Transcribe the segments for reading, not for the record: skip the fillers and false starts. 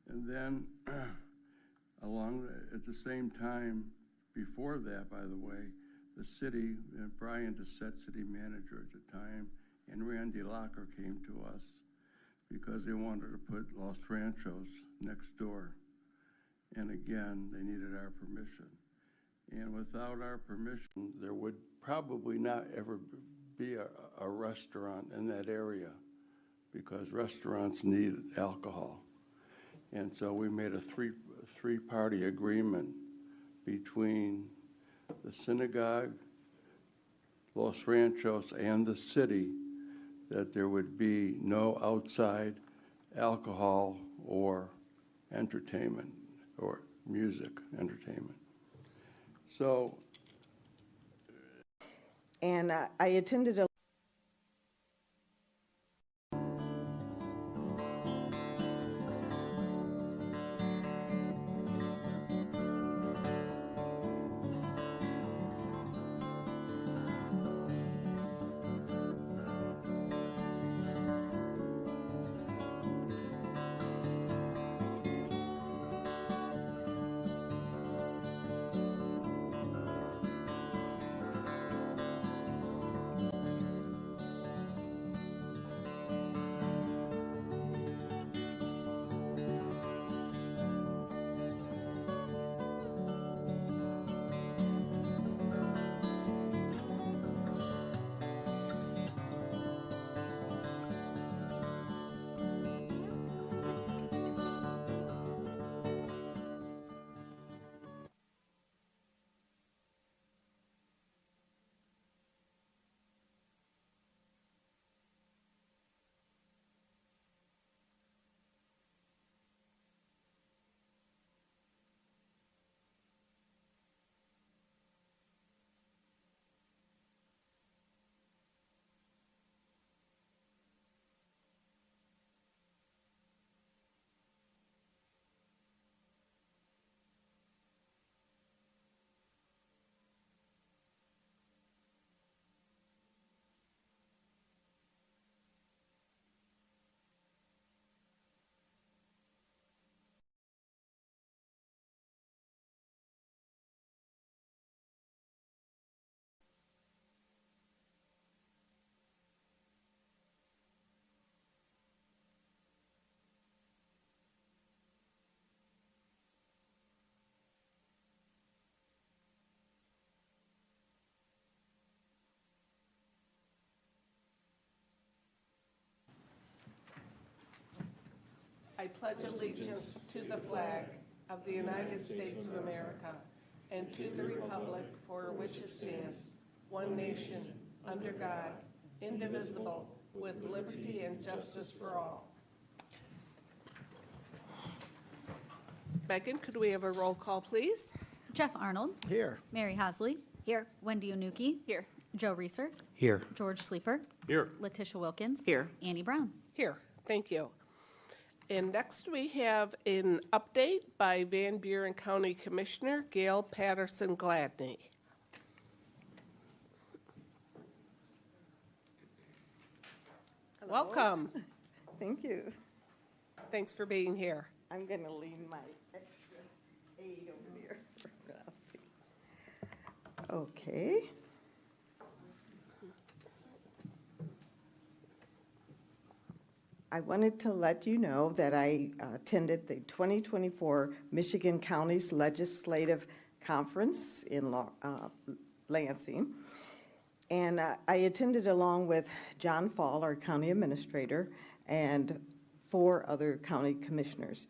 And then at the same time, before that, by the way, the city, Brian Doucette, city manager at the time, and Randy Locker came to us because they wanted to put Los Ranchos next door. And again, they needed our permission. And without our permission, there would probably not ever be a restaurant in that area because restaurants need alcohol. And so we made a three-party agreement between the synagogue, Los Ranchos, and the city that there would be no outside alcohol or entertainment or music entertainment. So. And I attended a I pledge allegiance to the flag of the United States of America and to the republic for which it stands, one nation, under God, indivisible, with liberty and justice for all. Megan, could we have a roll call, please? Jeff Arnold. Here. Mary Hasley. Here. Wendy Onuki. Here. Joe Reeser. Here. George Sleeper. Here. Letitia Wilkins. Here. Annie Brown. Here, thank you. And next we have an update by Van Buren County Commissioner Gail Patterson Gladney. Hello. Welcome. Thank you. Thanks for being here. I'm going to lean my extra aid over here. Okay. I wanted to let you know that I attended the 2024 Michigan Counties Legislative Conference in Lansing. And I attended along with John Fall, our county administrator, and 4 other county commissioners.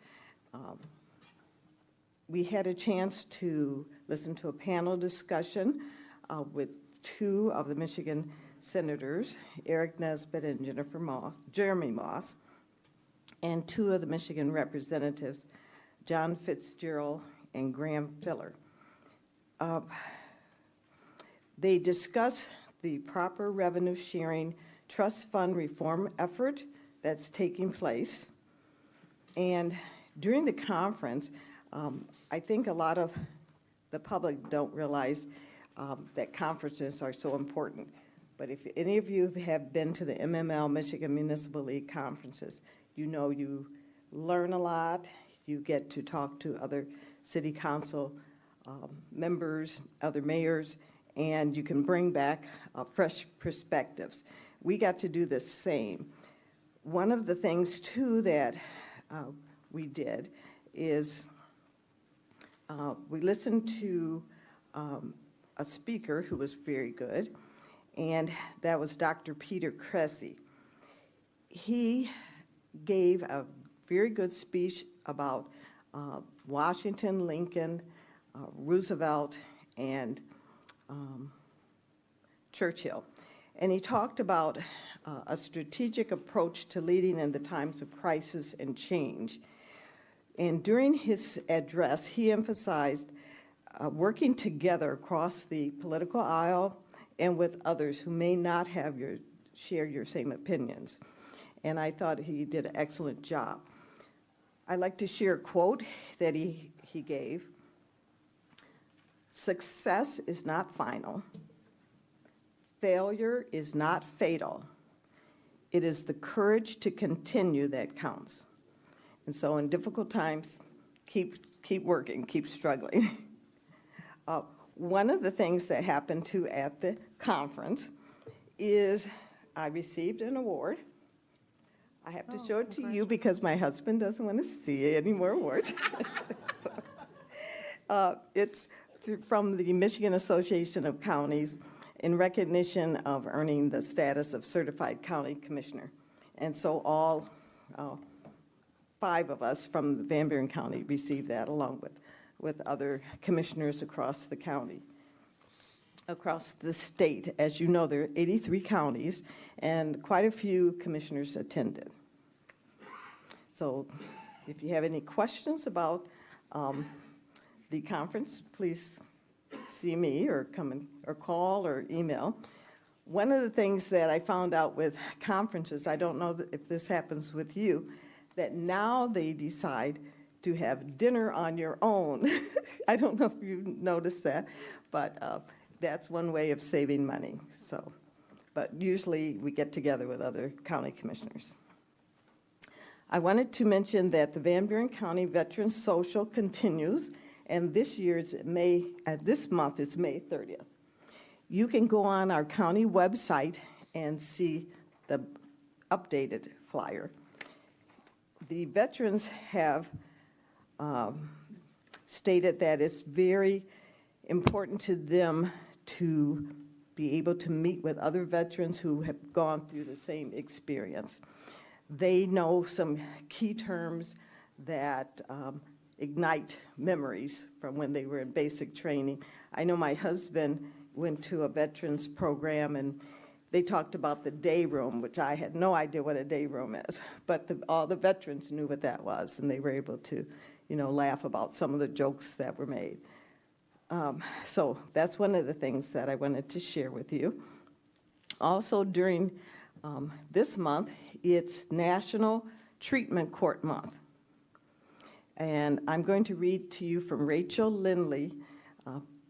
We had a chance to listen to a panel discussion with 2 of the Michigan senators, Eric Nesbitt and Jeremy Moss, and 2 of the Michigan representatives, John Fitzgerald and Graham Filler. They discussed the proper revenue sharing trust fund reform effort that's taking place. And during the conference, I think a lot of the public don't realize that conferences are so important. But if any of you have been to the MML, Michigan Municipal League conferences, you know you learn a lot, You get to talk to other city council members, other mayors, and you can bring back fresh perspectives. We got to do the same. One of the things, too, that we did is we listened to a speaker who was very good, and that was Dr. Peter Cressy. He gave a very good speech about Washington, Lincoln, Roosevelt, and Churchill. And he talked about a strategic approach to leading in the times of crisis and change. And during his address, he emphasized working together across the political aisle and with others who may not have share your same opinions. And I thought he did an excellent job. I'd like to share a quote that he gave. "Success is not final. Failure is not fatal. It is the courage to continue that counts." And so in difficult times, keep working, keep struggling. One of the things that happened too at the conference is I received an award. I have to show it to you because my husband doesn't want to see any more awards. It's from the Michigan Association of Counties in recognition of earning the status of Certified County Commissioner. And so all 5 of us from Van Buren County received that, along with other commissioners across the county. Across the state, as you know, there are 83 counties, and quite a few commissioners attended. So if you have any questions about the conference, please see me or come in, or call or email. One of the things that I found out with conferences, I don't know if this happens with you, that now they decide to have dinner on your own. I don't know if you noticed that, but that's one way of saving money. So, but usually we get together with other county commissioners. I wanted to mention that the Van Buren County Veterans Social continues, and this month it's May 30th. You can go on our county website and see the updated flyer. The veterans have stated that it's very important to them to be able to meet with other veterans who have gone through the same experience. They know some key terms that ignite memories from when they were in basic training. I know my husband went to a veterans program, and they talked about the day room, which I had no idea what a day room is, but all the veterans knew what that was, and they were able to, laugh about some of the jokes that were made. So that's one of the things that I wanted to share with you. Also, during this month, it's National Treatment Court Month. And I'm going to read to you from Rachel Lindley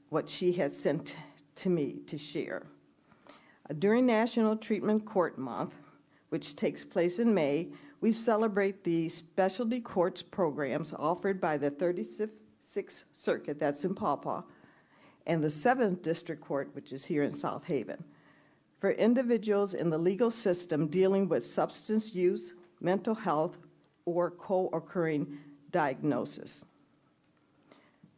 what she has sent to me to share. During National Treatment Court Month, which takes place in May, we celebrate the specialty courts programs offered by the 36th Circuit, that's in Paw Paw, and the 7th District Court, which is here in South Haven, for individuals in the legal system dealing with substance use, mental health, or co-occurring diagnosis.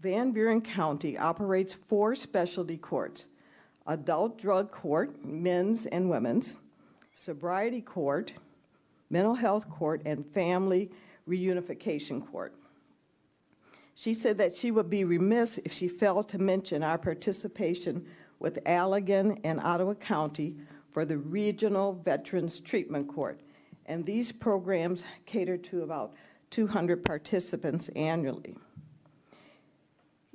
Van Buren County operates 4 specialty courts: Adult Drug Court, men's and women's, Sobriety Court, Mental Health Court, and Family Reunification Court. She said that she would be remiss if she failed to mention our participation with Allegan and Ottawa County for the Regional Veterans Treatment Court. And these programs cater to about 200 participants annually.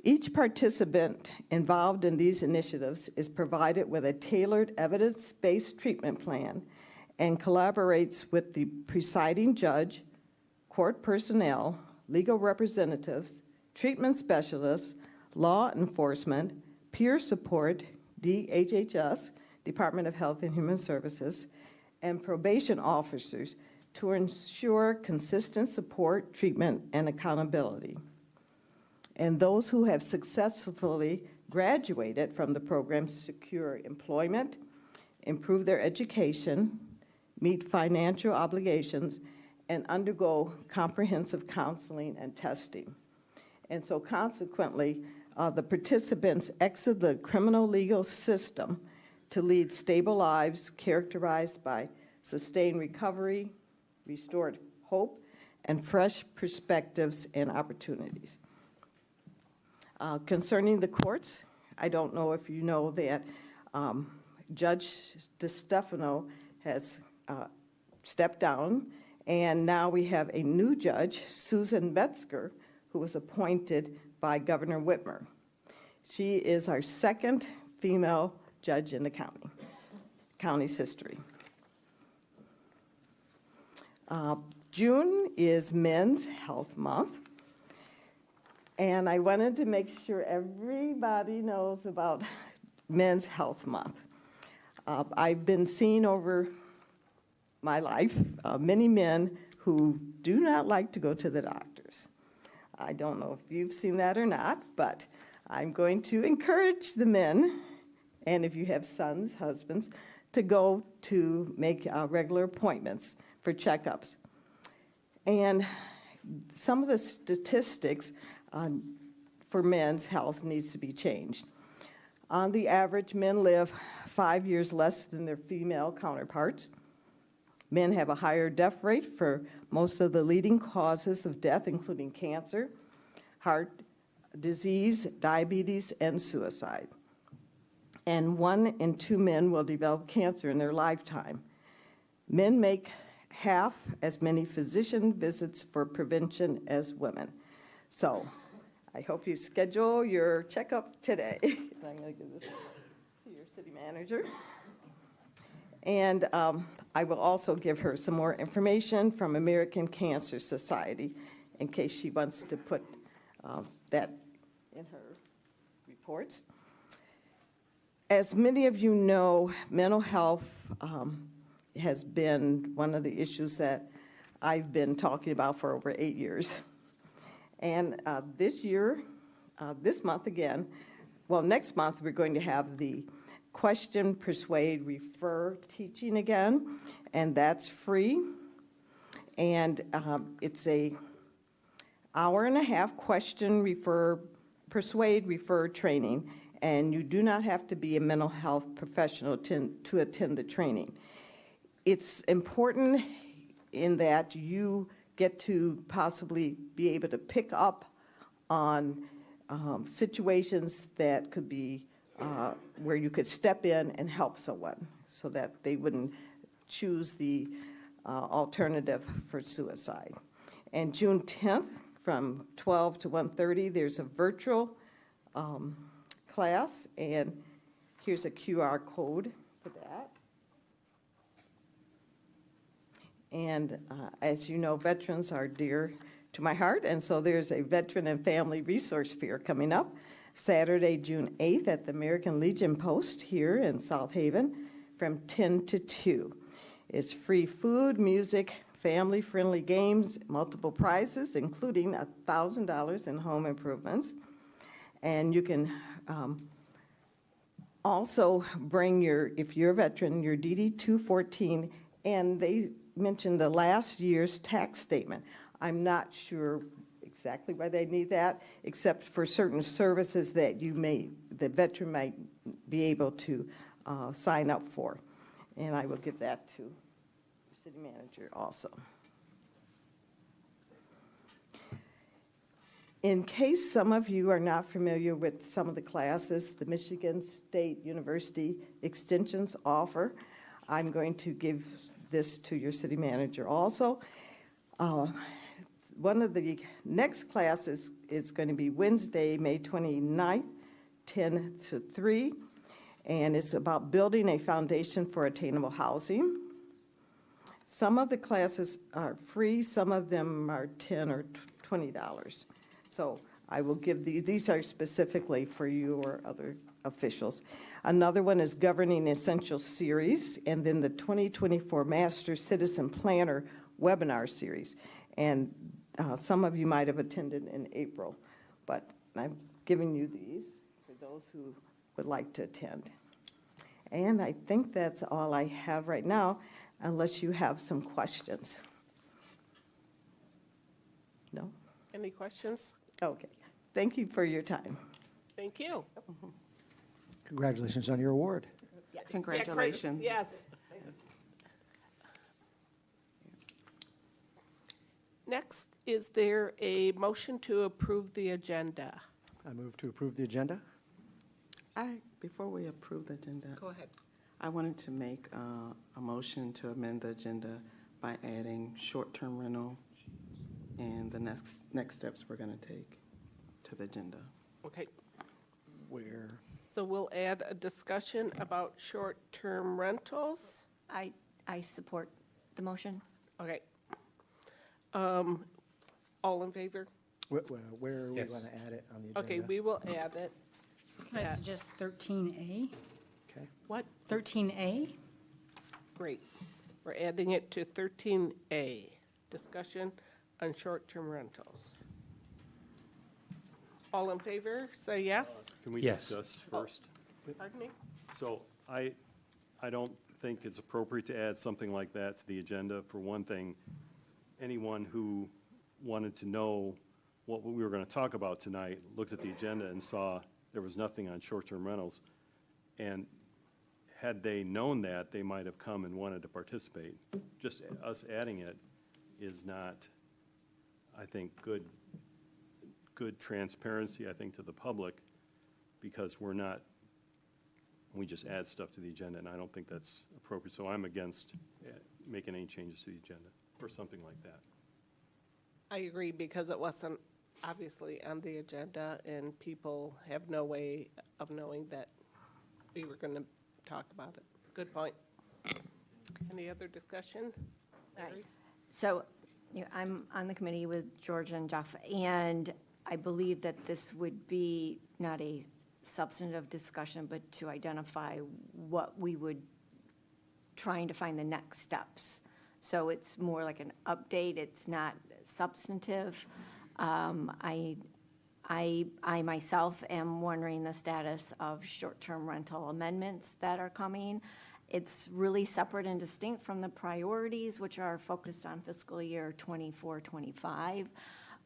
Each participant involved in these initiatives is provided with a tailored evidence-based treatment plan and collaborates with the presiding judge, court personnel, legal representatives, treatment specialists, law enforcement, peer support, DHHS, Department of Health and Human Services, and probation officers to ensure consistent support, treatment, and accountability. And those who have successfully graduated from the program secure employment, improve their education, meet financial obligations, and undergo comprehensive counseling and testing. And so consequently, the participants exit the criminal legal system to lead stable lives characterized by sustained recovery, restored hope, and fresh perspectives and opportunities. Concerning the courts, I don't know if you know that Judge DeStefano has stepped down, and now we have a new judge, Susan Metzger, who was appointed by Governor Whitmer. She is our second female judge in the county's history. June is Men's Health Month, and I wanted to make sure everybody knows about Men's Health Month. I've been seeing over my life many men who do not like to go to the doctors. I don't know if you've seen that or not, but I'm going to encourage the men, and if you have sons, husbands, to go to make regular appointments for checkups. And some of the statistics for men's health needs to be changed. On the average, men live 5 years less than their female counterparts. Men have a higher death rate for most of the leading causes of death, including cancer, heart disease, diabetes, and suicide. And 1 in 2 men will develop cancer in their lifetime. Men make half as many physician visits for prevention as women. So I hope you schedule your checkup today. I'm going to give this to your city manager. And I will also give her some more information from American Cancer Society in case she wants to put that in her reports. As many of you know, mental health has been one of the issues that I've been talking about for over 8 years. And this month again, well, next month, we're going to have the Question, Persuade, Refer teaching again, and that's free. And it's a hour-and-a-half question, refer, persuade, refer training, and you do not have to be a mental health professional to attend the training. It's important in that you get to possibly be able to pick up on situations that could be where you could step in and help someone so that they wouldn't choose the alternative for suicide. And June 10th from 12 to 1:30, there's a virtual class, and here's a QR code for that. And as you know, veterans are dear to my heart, and so there's a Veteran and Family Resource Fair coming up Saturday, June 8th at the American Legion Post here in South Haven from 10 to 2. It's free food, music, family-friendly games, multiple prizes, including $1,000 in home improvements. And you can also bring your, if you're a veteran, your DD-214, and they mentioned the last year's tax statement. I'm not sure exactly why they need that, except for certain services that the veteran might be able to sign up for. And I will give that to the city manager also. In case some of you are not familiar with some of the classes the Michigan State University Extensions offer, I'm going to give this to your city manager also. One of the next classes is going to be Wednesday, May 29th, 10 to 3, and it's about building a foundation for attainable housing. Some of the classes are free, some of them are $10 or $20. So I will give these are specifically for you or other officials. Another one is Governing Essentials Series, and then the 2024 Master Citizen Planner webinar series. And some of you might have attended in April, but I'm giving you these for those who would like to attend. And I think that's all I have right now, unless you have some questions. No? Any questions? Okay. Thank you for your time. Thank you. Congratulations on your award. Congratulations. Yes. Next, is there a motion to approve the agenda? I move to approve the agenda. Before we approve the agenda, Go ahead. I wanted to make a motion to amend the agenda by adding short-term rental and the next steps we're going to take to the agenda. Okay, Where, so we'll add a discussion about short-term rentals. I support the motion. Okay. All in favor? where are we Yes. going to add it on the agenda? Okay, we will add it. Can I suggest 13A? Okay. What? 13A? Great. We're adding it to 13A, discussion on short-term rentals. All in favor, say yes. Can we Yes. discuss first? Pardon me? So I don't think it's appropriate to add something like that to the agenda. For one thing, anyone who wanted to know what we were going to talk about tonight looked at the agenda and saw there was nothing on short-term rentals. And had they known that, they might have come and wanted to participate. Just us adding it is not, I think, good transparency, I think, to the public, because we just add stuff to the agenda, and I don't think that's appropriate. So I'm against making any changes to the agenda for something like that. I agree, because it wasn't obviously on the agenda, and people have no way of knowing that we were going to talk about it. Good point. Any other discussion? Mary? So I'm on the committee with George and Jeff, and I believe that this would be not a substantive discussion, but to identify what we would, trying to find the next steps. So it's more like an update, it's not substantive. I myself am wondering the status of short-term rental amendments that are coming. It's really separate and distinct from the priorities, which are focused on fiscal year 24-25.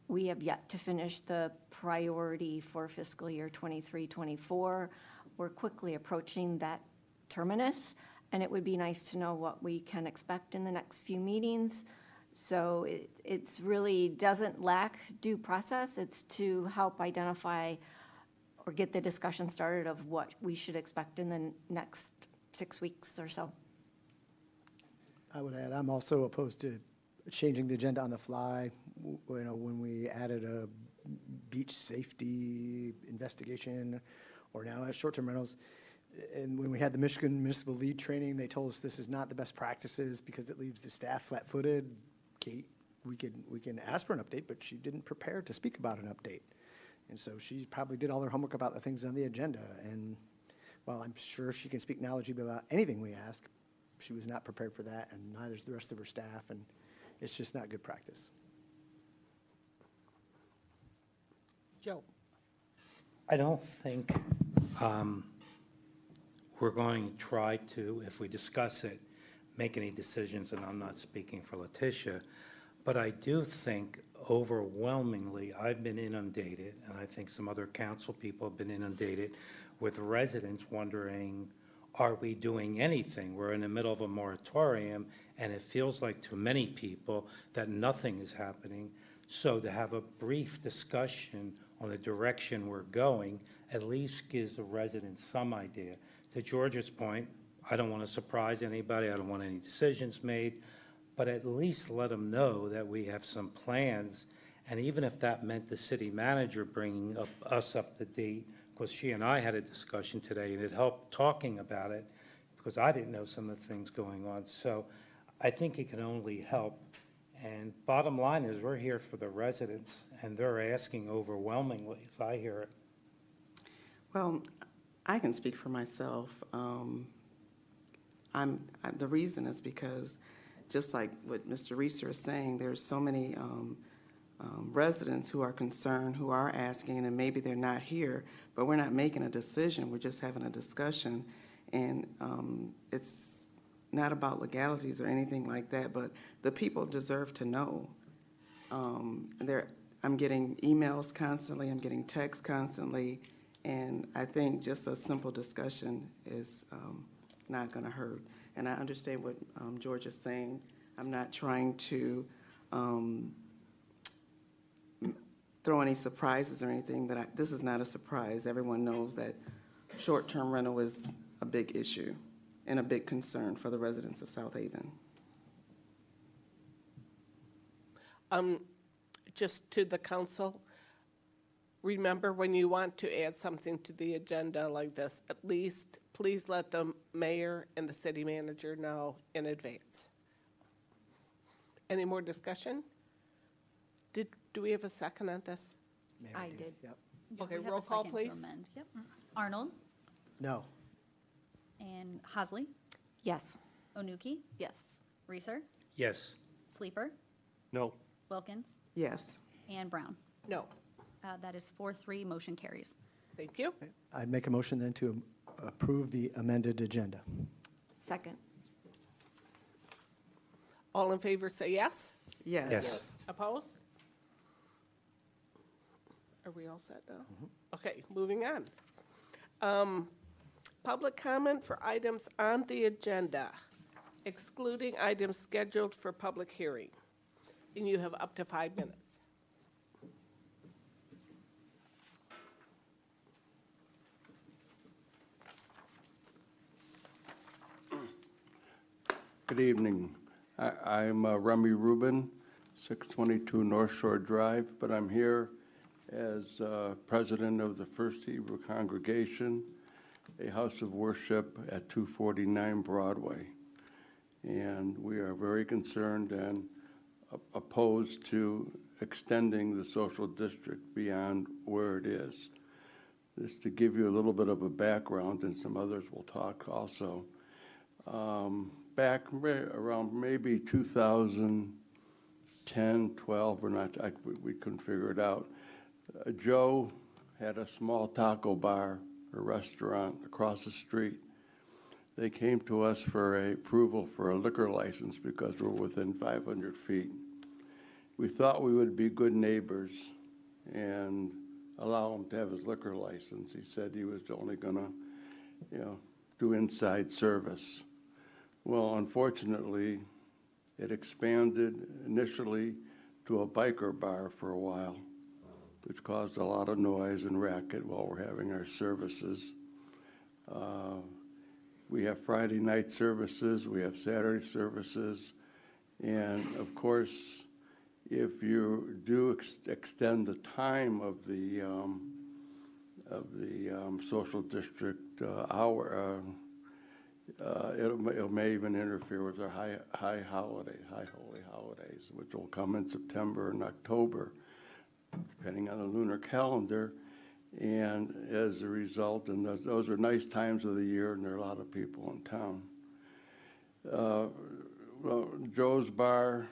We have yet to finish the priority for fiscal year 23-24. We're quickly approaching that terminus, and it would be nice to know what we can expect in the next few meetings. So it's really doesn't lack due process. It's to help identify or get the discussion started of what we should expect in the next 6 weeks or so. I would add, I'm also opposed to changing the agenda on the fly. When we added a beach safety investigation, or now as short-term rentals, and when we had the Michigan Municipal Lead training, they told us this is not the best practices because it leaves the staff flat-footed. Kate, we can ask for an update, but she didn't prepare to speak about an update. And so she probably did all her homework about the things on the agenda. And while I'm sure she can speak knowledgeably about anything we ask, she was not prepared for that, and neither is the rest of her staff, and it's just not good practice. Joe? I don't think we're going to try to, if we discuss it, make any decisions, and I'm not speaking for Letitia, but I do think overwhelmingly, I've been inundated, and I think some other council people have been inundated with residents wondering, are we doing anything? We're in the middle of a moratorium, and it feels like to many people that nothing is happening. So to have a brief discussion on the direction we're going at least gives the residents some idea. To George's point, I don't want to surprise anybody. I don't want any decisions made, but at least let them know that we have some plans. And even if that meant the city manager bringing us up to date, because she and I had a discussion today, and it helped talking about it, because I didn't know some of the things going on. So I think it can only help. And bottom line is, we're here for the residents, and they're asking overwhelmingly, as I hear it. Well, I can speak for myself. The reason is because just like what Mr. Reeser is saying, there's so many residents who are concerned, who are asking, and maybe they're not here, but we're not making a decision, we're just having a discussion. And it's not about legalities or anything like that, but the people deserve to know. I'm getting emails constantly, I'm getting texts constantly, and I think just a simple discussion is not going to hurt. And I understand what George is saying. I'm not trying to throw any surprises or anything, but this is not a surprise. Everyone knows that short-term rental is a big issue and a big concern for the residents of South Haven. Just to the council, remember when you want to add something to the agenda like this, at least please let the mayor and the city manager know in advance. Any more discussion? Do we have a second on this? Mary I did. Yep. Yeah, Okay, we have a roll call, second to please. amend. Yep. Arnold No. and Hasley, Yes. Onuki, Yes. Reeser, Yes. Sleeper, No, Wilkins, Yes. and Brown. No. That is 4-3, motion carries. Thank you. I'd make a motion then to approve the amended agenda. Second. All in favor say yes. Yes. Yes. Opposed? Are we all set now? Okay, moving on. Public comment for items on the agenda, excluding items scheduled for public hearing. And you have up to 5 minutes. Good evening. I'm Remy Rubin, 622 North Shore Drive, but I'm here as president of the First Hebrew Congregation, a house of worship at 249 Broadway. And we are very concerned and opposed to extending the social district beyond where it is. Just to give you a little bit of a background, and some others will talk also. Back around maybe 2010, 12, we couldn't figure it out. Joe had a small taco bar, a restaurant across the street. They came to us for approval for a liquor license because we're within 500 feet. We thought we would be good neighbors and allow him to have his liquor license. He said he was only gonna, do inside service. Well, unfortunately, it expanded initially to a biker bar for a while, which caused a lot of noise and racket while we're having our services. We have Friday night services, we have Saturday services, and of course, if you do extend the time of the social district hour, it may even interfere with our high holy holidays, which will come in September and October, depending on the lunar calendar. And as a result, and those are nice times of the year, and there are a lot of people in town. Well, Joe's Bar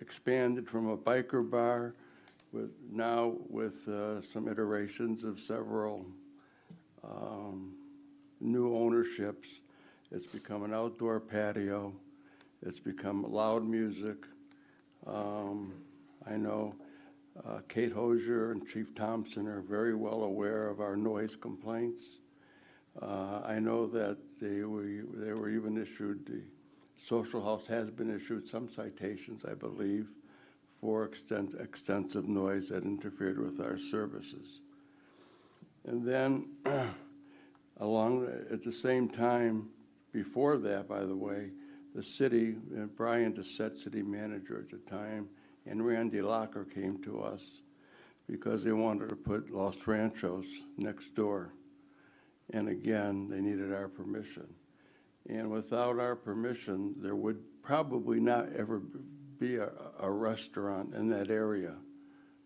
expanded from a biker bar with some iterations of several new ownerships. It's become an outdoor patio. It's become loud music. I know Kate Hosier and Chief Thompson are very well aware of our noise complaints. I know that they were even issued, the social house has been issued some citations, I believe, for extensive noise that interfered with our services. And then at the same time, before that, by the way, the city, Brian Dissett, city manager at the time, and Randy Locker came to us because they wanted to put Los Ranchos next door. And again, they needed our permission. And without our permission, there would probably not ever be a restaurant in that area,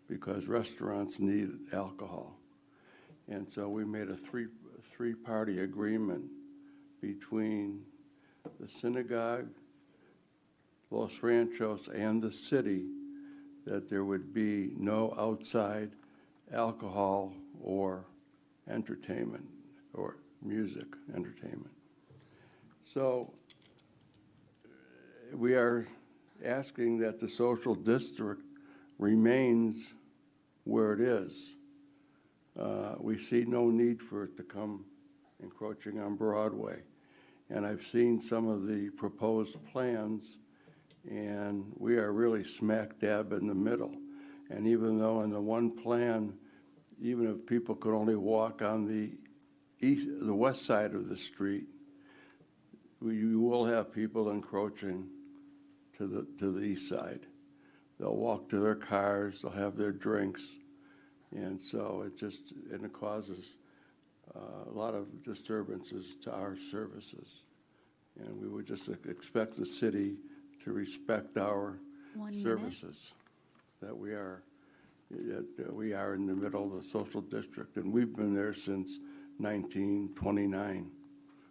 because restaurants need alcohol. And so we made a three-party agreement between the synagogue, Los Ranchos and the city that there would be no outside alcohol or entertainment or music entertainment. So we are asking that the social district remains where it is. We see no need for it to come encroaching on Broadway. And I've seen some of the proposed plans, and we are really smack dab in the middle. And even though in the one plan, even if people could only walk on the west side of the street, you will have people encroaching to the east side. They'll walk to their cars, they'll have their drinks, and so it causes a lot of disturbances to our services. And we would just expect the city to respect our 1 minute. services, that we are in the middle of the social district, and we've been there since 1929.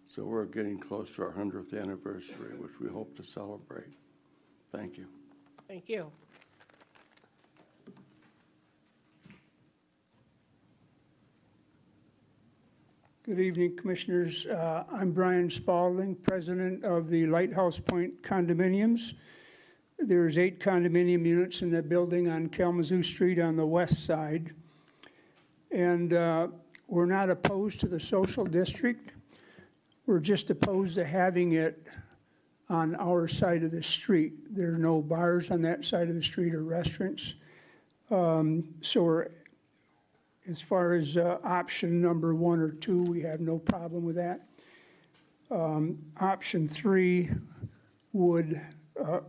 So we're getting close to our 100th anniversary, which we hope to celebrate. Thank you. Thank you. Good evening, Commissioners. I'm Brian Spalding, President of the Lighthouse Point Condominiums. There's 8 condominium units in the building on Kalamazoo Street on the west side. And we're not opposed to the social district. We're just opposed to having it on our side of the street. There are no bars on that side of the street or restaurants. As far as option number 1 or 2, we have no problem with that. Option 3 would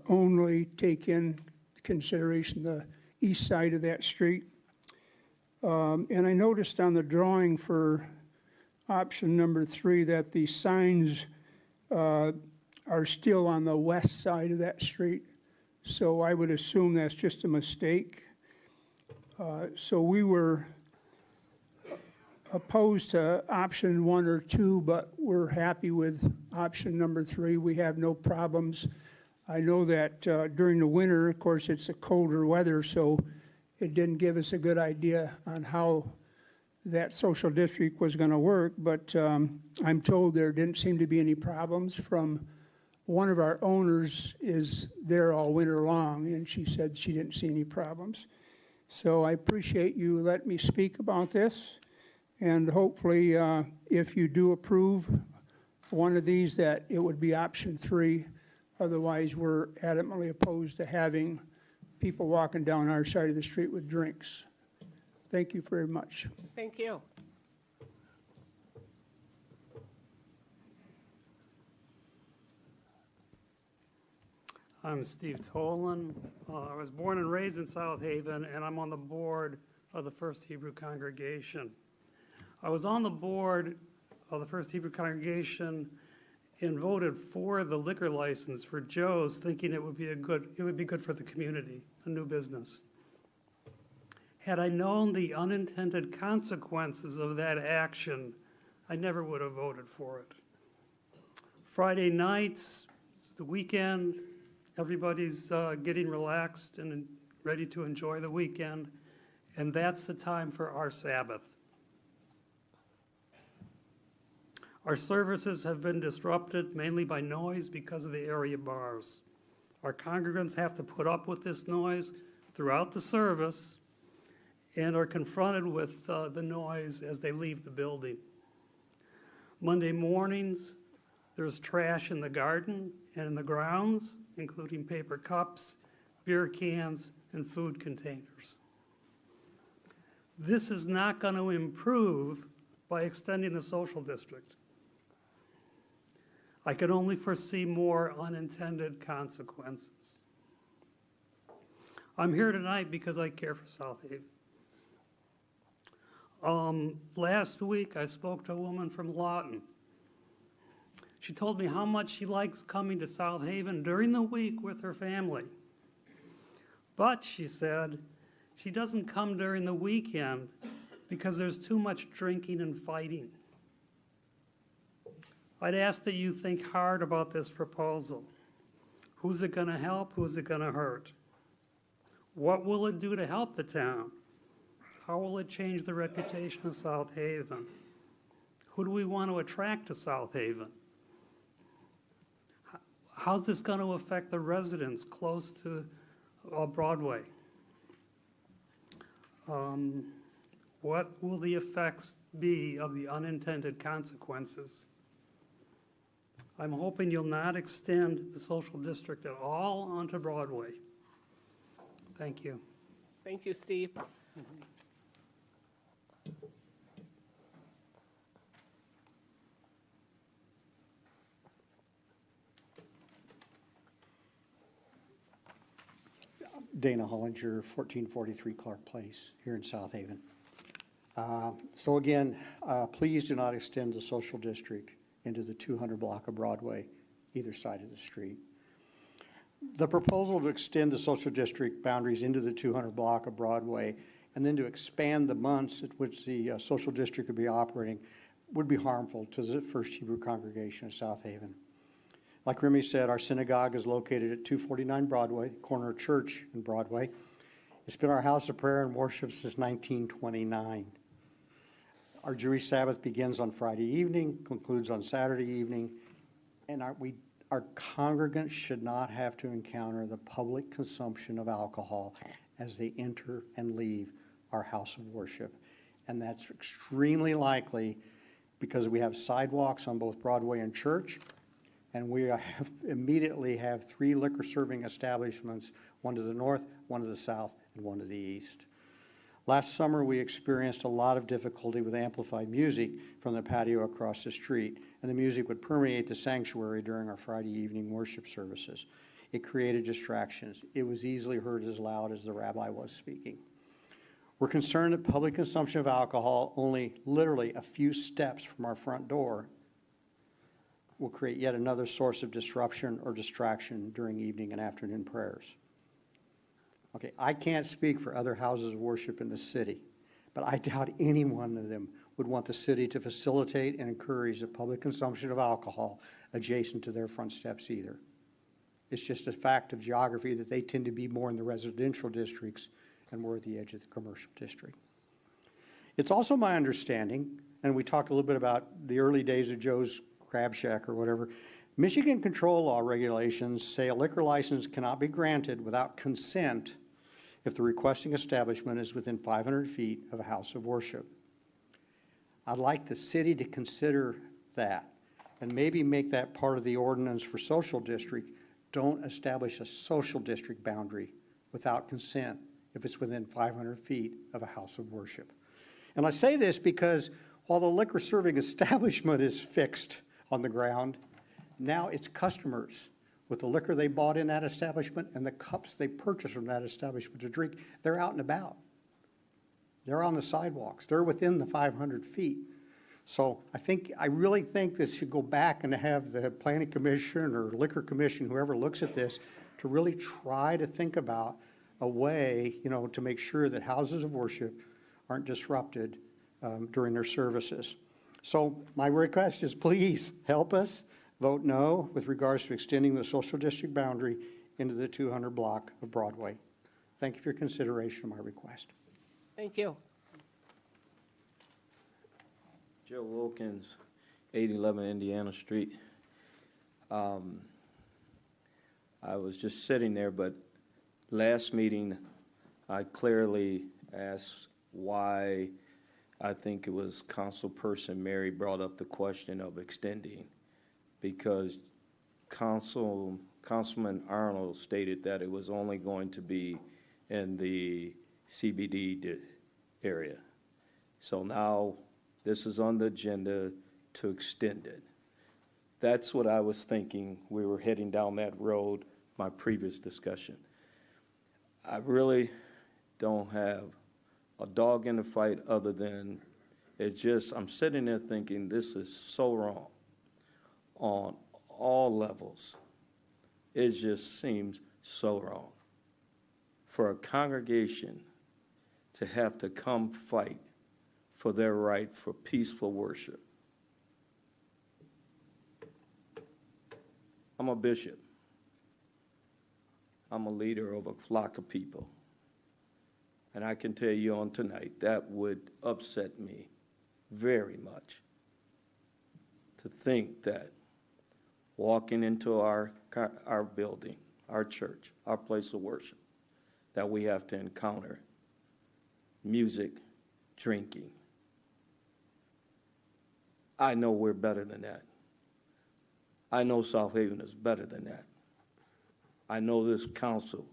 only take in consideration the east side of that street. And I noticed on the drawing for option number 3 that the signs are still on the west side of that street. So I would assume that's just a mistake. So we were opposed to option 1 or 2, but we're happy with option number 3. We have no problems. I know that during the winter, of course, it's a colder weather, so it didn't give us a good idea on how that social district was going to work, but I'm told there didn't seem to be any problems. From one of our owners is there all winter long, and she said she didn't see any problems. So I appreciate you letting me speak about this. And hopefully, if you do approve one of these, that it would be option 3. Otherwise, we're adamantly opposed to having people walking down our side of the street with drinks. Thank you very much. Thank you. I'm Steve Tolan. I was born and raised in South Haven, and I'm on the board of the First Hebrew Congregation. I was on the board of the First Hebrew Congregation and voted for the liquor license for Joe's, thinking it would be good for the community, a new business. Had I known the unintended consequences of that action, I never would have voted for it. Friday nights, it's the weekend, everybody's getting relaxed and ready to enjoy the weekend, and that's the time for our Sabbath. Our services have been disrupted mainly by noise because of the area bars. Our congregants have to put up with this noise throughout the service and are confronted with the noise as they leave the building. Monday mornings, there's trash in the garden and in the grounds, including paper cups, beer cans, and food containers. This is not going to improve by extending the social district. I can only foresee more unintended consequences. I'm here tonight because I care for South Haven. Last week, I spoke to a woman from Lawton. She told me how much she likes coming to South Haven during the week with her family. But, she said, she doesn't come during the weekend because there's too much drinking and fighting. I'd ask that you think hard about this proposal. Who's it going to help? Who's it going to hurt? What will it do to help the town? How will it change the reputation of South Haven? Who do we want to attract to South Haven? How's this going to affect the residents close to Broadway? What will the effects be of the unintended consequences? I'm hoping you'll not extend the social district at all onto Broadway. Thank you. Thank you, Steve. Dana Hollinger, 1443 Clark Place, here in South Haven. So again, please do not extend the social district into the 200 block of Broadway, either side of the street. The proposal to extend the social district boundaries into the 200 block of Broadway and then to expand the months at which the social district would be operating would be harmful to the First Hebrew Congregation of South Haven. Like Remy said, our synagogue is located at 249 Broadway, corner of Church and Broadway. It's been our house of prayer and worship since 1929. Our Jewish Sabbath begins on Friday evening, concludes on Saturday evening, and our congregants should not have to encounter the public consumption of alcohol as they enter and leave our house of worship. And that's extremely likely because we have sidewalks on both Broadway and Church, and we immediately have 3 liquor serving establishments, one to the north, one to the south, and one to the east. Last summer, we experienced a lot of difficulty with amplified music from the patio across the street, and the music would permeate the sanctuary during our Friday evening worship services. It created distractions. It was easily heard as loud as the rabbi was speaking. We're concerned that public consumption of alcohol only literally a few steps from our front door will create yet another source of disruption or distraction during evening and afternoon prayers. Okay, I can't speak for other houses of worship in the city, but I doubt any one of them would want the city to facilitate and encourage the public consumption of alcohol adjacent to their front steps either. It's just a fact of geography that they tend to be more in the residential districts and more at the edge of the commercial district. It's also my understanding, and we talked a little bit about the early days of Joe's Crab Shack or whatever, Michigan control law regulations say a liquor license cannot be granted without consent if the requesting establishment is within 500 feet of a house of worship. I'd like the city to consider that and maybe make that part of the ordinance for social district. Don't establish a social district boundary without consent if it's within 500 feet of a house of worship. And I say this because while the liquor serving establishment is fixed on the ground, now it's customers with the liquor they bought in that establishment and the cups they purchased from that establishment to drink. They're out and about. They're on the sidewalks. They're within the 500 feet. So I really think this should go back and have the Planning Commission or Liquor Commission, whoever looks at this, to really try to think about a way, to make sure that houses of worship aren't disrupted during their services. So my request is please help us. Vote no with regards to extending the social district boundary into the 200 block of Broadway. Thank you for your consideration of my request. Thank you. Joe Wilkins, 811 Indiana Street. I was just sitting there, but last meeting, I clearly asked why I think it was Councilperson Mary brought up the question of extending, because Councilman Arnold stated that it was only going to be in the CBD area. So now this is on the agenda to extend it. That's what I was thinking. We were heading down that road, my previous discussion. I really don't have a dog in the fight other than I'm sitting there thinking this is so wrong on all levels. It just seems so wrong for a congregation to have to come fight for their right for peaceful worship. I'm a bishop. I'm a leader of a flock of people. And I can tell you on tonight, that would upset me very much to think that walking into our building, our church, our place of worship, that we have to encounter music, drinking. I know we're better than that. I know South Haven is better than that. I know this council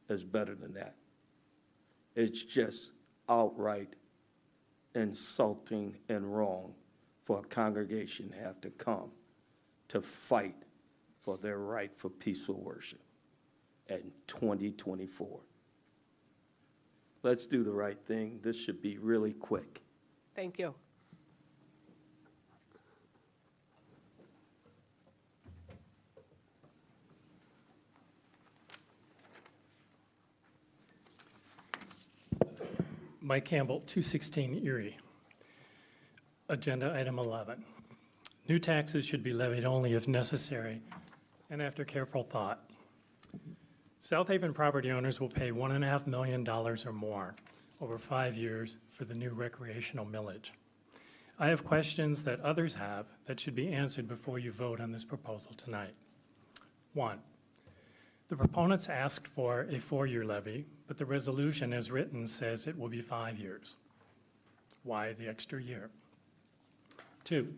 is better than that. It's just outright insulting and wrong for a congregation to have to come to fight for their right for peaceful worship in 2024. Let's do the right thing. This should be really quick. Thank you. Mike Campbell, 216 Erie. Agenda item 11. New taxes should be levied only if necessary and after careful thought. South Haven property owners will pay $1.5 million or more over 5 years for the new recreational millage. I have questions that others have that should be answered before you vote on this proposal tonight. 1, the proponents asked for a 4-year levy, but the resolution as written says it will be 5 years. Why the extra year? 2,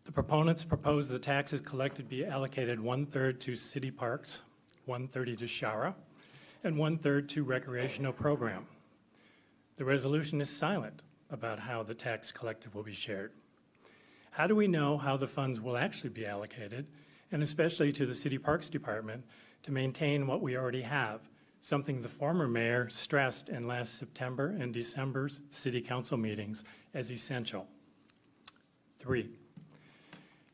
the proponents propose the taxes collected be allocated 1/3 to city parks, 1/3 to Shara, and 1/3 to recreational program. The resolution is silent about how the tax collected will be shared. How do we know how the funds will actually be allocated, and especially to the City Parks Department, to maintain what we already have, something the former mayor stressed in last September and December's city council meetings as essential? 3,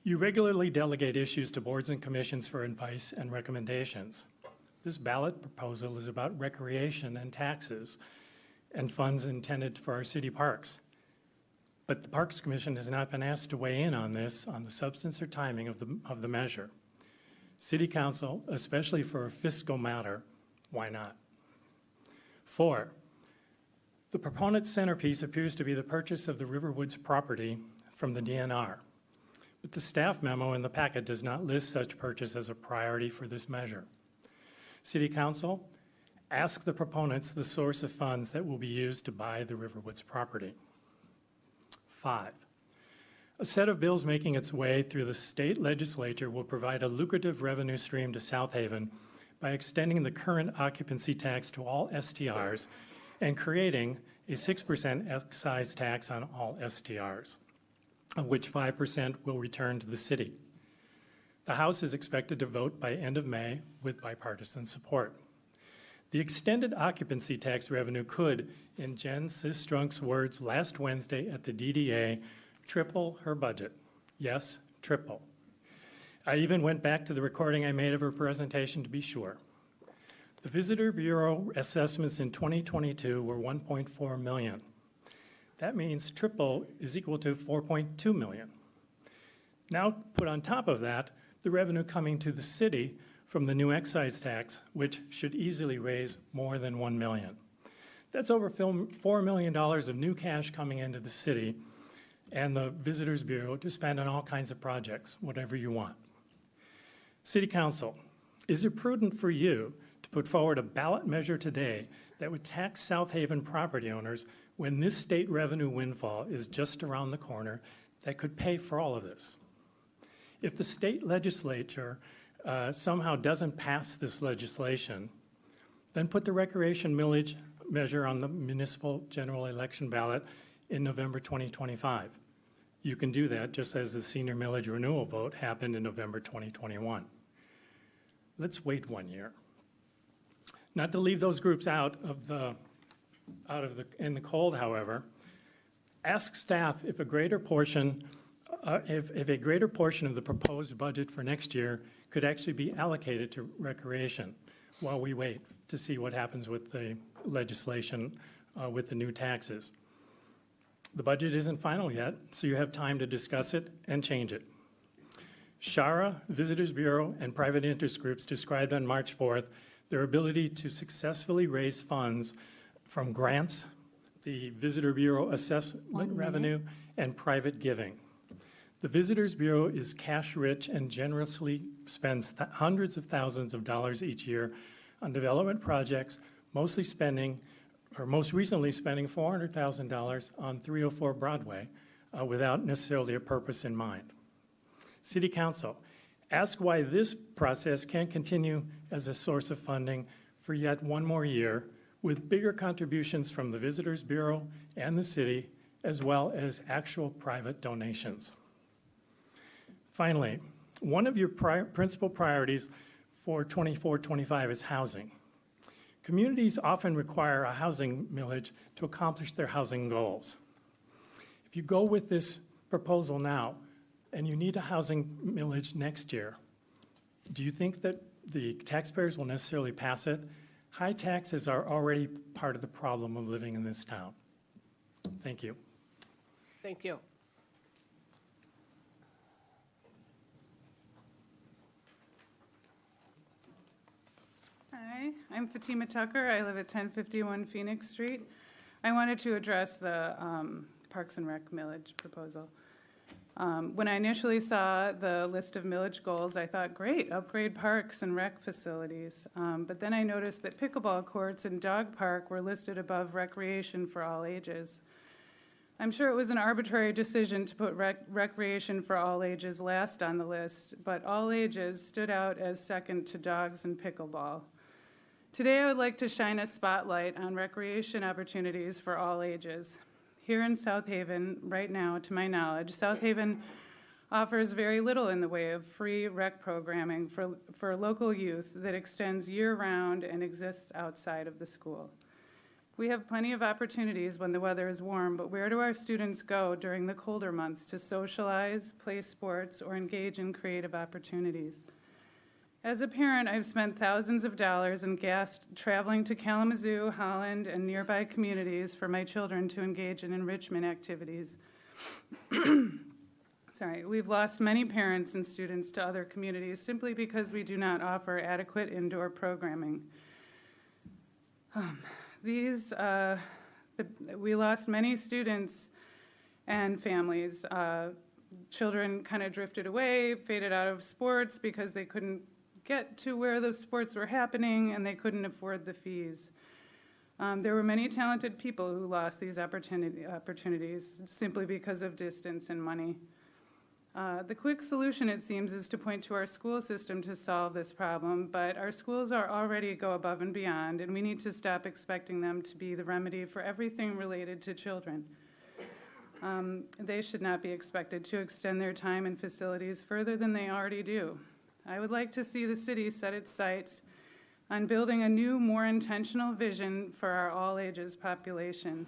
you regularly delegate issues to boards and commissions for advice and recommendations. This ballot proposal is about recreation and taxes and funds intended for our city parks. But the Parks Commission has not been asked to weigh in on this, on the substance or timing of the measure. City Council, especially for a fiscal matter, why not? 4, the proponent's centerpiece appears to be the purchase of the Riverwoods property from the DNR. But the staff memo in the packet does not list such purchase as a priority for this measure. City Council, ask the proponents the source of funds that will be used to buy the Riverwoods property. 5, a set of bills making its way through the state legislature will provide a lucrative revenue stream to South Haven by extending the current occupancy tax to all STRs and creating a 6% excise tax on all STRs, of which 5% will return to the city. The House is expected to vote by end of May with bipartisan support. The extended occupancy tax revenue could, in Jen Sistrunk's words last Wednesday at the DDA, triple her budget. Yes, triple. I even went back to the recording I made of her presentation to be sure. The Visitor Bureau assessments in 2022 were $1.4 million. That means triple is equal to $4.2 million. Now put on top of that the revenue coming to the city from the new excise tax, which should easily raise more than $1 million. That's over $4 million of new cash coming into the city and the Visitors Bureau to spend on all kinds of projects, whatever you want. City Council, is it prudent for you to put forward a ballot measure today that would tax South Haven property owners when this state revenue windfall is just around the corner that could pay for all of this? If the state legislature somehow doesn't pass this legislation, then put the recreation millage measure on the municipal general election ballot in November 2025. You can do that just as the senior millage renewal vote happened in November 2021. Let's wait 1 year. Not to leave those groups in the cold, however, ask staff if a greater portion of the proposed budget for next year could actually be allocated to recreation while we wait to see what happens with the legislation with the new taxes. The budget isn't final yet, so you have time to discuss it and change it. Shara, Visitors Bureau, and private interest groups described on March 4th their ability to successfully raise funds from grants, the Visitor Bureau assessment revenue, and private giving. The Visitors Bureau is cash-rich and generously spends hundreds of thousands of dollars each year on development projects, most recently spending $400,000 on 304 Broadway without necessarily a purpose in mind. City Council, ask why this process can't continue as a source of funding for yet one more year with bigger contributions from the Visitors Bureau and the city, as well as actual private donations. Finally, one of your principal priorities for 24-25 is housing. Communities often require a housing millage to accomplish their housing goals. If you go with this proposal now, and you need a housing millage next year, do you think that the taxpayers will necessarily pass it? High taxes are already part of the problem of living in this town. Thank you. Thank you. Hi, I'm Fatima Tucker. I live at 1051 Phoenix Street. I wanted to address the Parks and Rec millage proposal. When I initially saw the list of millage goals, I thought, great, upgrade parks and rec facilities. But then I noticed that pickleball courts and dog park were listed above recreation for all ages. I'm sure it was an arbitrary decision to put recreation for all ages last on the list, but all ages stood out as second to dogs and pickleball. Today, I would like to shine a spotlight on recreation opportunities for all ages. Here in South Haven, right now, to my knowledge, South Haven offers very little in the way of free rec programming for local youth that extends year-round and exists outside of the school. We have plenty of opportunities when the weather is warm, but where do our students go during the colder months to socialize, play sports, or engage in creative opportunities? As a parent, I've spent thousands of dollars in gas traveling to Kalamazoo, Holland, and nearby communities for my children to engage in enrichment activities. Sorry, we've lost many parents and students to other communities simply because we do not offer adequate indoor programming. We lost many students and families. Children kind of drifted away, faded out of sports because they couldn't get to where the sports were happening and they couldn't afford the fees. There were many talented people who lost these opportunities simply because of distance and money. The quick solution, it seems, is to point to our school system to solve this problem, but our schools are already go above and beyond, and we need to stop expecting them to be the remedy for everything related to children. They should not be expected to extend their time and facilities further than they already do. I would like to see the city set its sights on building a new, more intentional vision for our all-ages population.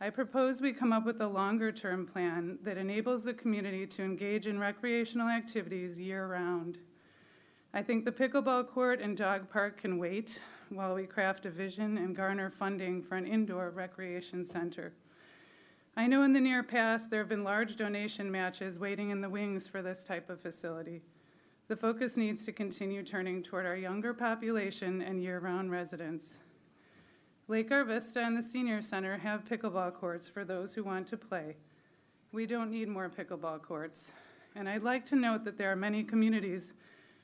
I propose we come up with a longer-term plan that enables the community to engage in recreational activities year-round. I think the pickleball court and dog park can wait while we craft a vision and garner funding for an indoor recreation center. I know in the near past there have been large donation matches waiting in the wings for this type of facility. The focus needs to continue turning toward our younger population and year-round residents. Lake Arvista and the Senior Center have pickleball courts for those who want to play. We don't need more pickleball courts. And I'd like to note that there are many communities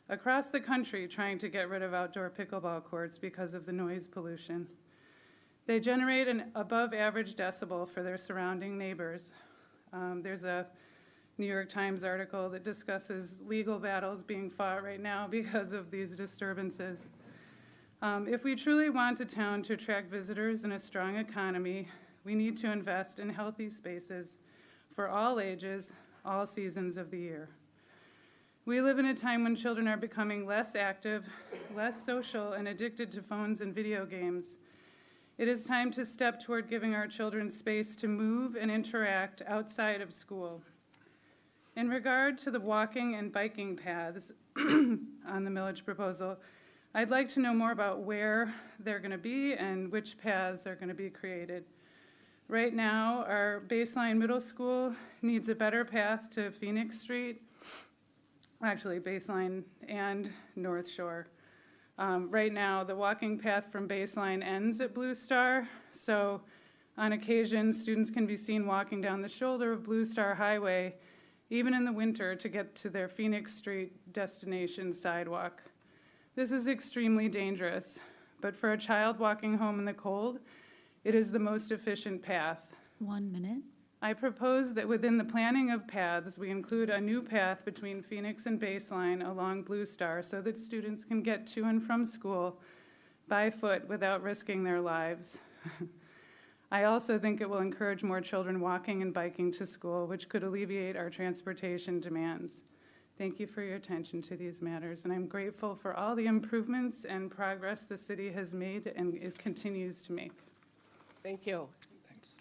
across the country trying to get rid of outdoor pickleball courts because of the noise pollution. They generate an above-average decibel for their surrounding neighbors. There's a New York Times article that discusses legal battles being fought right now because of these disturbances. If we truly want a town to attract visitors and a strong economy, we need to invest in healthy spaces for all ages, all seasons of the year. We live in a time when children are becoming less active, less social, and addicted to phones and video games. It is time to step toward giving our children space to move and interact outside of school. In regard to the walking and biking paths on the millage proposal, I'd like to know more about where they're going to be and which paths are going to be created. Right now, our Baseline Middle School needs a better path to Phoenix Street, actually Baseline and North Shore. Right now, the walking path from baseline ends at Blue Star, so on occasion, students can be seen walking down the shoulder of Blue Star Highway, even in the winter, to get to their Phoenix Street destination sidewalk. This is extremely dangerous, but for a child walking home in the cold, it is the most efficient path. 1 minute. I propose that within the planning of paths, we include a new path between Phoenix and Baseline along Blue Star so that students can get to and from school by foot without risking their lives. I also think it will encourage more children walking and biking to school, which could alleviate our transportation demands. Thank you for your attention to these matters, and I'm grateful for all the improvements and progress the city has made and it continues to make. Thank you. Thanks.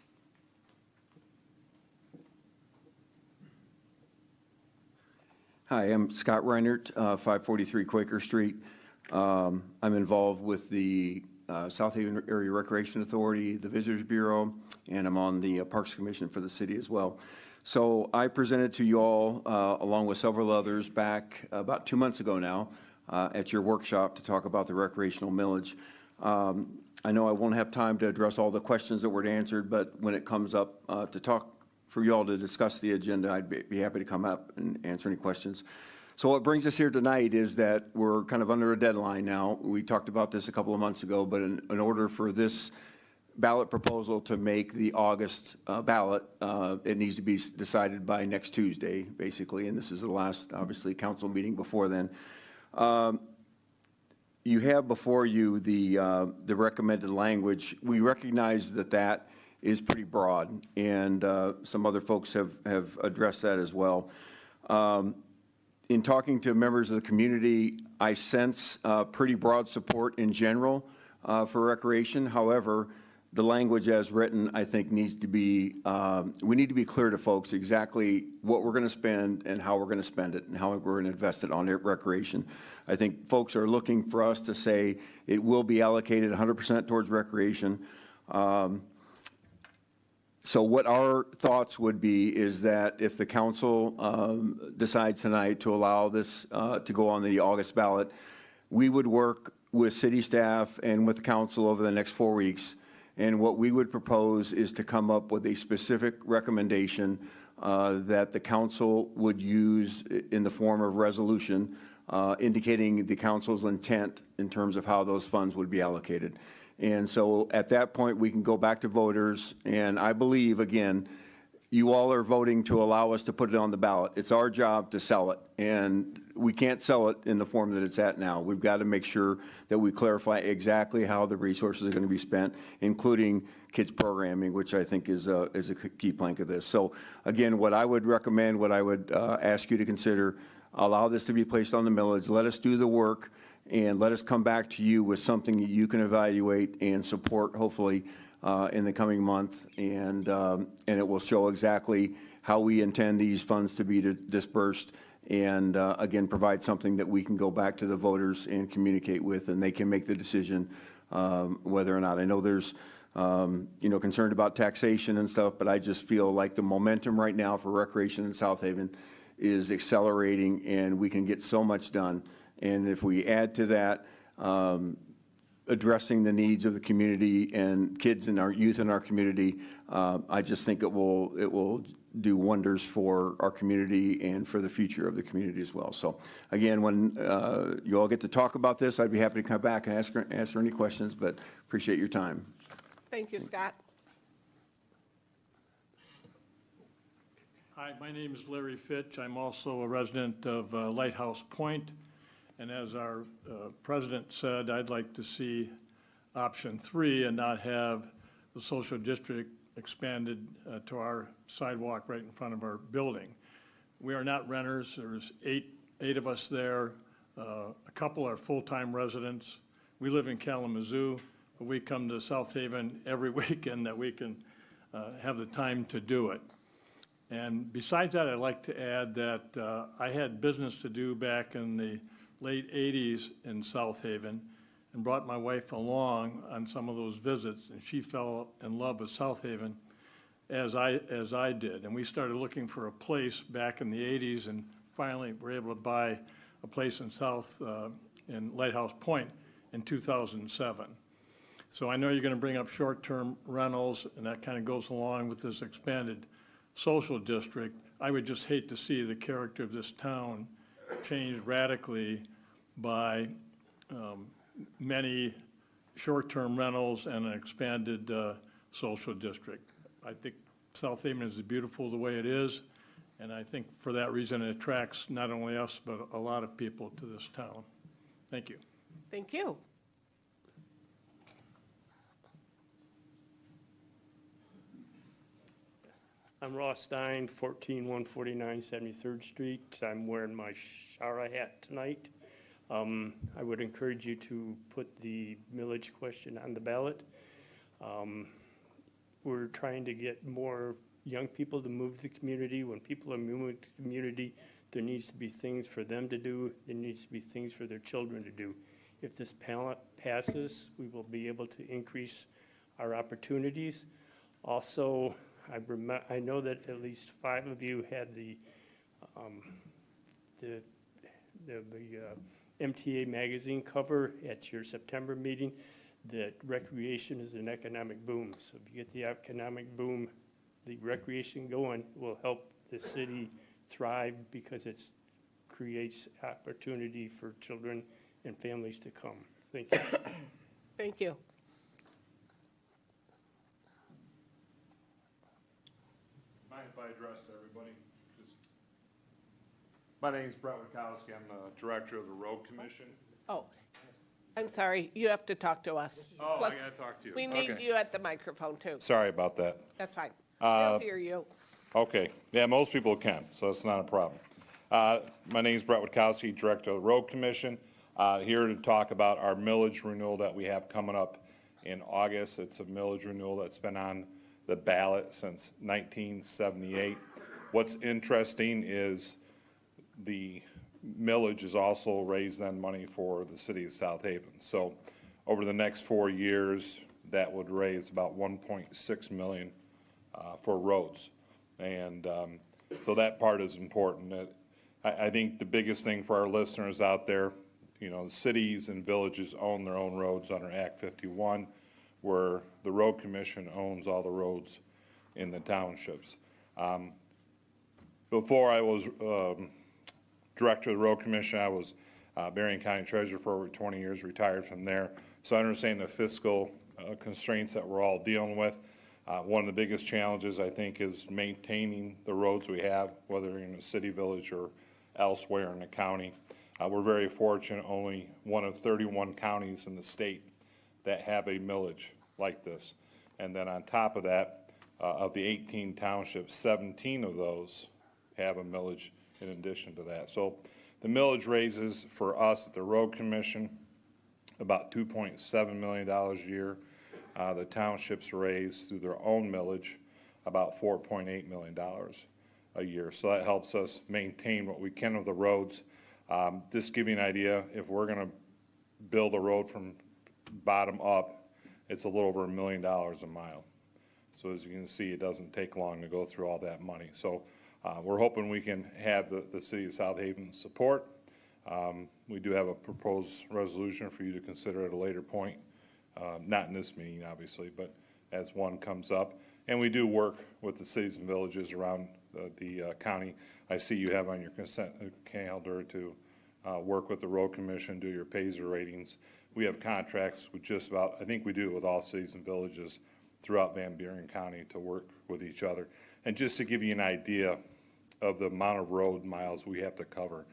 Hi, I'm Scott Reinert, 543 Quaker Street. I'm involved with the South Haven Area Recreation Authority, the Visitors Bureau, and I'm on the Parks Commission for the city as well. So I presented to you all, along with several others, back about 2 months ago now, at your workshop to talk about the recreational millage. I know I won't have time to address all the questions that were answered, but when it comes up to talk for you all to discuss the agenda, I'd be happy to come up and answer any questions. So what brings us here tonight is that we're kind of under a deadline now. We talked about this a couple of months ago, but in order for this ballot proposal to make the August ballot, it needs to be decided by next Tuesday, basically, and this is the last, obviously, council meeting before then. You have before you the recommended language. We recognize that that is pretty broad, and some other folks have addressed that as well. In talking to members of the community, I sense pretty broad support in general for recreation. However, the language as written, I think, needs to be, we need to be clear to folks exactly what we're going to spend and how we're going to spend it and how we're going to invest it on recreation. I think folks are looking for us to say it will be allocated 100% towards recreation. So what our thoughts would be is that if the council decides tonight to allow this to go on the August ballot, we would work with city staff and with the council over the next 4 weeks. And what we would propose is to come up with a specific recommendation that the council would use in the form of resolution, indicating the council's intent in terms of how those funds would be allocated. And so at that point, we can go back to voters, and I believe, again, you all are voting to allow us to put it on the ballot. It's our job to sell it, and we can't sell it in the form that it's at now. We've got to make sure that we clarify exactly how the resources are going to be spent, including kids programming, which I think is a key plank of this. So again, what I would recommend, what I would ask you to consider, allow this to be placed on the millage. Let us do the work, and let us come back to you with something that you can evaluate and support, hopefully, in the coming month, and it will show exactly how we intend these funds to be dispersed, and again, provide something that we can go back to the voters and communicate with, and they can make the decision whether or not. I know there's concerned about taxation and stuff, but I just feel like the momentum right now for recreation in South Haven is accelerating, and we can get so much done. And if we add to that, addressing the needs of the community and kids and our youth in our community, I just think it will do wonders for our community and for the future of the community as well. So again, when you all get to talk about this, I'd be happy to come back and answer any questions, but appreciate your time. Thank you, Scott. Hi, my name is Larry Fitch. I'm also a resident of Lighthouse Point. And as our president said, I'd like to see option 3 and not have the social district expanded to our sidewalk right in front of our building. We are not renters. There's eight of us there. A couple are full-time residents. We live in Kalamazoo, but we come to South Haven every weekend that we can have the time to do it. And besides that, I'd like to add that I had business to do back in the late 80s in South Haven and brought my wife along on some of those visits, and she fell in love with South Haven as I did. And we started looking for a place back in the 80s and finally were able to buy a place in in Lighthouse Point. in 2007. So I know you're going to bring up short-term rentals, and that kind of goes along with this expanded social district. I would just hate to see the character of this town changed radically by many short-term rentals and an expanded social district. I think South Haven is beautiful the way it is, and I think for that reason it attracts not only us, but a lot of people to this town. Thank you. Thank you. I'm Ross Stein, 14149 73rd Street. I'm wearing my Shara hat tonight. I would encourage you to put the millage question on the ballot. We're trying to get more young people to move to the community. When people are moving to the community, there needs to be things for them to do. There needs to be things for their children to do. If this ballot passes, we will be able to increase our opportunities. Also, I know that at least 5 of you had the MTA magazine cover at your September meeting, that recreation is an economic boom. So if you get the economic boom, the recreation going will help the city thrive because it creates opportunity for children and families to come. Thank you. Thank you. Mind if I address everybody? My name is Brett Witkowski. I'm the director of the Road Commission. Oh, I'm sorry, you have to talk to us. Oh, Plus, I gotta talk to you. We need Okay. you at the microphone, too. Sorry about that. That's fine. They'll hear you. Okay, yeah, most people can, so it's not a problem. My name is Brett Witkowski, director of the Road Commission. Here to talk about our millage renewal that we have coming up in August. It's a millage renewal that's been on the ballot since 1978. What's interesting is the millage is also raised then money for the city of South Haven. So over the next 4 years, that would raise about 1.6 million for roads. And so that part is important. I think the biggest thing for our listeners out there, you know, cities and villages own their own roads under Act 51, where the Road Commission owns all the roads in the townships. Before I was director of the Road Commission, I was Berrien County Treasurer for over 20 years, retired from there. So I understand the fiscal constraints that we're all dealing with. One of the biggest challenges, I think, is maintaining the roads we have, whether in a city, village, or elsewhere in the county. We're very fortunate, only one of 31 counties in the state that have a millage like this. And then on top of that, of the 18 townships, 17 of those have a millage in addition to that. So the millage raises for us at the Road Commission about $2.7 million a year. The townships raise through their own millage about $4.8 million a year. So that helps us maintain what we can of the roads. Just give you an idea, if we're going to build a road from bottom up, it's a little over $1 million a mile. So as you can see, it doesn't take long to go through all that money. So we're hoping we can have the city of South Haven support. We do have a proposed resolution for you to consider at a later point. Not in this meeting, obviously, but as one comes up. And we do work with the cities and villages around the county. I see you have on your consent calendar to work with the Road Commission, do your PASER ratings. We have contracts with just about, I think we do with all cities and villages throughout Van Buren County to work with each other. And just to give you an idea of the amount of road miles we have to cover,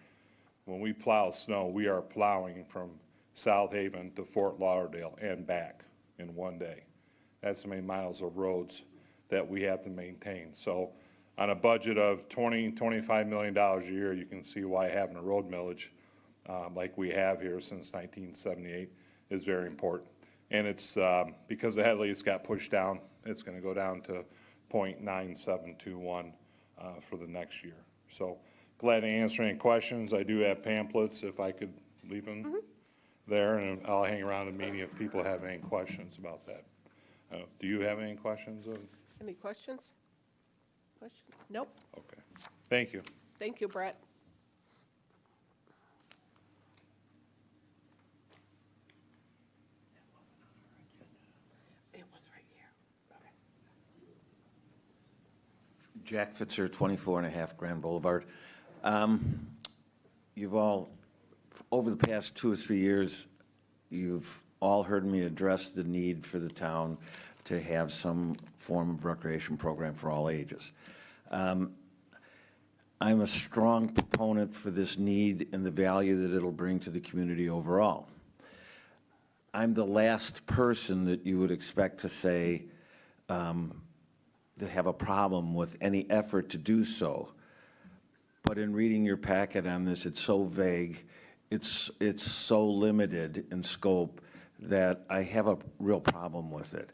when we plow snow, we are plowing from South Haven to Fort Lauderdale and back in one day. That's how many miles of roads that we have to maintain. So on a budget of $25 million a year, you can see why having a road millage like we have here since 1978 is very important. And it's because the headlights got pushed down, it's going to go down to 0.9721 for the next year. So glad to answer any questions. I do have pamphlets if I could leave them there, and I'll hang around the meeting if people have any questions about that. Do you have any questions? Any questions? Nope. Okay. Thank you. Thank you, Brett. Jack Fitzer, 24.5 Grand Boulevard. You've all, over the past 2 or 3 years, you've all heard me address the need for the town to have some form of recreation program for all ages. I'm a strong proponent for this need and the value that it'll bring to the community overall. I'm the last person that you would expect to say to have a problem with any effort to do so. But in reading your packet on this, it's so vague, it's so limited in scope that I have a real problem with it.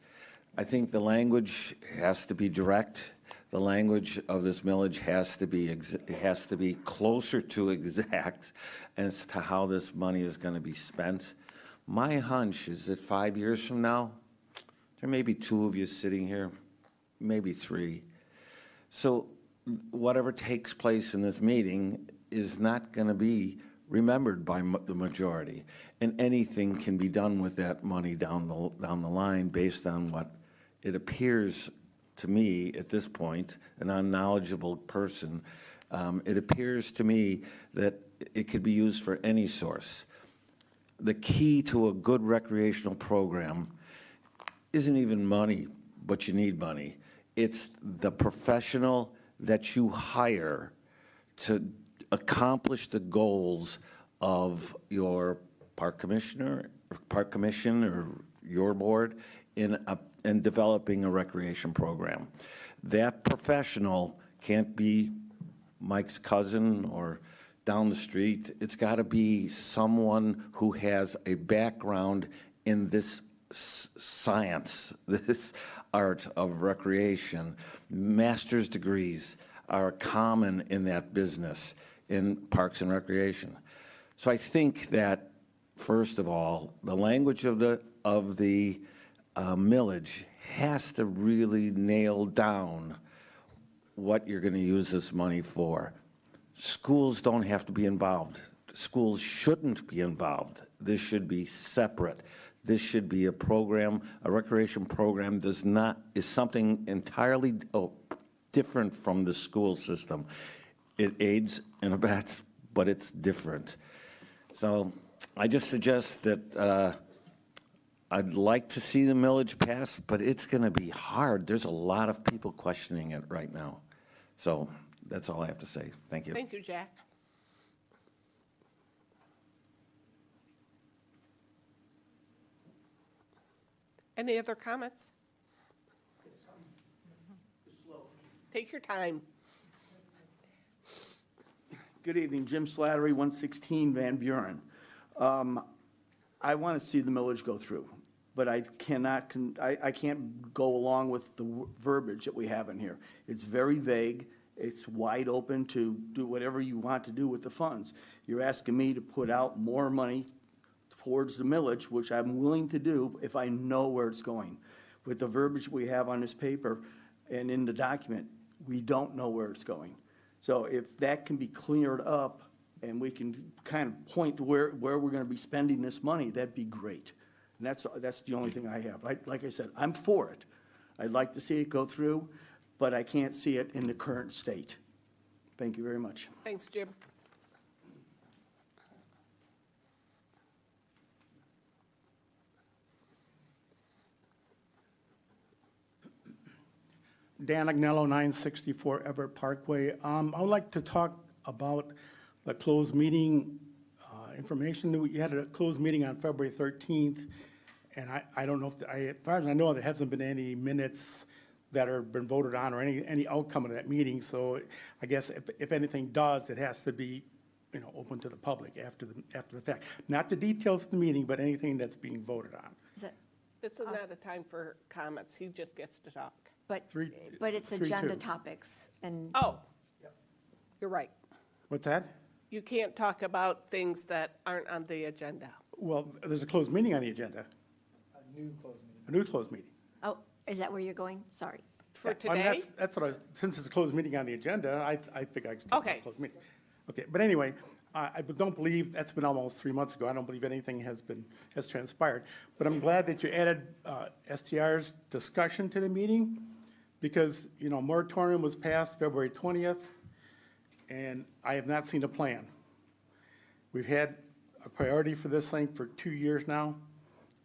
I think the language has to be direct. The language of this millage has to be closer to exact as to how this money is going to be spent. My hunch is that 5 years from now, there may be 2 of you sitting here, maybe 3. So whatever takes place in this meeting is not going to be remembered by the majority. And anything can be done with that money down the line based on what it appears to me at this point, an unknowledgeable person, it appears to me that it could be used for any source. The key to a good recreational program isn't even money, but you need money. It's the professional that you hire to accomplish the goals of your park commissioner, or park commission, or your board in developing a recreation program. That professional can't be Mike's cousin or down the street. It's got to be someone who has a background in this science, this art of recreation. Master's degrees are common in that business, in parks and recreation. So I think that, first of all, the language of the millage has to really nail down what you're going to use this money for. Schools don't have to be involved. Schools shouldn't be involved. This should be separate. This should be a program, a recreation program is something entirely different from the school system. It aids and abets, but it's different. So I just suggest that I'd like to see the millage pass, but it's going to be hard. There's a lot of people questioning it right now. So that's all I have to say. Thank you. Thank you, Jack. Any other comments? Take your time. Good evening, Jim Slattery, 116 Van Buren. I want to see the millage go through, but I can't go along with the verbiage that we have in here. It's very vague. It's wide open to do whatever you want to do with the funds. You're asking me to put out more money towards the millage, which I'm willing to do if I know where it's going. With the verbiage we have on this paper and in the document, we don't know where it's going. So if that can be cleared up and we can kind of point to where we're going to be spending this money, that'd be great. And that's the only thing I have. Like I said, I'm for it. I'd like to see it go through, but I can't see it in the current state. Thank you very much. Thanks, Jim. Dan Agnello, 964 Everett Parkway. I would like to talk about the closed meeting information. We had a closed meeting on February 13th, and I don't know if, as far as I know, there hasn't been any minutes that have been voted on or any outcome of that meeting. So I guess if anything does, it has to be, open to the public after the fact. Not the details of the meeting, but anything that's being voted on. This is not a time for comments. He just gets to talk. But it's agenda topics and. Oh, you're right. What's that? You can't talk about things that aren't on the agenda. Well, there's a closed meeting on the agenda. A new closed meeting. A new closed meeting. Oh, is that where you're going? Sorry. For I mean, today? that's what since it's a closed meeting on the agenda, I think I can talk about Okay. a closed meeting. Okay, but anyway, I don't believe, that's been almost 3 months ago, I don't believe anything has transpired. But I'm glad that you added STR's discussion to the meeting, because, you know, moratorium was passed February 20th, and I have not seen a plan. We've had a priority for this thing for 2 years now,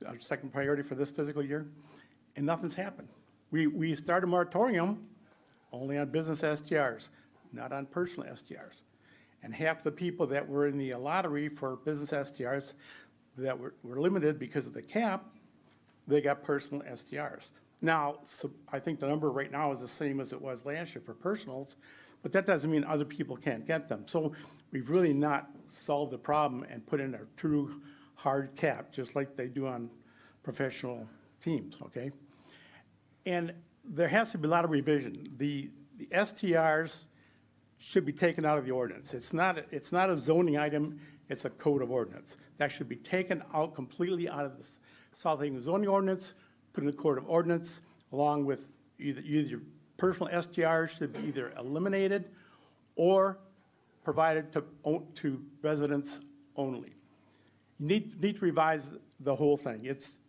our second priority for this fiscal year, and nothing's happened. We started a moratorium only on business STRs, not on personal STRs. And half the people that were in the lottery for business STRs that were limited because of the cap, they got personal STRs. Now, so I think the number right now is the same as it was last year for personals, but that doesn't mean other people can't get them. So we've really not solved the problem and put in a true hard cap, just like they do on professional teams, okay? And there has to be a lot of revision. The STRs should be taken out of the ordinance. It's not a zoning item, it's a code of ordinance. That should be taken out completely out of the South Haven zoning ordinance, put in the code of ordinance, along with either personal STRs should be either eliminated or provided to residents only. You need to revise the whole thing. It's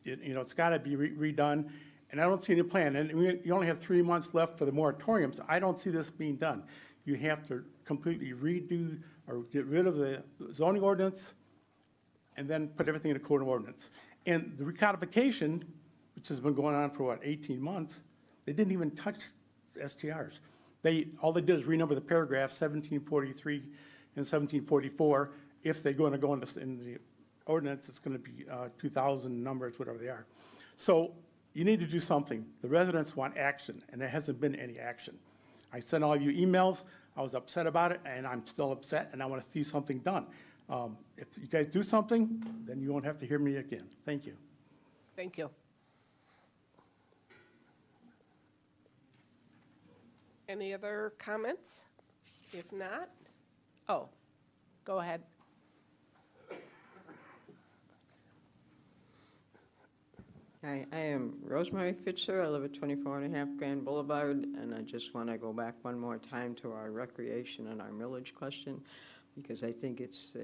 got to be redone, and I don't see any plan. And you only have 3 months left for the moratoriums. I don't see this being done. You have to completely redo or get rid of the zoning ordinance and then put everything in the code of ordinance. And the recodification, which has been going on for 18 months, they didn't even touch STRs. All they did is renumber the paragraphs 1743 and 1744. If they're going to go in the ordinance, it's going to be 2,000 numbers, whatever they are. So you need to do something. The residents want action, and there hasn't been any action. I sent all of you emails. I was upset about it, and I'm still upset, and I want to see something done. If you guys do something, then you won't have to hear me again. Thank you. Thank you. Any other comments? If not, go ahead. Hi, I am Rosemary Fitzer. I live at 24.5 Grand Boulevard, and I just want to go back one more time to our recreation and our millage question, because I think it's,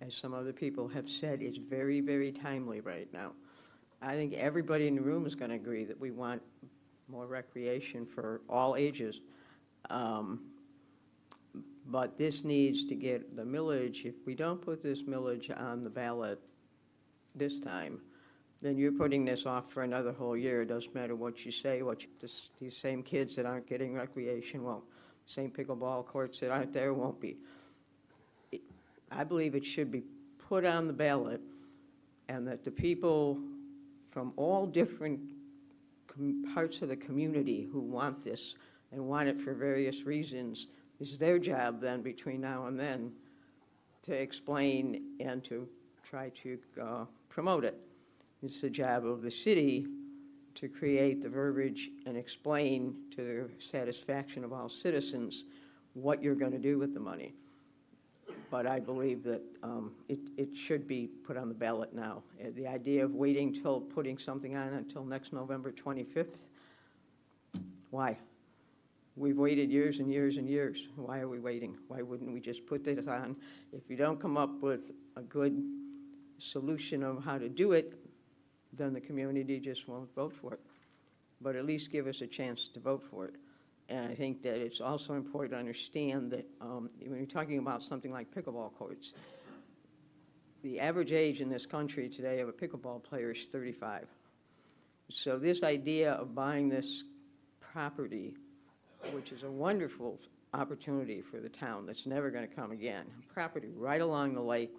as some other people have said, it's very, very timely right now. I think everybody in the room is going to agree that we want more recreation for all ages. But this needs to get the millage. If we don't put this millage on the ballot this time, then you're putting this off for another whole year. It doesn't matter what you say, these same kids that aren't getting recreation won't. Same pickleball courts that aren't there won't be. I believe it should be put on the ballot, and that the people from all different parts of the community who want this and want it for various reasons, it's their job then, between now and then, to explain and to try to promote it. It's the job of the city to create the verbiage and explain to the satisfaction of all citizens what you're going to do with the money. But I believe that it should be put on the ballot now. The idea of waiting till putting something on until next November 25th, why? We've waited years and years and years. Why are we waiting? Why wouldn't we just put this on? If you don't come up with a good solution of how to do it, then the community just won't vote for it. But at least give us a chance to vote for it. And I think that it's also important to understand that when you're talking about something like pickleball courts, the average age in this country today of a pickleball player is 35. So this idea of buying this property, which is a wonderful opportunity for the town that's never going to come again, property right along the lake,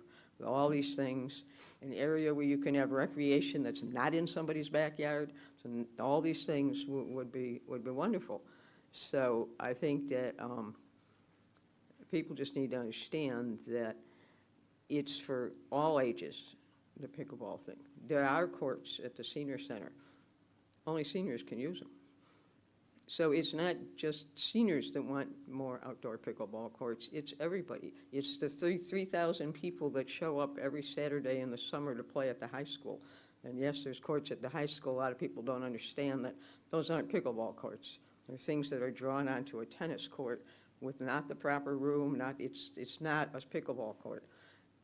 all these things, an area where you can have recreation that's not in somebody's backyard. So all these things would be wonderful. So I think that people just need to understand that it's for all ages, the pickleball thing. There are courts at the senior center. Only seniors can use them. So it's not just seniors that want more outdoor pickleball courts, it's everybody. It's the 3,000 people that show up every Saturday in the summer to play at the high school. And yes, there's courts at the high school. A lot of people don't understand that those aren't pickleball courts. They're things that are drawn onto a tennis court with not the proper room, it's not a pickleball court.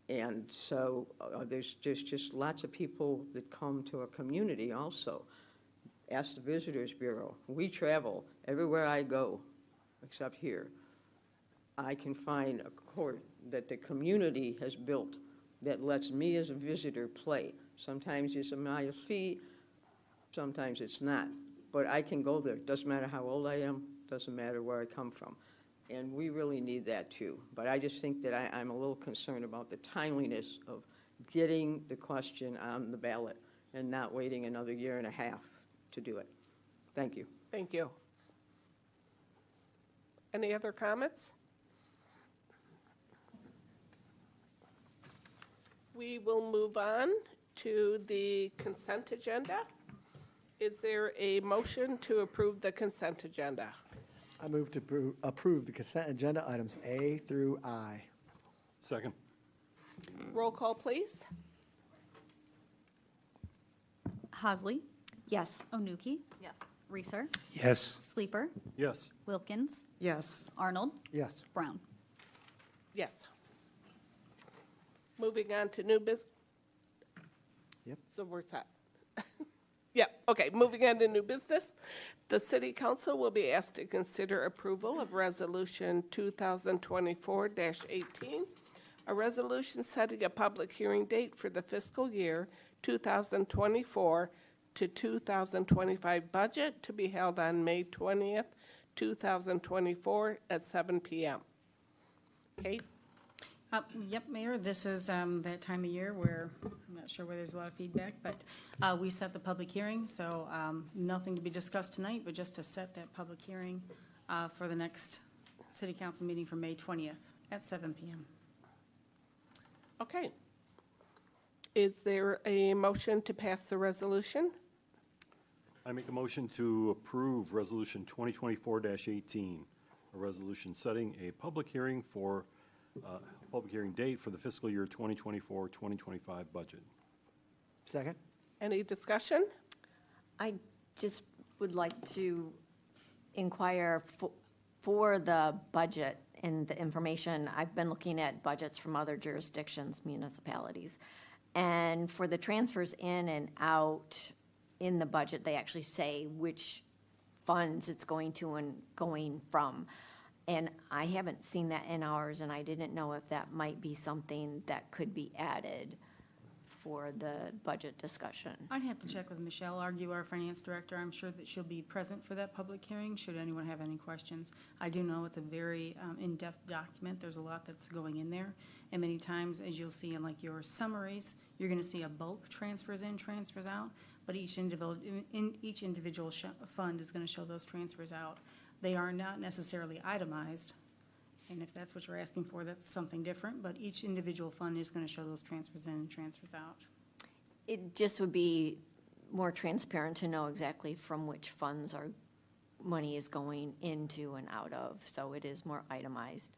And so there's just lots of people that come to a community also. Ask the Visitors Bureau. We travel everywhere I go, except here. I can find a court that the community has built that lets me as a visitor play. Sometimes it's a mile fee, sometimes it's not. But I can go there. Doesn't matter how old I am, doesn't matter where I come from. And we really need that too. But I just think that I'm a little concerned about the timeliness of getting the question on the ballot and not waiting another year and a half to do it. Thank you. Thank you. Any other comments? We will move on to the consent agenda. Is there a motion to approve the consent agenda? I move to approve the consent agenda items A through I. Second. Roll call, please. Hasley, Yes. Onuki. Yes. Reeser, Yes. Sleeper, Yes. Wilkins, Yes. Arnold, Yes. Brown. Yes. Moving on to new business. Yep. So where's that? Yeah, okay, moving on to new business. The city council will be asked to consider approval of resolution 2024-18, a resolution setting a public hearing date for the fiscal year 2024 to 2025 budget to be held on May 20th, 2024 at 7 p.m. Kate? Yep, Mayor, this is that time of year where, I'm not sure where there's a lot of feedback, but we set the public hearing, so nothing to be discussed tonight, but just to set that public hearing for the next city council meeting for May 20th at 7 p.m. Okay. Is there a motion to pass the resolution? I make a motion to approve Resolution 2024-18, a resolution setting a public hearing for, public hearing date for the fiscal year 2024-2025 budget. Second? Any discussion? I just would like to inquire for the budget and the information. I've been looking at budgets from other jurisdictions, municipalities. And for the transfers in and out in the budget, they actually say which funds it's going to and going from. And I haven't seen that in ours, and I didn't know if that might be something that could be added for the budget discussion. I'd have to check with Michelle Argue, our finance director. I'm sure that she'll be present for that public hearing, should anyone have any questions. I do know it's a very in-depth document. There's a lot that's going in there. And many times, as you'll see in like your summaries, you're gonna see a bulk transfers in, transfers out, but each individual fund is gonna show those transfers out. They are not necessarily itemized, and if that's what you're asking for, that's something different, but each individual fund is gonna show those transfers in and transfers out. It just would be more transparent to know exactly from which funds our money is going into and out of, so it is more itemized.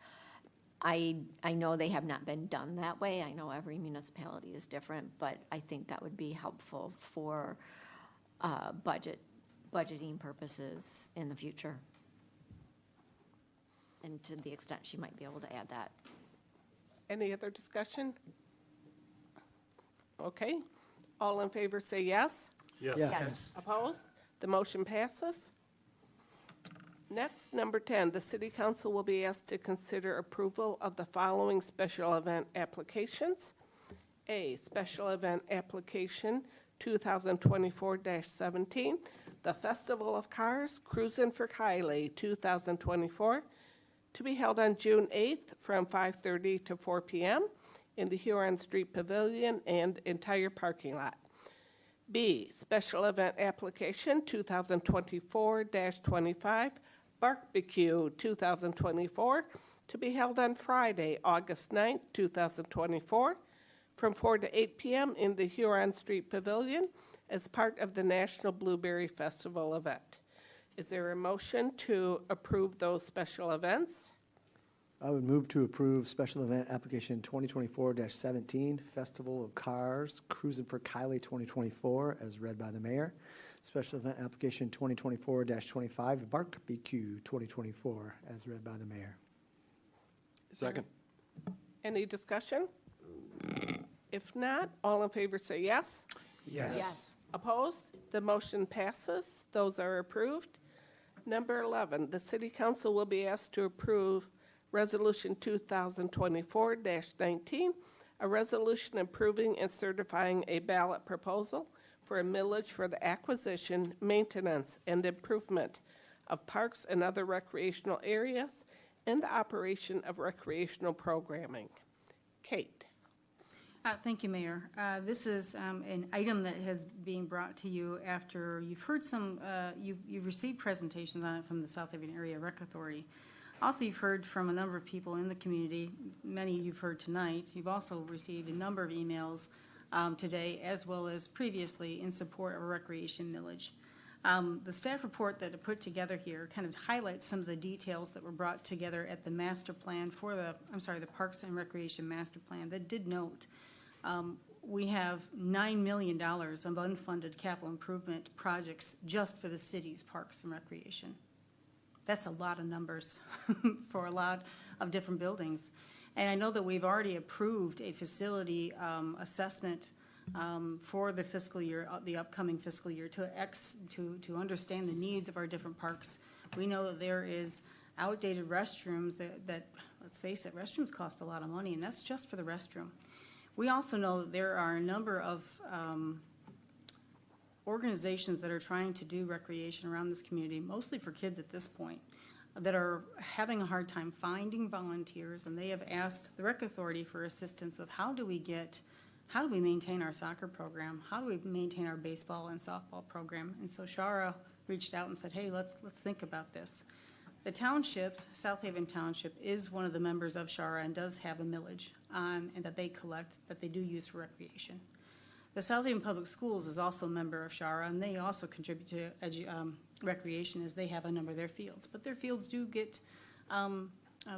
I know they have not been done that way. I know every municipality is different, but I think that would be helpful for budgeting purposes in the future. And to the extent she might be able to add that. Any other discussion? Okay. All in favor say yes. Yes. Yes. Opposed? The motion passes. Next, number 10, the city council will be asked to consider approval of the following special event applications. A, special event application 2024-17, the Festival of Cars Cruisin' for Kylie 2024, to be held on June 8th from 5:30 to 4 p.m. in the Huron Street Pavilion and entire parking lot. B, special event application 2024-25, Barbecue 2024, to be held on Friday, August 9th, 2024, from 4 to 8 p.m. in the Huron Street Pavilion as part of the National Blueberry Festival event. Is there a motion to approve those special events? I would move to approve special event application 2024-17, Festival of Cars, Cruisin' for Kylie 2024, as read by the mayor. Special event application 2024-25, Barbecue 2024, as read by the mayor. Second. Any discussion? If not, all in favor say yes. Yes. Opposed? The motion passes. Those are approved. Number 11, the City Council will be asked to approve Resolution 2024-19, a resolution approving and certifying a ballot proposal for a millage for the acquisition, maintenance, and improvement of parks and other recreational areas and the operation of recreational programming. Kate. Thank you, Mayor. This is an item that has been brought to you after you've heard you've received presentations on it from the South Haven Area Rec Authority. Also, you've heard from a number of people in the community, many you've heard tonight. You've also received a number of emails today, as well as previously, in support of a recreation millage. The staff report that I put together here kind of highlights some of the details that were brought together at the master plan for the Parks and Recreation Master Plan that did note we have $9 million of unfunded capital improvement projects just for the city's parks and recreation. That's a lot of numbers for a lot of different buildings. And I know that we've already approved a facility assessment for the fiscal year, the upcoming fiscal year, to understand the needs of our different parks. We know that there is outdated restrooms that, let's face it, restrooms cost a lot of money, and that's just for the restroom. We also know that there are a number of organizations that are trying to do recreation around this community, mostly for kids at this point, that are having a hard time finding volunteers, and they have asked the Rec Authority for assistance with how do we maintain our soccer program? How do we maintain our baseball and softball program? And so Shara reached out and said, hey, let's think about this. The township, South Haven Township, is one of the members of Shara and does have a millage and that they collect, that they do use for recreation. The South Haven Public Schools is also a member of Shara, and they also contribute to recreation as they have a number of their fields. But their fields do get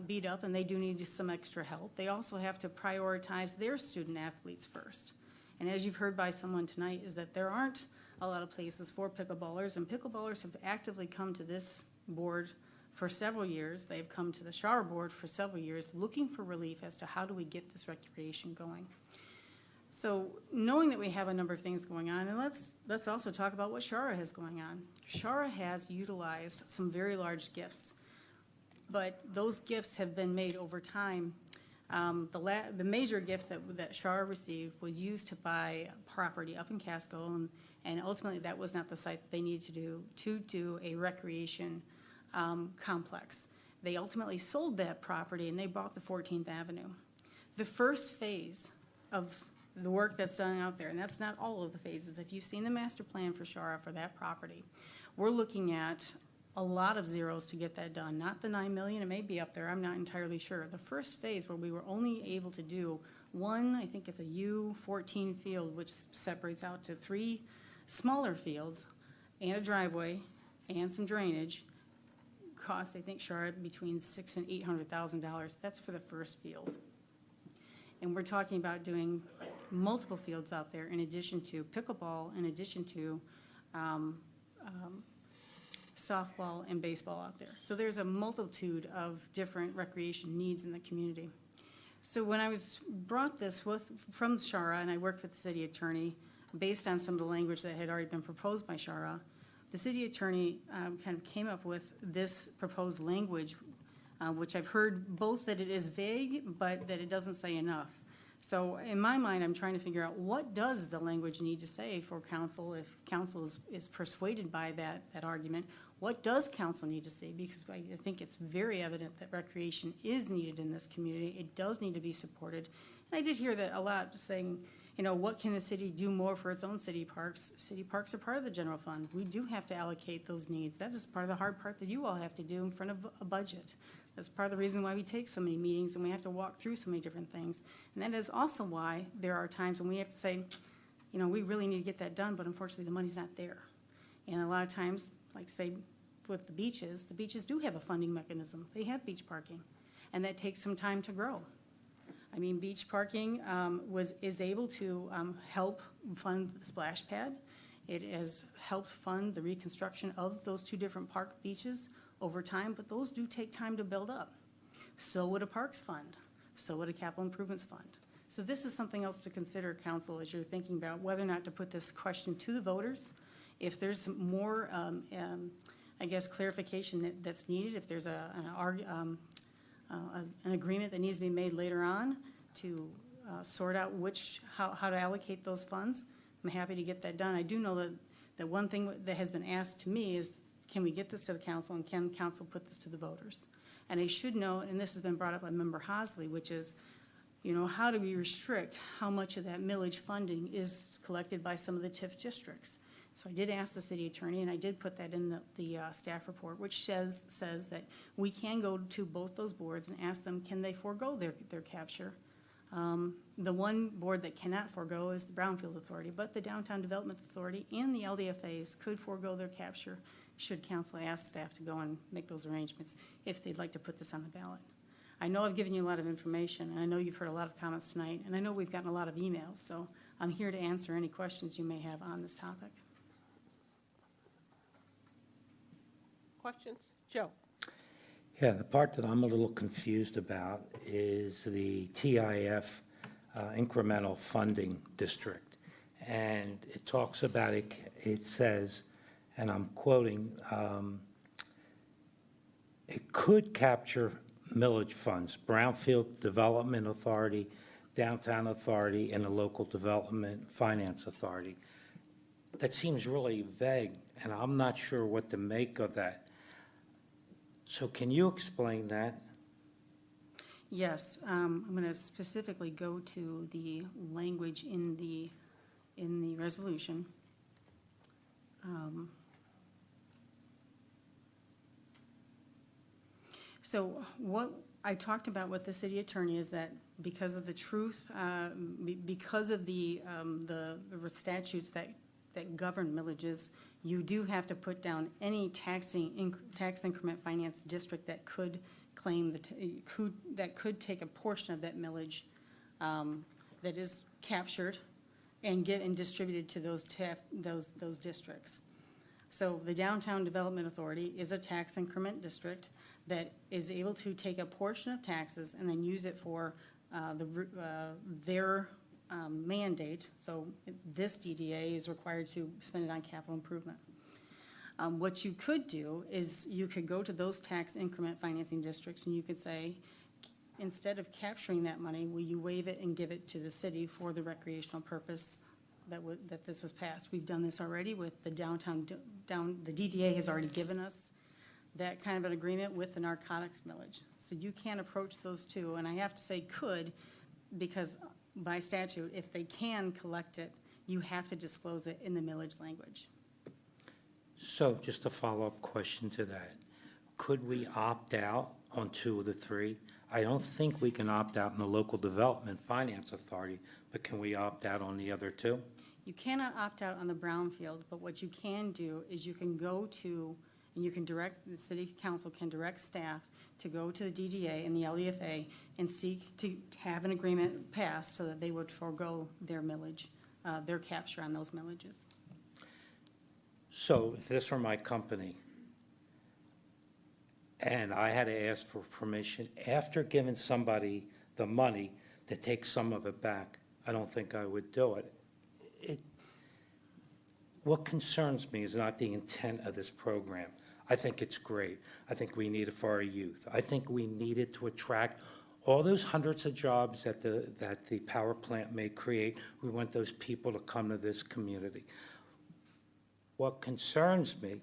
beat up, and they do need some extra help. They also have to prioritize their student athletes first. And as you've heard by someone tonight, is that there aren't a lot of places for pickleballers, and pickleballers have actively come to this board for several years. They've come to the Shara board for several years looking for relief as to how do we get this recreation going. So knowing that we have a number of things going on, and let's also talk about what Shara has going on. Shara has utilized some very large gifts, but those gifts have been made over time. The major gift that Shara received was used to buy property up in Casco, and ultimately that was not the site that they needed to do a recreation complex. They ultimately sold that property and they bought the 14th Avenue. The first phase of the work that's done out there, and that's not all of the phases. If you've seen the master plan for Shara for that property, we're looking at a lot of zeros to get that done. Not the 9 million, it may be up there, I'm not entirely sure. The first phase where we were only able to do one, I think it's a U14 field, which separates out to 3 smaller fields and a driveway and some drainage, cost, I think, Shara between $600,000 and $800,000. That's for the first field. And we're talking about doing multiple fields out there in addition to pickleball, in addition to softball and baseball out there. So there's a multitude of different recreation needs in the community. So when I was brought this from Shara, and I worked with the city attorney based on some of the language that had already been proposed by Shara, the city attorney kind of came up with this proposed language, which I've heard both that it is vague, but that it doesn't say enough. So in my mind, I'm trying to figure out what does the language need to say for council, if council is persuaded by that argument. What does council need to say? Because I think it's very evident that recreation is needed in this community. It does need to be supported. And I did hear that a lot saying, you know, what can the city do more for its own city parks? City parks are part of the general fund. We do have to allocate those needs. That is part of the hard part that you all have to do in front of a budget. That's part of the reason why we take so many meetings and we have to walk through so many different things. And that is also why there are times when we have to say, you know, we really need to get that done, but unfortunately the money's not there. And a lot of times, like say with the beaches do have a funding mechanism. They have beach parking, and that takes some time to grow. I mean, beach parking is able to help fund the splash pad. It has helped fund the reconstruction of those 2 different park beaches over time, but those do take time to build up. So would a parks fund. So would a capital improvements fund. So this is something else to consider, council, as you're thinking about whether or not to put this question to the voters If there's some more, I guess, clarification that's needed, if there's an agreement that needs to be made later on to sort out how to allocate those funds, I'm happy to get that done. I do know that one thing that has been asked to me is, can we get this to the council, and can council put this to the voters? And I should note, and this has been brought up by Member Hosley, which is, how do we restrict how much of that millage funding is collected by some of the TIF districts? So I did ask the city attorney, and I did put that in the staff report, which says that we can go to both those boards and ask them, can they forego their capture? The one board that cannot forego is the Brownfield Authority, but the Downtown Development Authority and the LDFAs could forego their capture should council ask staff to go and make those arrangements if they'd like to put this on the ballot. I know I've given you a lot of information, and I know you've heard a lot of comments tonight, and I know we've gotten a lot of emails, so I'm here to answer any questions you may have on this topic. Questions? Joe? Yeah, the part that I'm a little confused about is the TIF incremental funding district. And it talks about it says, and I'm quoting, it could capture millage funds, Brownfield Development Authority, Downtown Authority, and the Local Development Finance Authority. That seems really vague, and I'm not sure what to make of that. So can you explain that? Yes, I'm going to specifically go to the language in the resolution. So what I talked about with the city attorney is that because of the truth, because of the statutes that govern millages, you do have to put down any tax increment finance district that could claim that could take a portion of that millage that is captured and distributed to those districts. So the Downtown Development Authority is a tax increment district that is able to take a portion of taxes and then use it for their mandate. So this DDA is required to spend it on capital improvement. What you could do is you could go to those tax increment financing districts and you could say, instead of capturing that money, will you waive it and give it to the city for the recreational purpose that this was passed? We've done this already with the the DDA has already given us that kind of an agreement with the narcotics millage. So you can approach those two, and I have to say could, because by statute, if they can collect it, you have to disclose it in the millage language. So just a follow-up question to that. Could we opt out on 2 of the 3? I don't think we can opt out in the Local Development Finance Authority, but can we opt out on the other 2? You cannot opt out on the brownfield, but what you can do is you can go to, and you can direct, the city council can direct staff to go to the DDA and the LEFA and seek to have an agreement passed so that they would forego their millage, their capture on those millages. So if this were my company, and I had to ask for permission after giving somebody the money to take some of it back, I don't think I would do it. What concerns me is not the intent of this program. I think it's great. I think we need it for our youth. I think we need it to attract all those hundreds of jobs that the power plant may create. We want those people to come to this community. What concerns me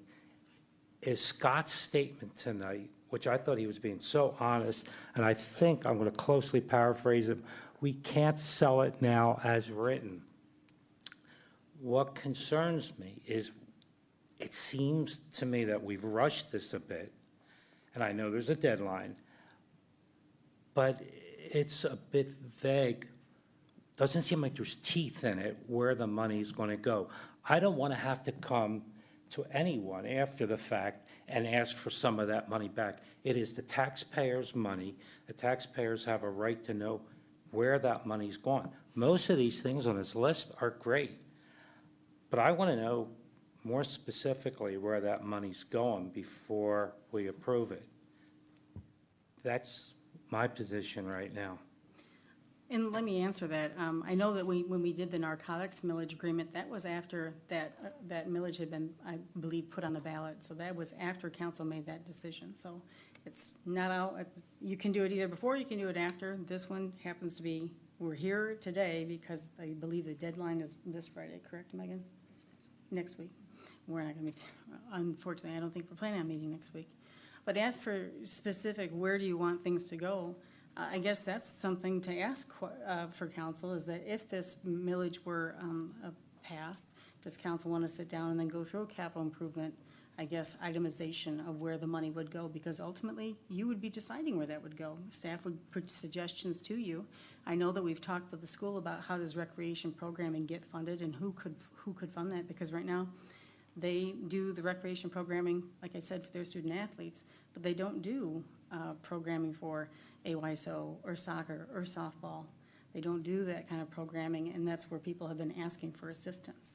is Scott's statement tonight, which I thought he was being so honest, and I think I'm going to closely paraphrase him. We can't sell it now as written. What concerns me is it seems to me that we've rushed this a bit, and I know there's a deadline, but it's a bit vague. Doesn't seem like there's teeth in it where the money's going to go. I don't want to have to come to anyone after the fact and ask for some of that money back. It is the taxpayers' money. The taxpayers have a right to know where that money's gone. Most of these things on this list are great, but I want to know more specifically where that money's going before we approve it. That's my position right now. And let me answer that. I know that when we did the narcotics millage agreement, that was after that millage had been, I believe, put on the ballot. So that was after council made that decision. So it's not out, you can do it either before, you can do it after. This one happens to be, we're here today because I believe the deadline is this Friday, correct, Megan? Next week. We're not gonna be, unfortunately, I don't think we're planning on meeting next week. But as for specific, where do you want things to go? I guess that's something to ask for council, is that if this millage were passed, does council want to sit down and then go through a capital improvement, I guess, itemization of where the money would go? Because ultimately, you would be deciding where that would go. Staff would put suggestions to you. I know that we've talked with the school about how does recreation programming get funded and who could fund that, because right now, they do the recreation programming, like I said, for their student athletes, but they don't do programming for AYSO or soccer or softball. They don't do that kind of programming, and that's where people have been asking for assistance.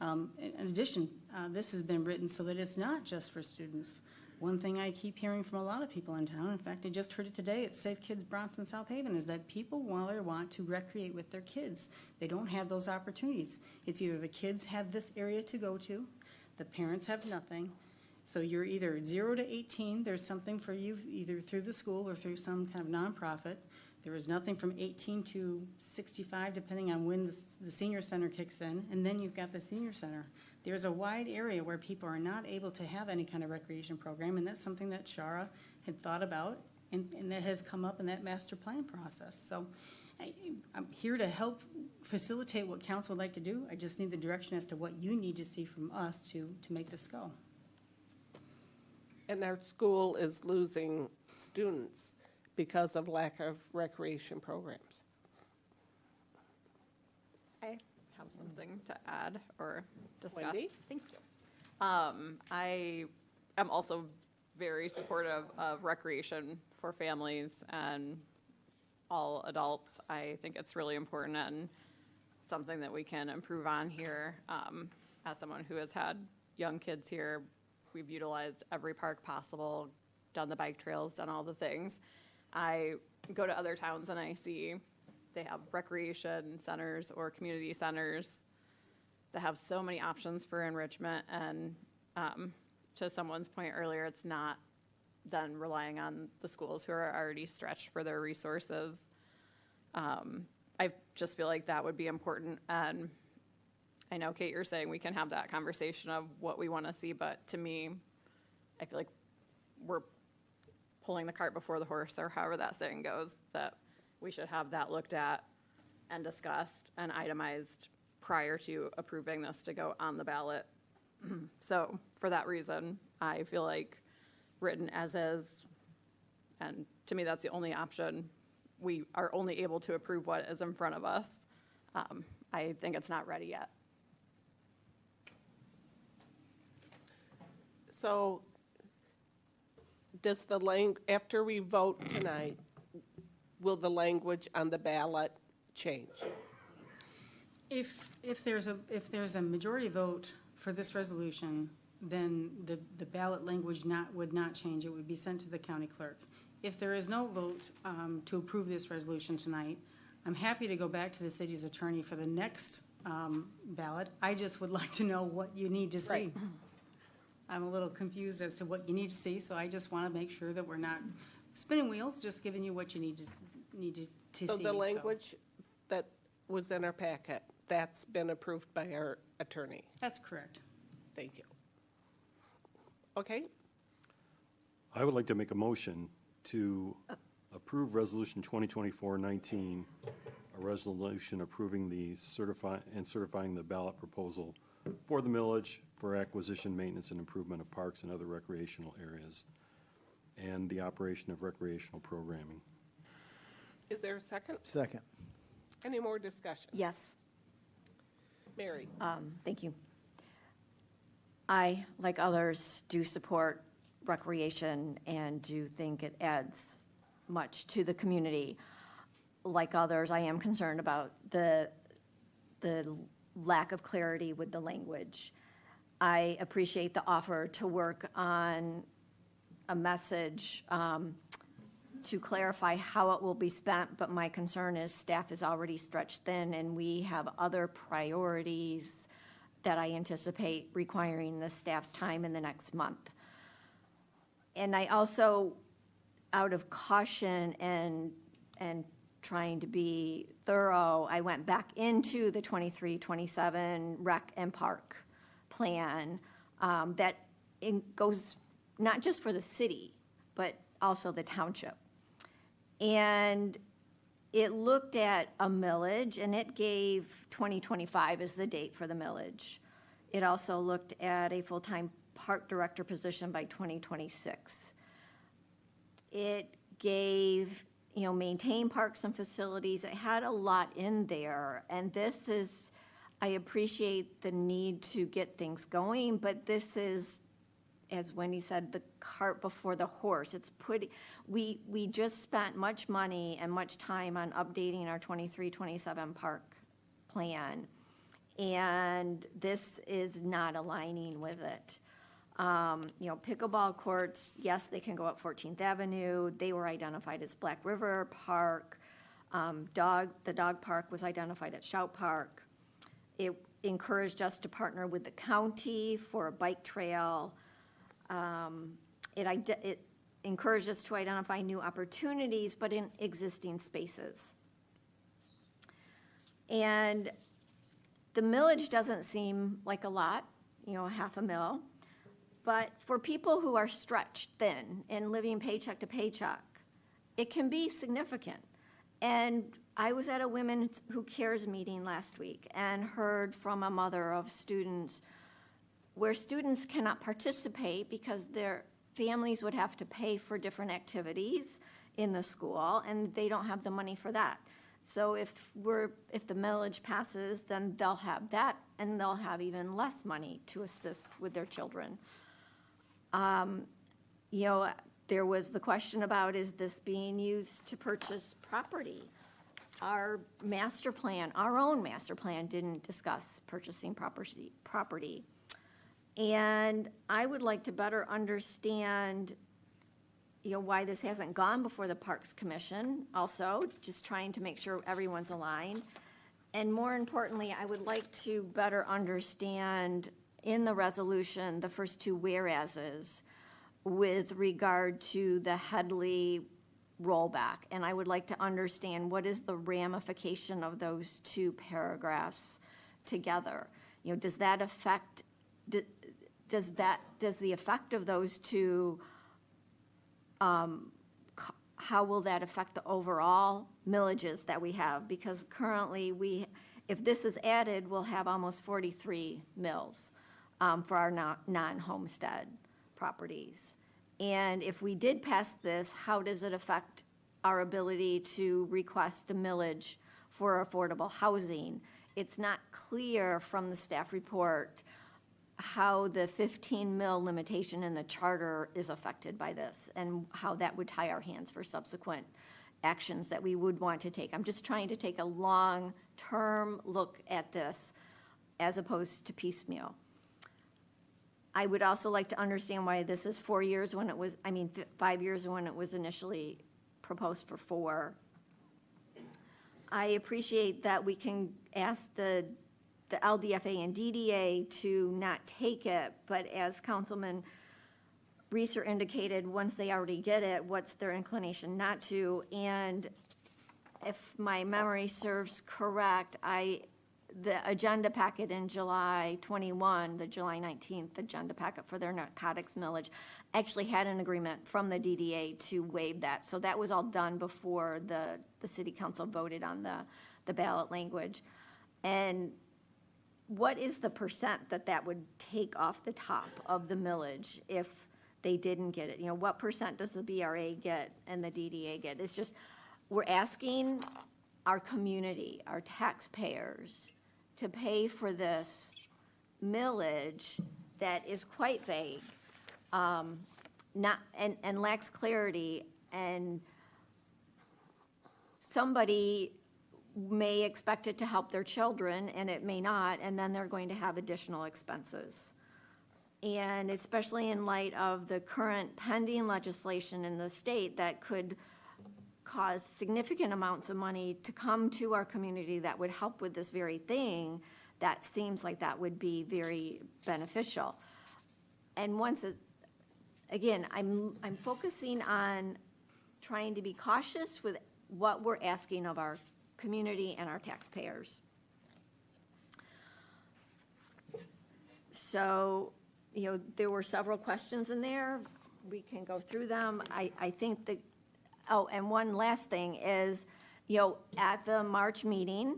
In addition, this has been written so that it's not just for students. One thing I keep hearing from a lot of people in town, in fact, I just heard it today at Safe Kids Bronson South Haven, is that people want to recreate with their kids. They don't have those opportunities. It's either the kids have this area to go to, the parents have nothing. So you're either 0 to 18, there's something for you either through the school or through some kind of nonprofit. There is nothing from 18 to 65, depending on when the senior center kicks in, and then you've got the senior center. There's a wide area where people are not able to have any kind of recreation program, and that's something that Shara had thought about, and that has come up in that master plan process. So I'm here to help facilitate what council would like to do. I just need the direction as to what you need to see from us to make this go. And our school is losing students because of lack of recreation programs. I have something to add or discuss. Wendy? Thank you. I am also very supportive of recreation for families and all adults. I think it's really important and something that we can improve on here. As someone who has had young kids here, we've utilized every park possible, done the bike trails, done all the things. I go to other towns and I see they have recreation centers or community centers that have so many options for enrichment. And to someone's point earlier, it's not then relying on the schools who are already stretched for their resources. I just feel like that would be important. And I know, Kate, you're saying we can have that conversation of what we want to see, but to me, I feel like we're pulling the cart before the horse, or however that saying goes, that we should have that looked at and discussed and itemized prior to approving this to go on the ballot. So for that reason, I feel like written as is, and to me, that's the only option. We are only able to approve what is in front of us. I think it's not ready yet. So does after we vote tonight, will the language on the ballot change? If there's a majority vote for this resolution, then the ballot language would not change. It would be sent to the county clerk. If there is no vote to approve this resolution tonight, I'm happy to go back to the city's attorney for the next ballot. I just would like to know what you need to see. Right. I'm a little confused as to what you need to see, so I just want to make sure that we're not spinning wheels, just giving you what you need to see. So the language that was in our packet, that's been approved by our attorney? That's correct. Thank you. Okay, I would like to make a motion to approve Resolution 2024-19, a resolution approving the certifying the ballot proposal for the millage for acquisition, maintenance, and improvement of parks and other recreational areas, and the operation of recreational programming. is there a second? Second. Any more discussion? Yes. Mary? Thank you. I, like others, do support recreation and do think it adds much to the community. Like others, I am concerned about the lack of clarity with the language. I appreciate the offer to work on a message to clarify how it will be spent, but my concern is staff is already stretched thin, and we have other priorities that I anticipate requiring the staff's time in the next month. And I also, out of caution and trying to be thorough, I went back into the 23-27 rec and park plan that goes not just for the city, but also the township. And it looked at a millage, and it gave 2025 as the date for the millage. It also looked at a full-time park director position by 2026. It gave, maintain parks and facilities. It had a lot in there, and this is, I appreciate the need to get things going, but this is, as Wendy said, the cart before the horse. It's we just spent much money and much time on updating our 23-27 park plan, and this is not aligning with it. Pickleball courts, yes, they can go up 14th Avenue. They were identified as Black River Park. The dog park was identified at Shout Park. It encouraged us to partner with the county for a bike trail. It encouraged us to identify new opportunities, but in existing spaces. And the millage doesn't seem like a lot, half a mil. But for people who are stretched thin and living paycheck to paycheck, it can be significant. And I was at a Women Who Cares meeting last week and heard from a mother of students where students cannot participate because their families would have to pay for different activities in the school, and they don't have the money for that. So if the millage passes, then they'll have that, and they'll have even less money to assist with their children. There was the question about, is this being used to purchase property? Our master plan, our own master plan, didn't discuss purchasing property. And I would like to better understand, why this hasn't gone before the Parks Commission also, just trying to make sure everyone's aligned. And more importantly, I would like to better understand in the resolution, the first two whereases with regard to the Headley rollback. And I would like to understand what is the ramification of those two paragraphs together. Does that affect, does the effect of those two, how will that affect the overall millages that we have? Because currently if this is added, we'll have almost 43 mills for our non-homestead properties. And if we did pass this, how does it affect our ability to request a millage for affordable housing? It's not clear from the staff report how the 15 mil limitation in the charter is affected by this and how that would tie our hands for subsequent actions that we would want to take. I'm just trying to take a long-term look at this as opposed to piecemeal. I would also like to understand why this is 4 years when it was, 5 years when it was initially proposed for 4. I appreciate that we can ask the LDFA and DDA to not take it, but as Councilman Reeser indicated, once they already get it, what's their inclination not to? And if my memory serves correct, the agenda packet in July 21, the July 19th agenda packet for their narcotics millage actually had an agreement from the DDA to waive that. So that was all done before the city council voted on the ballot language. And what is the percent that would take off the top of the millage if they didn't get it? What percent does the BRA get and the DDA get? It's just, we're asking our community, our taxpayers, to pay for this millage that is quite vague, and lacks clarity, and somebody may expect it to help their children, and it may not, and then they're going to have additional expenses. And especially in light of the current pending legislation in the state that could cause significant amounts of money to come to our community that would help with this very thing, that seems like that would be very beneficial. And again, I'm focusing on trying to be cautious with what we're asking of our community and our taxpayers. So, there were several questions in there. We can go through them. I think that, oh, and one last thing is, at the March meeting,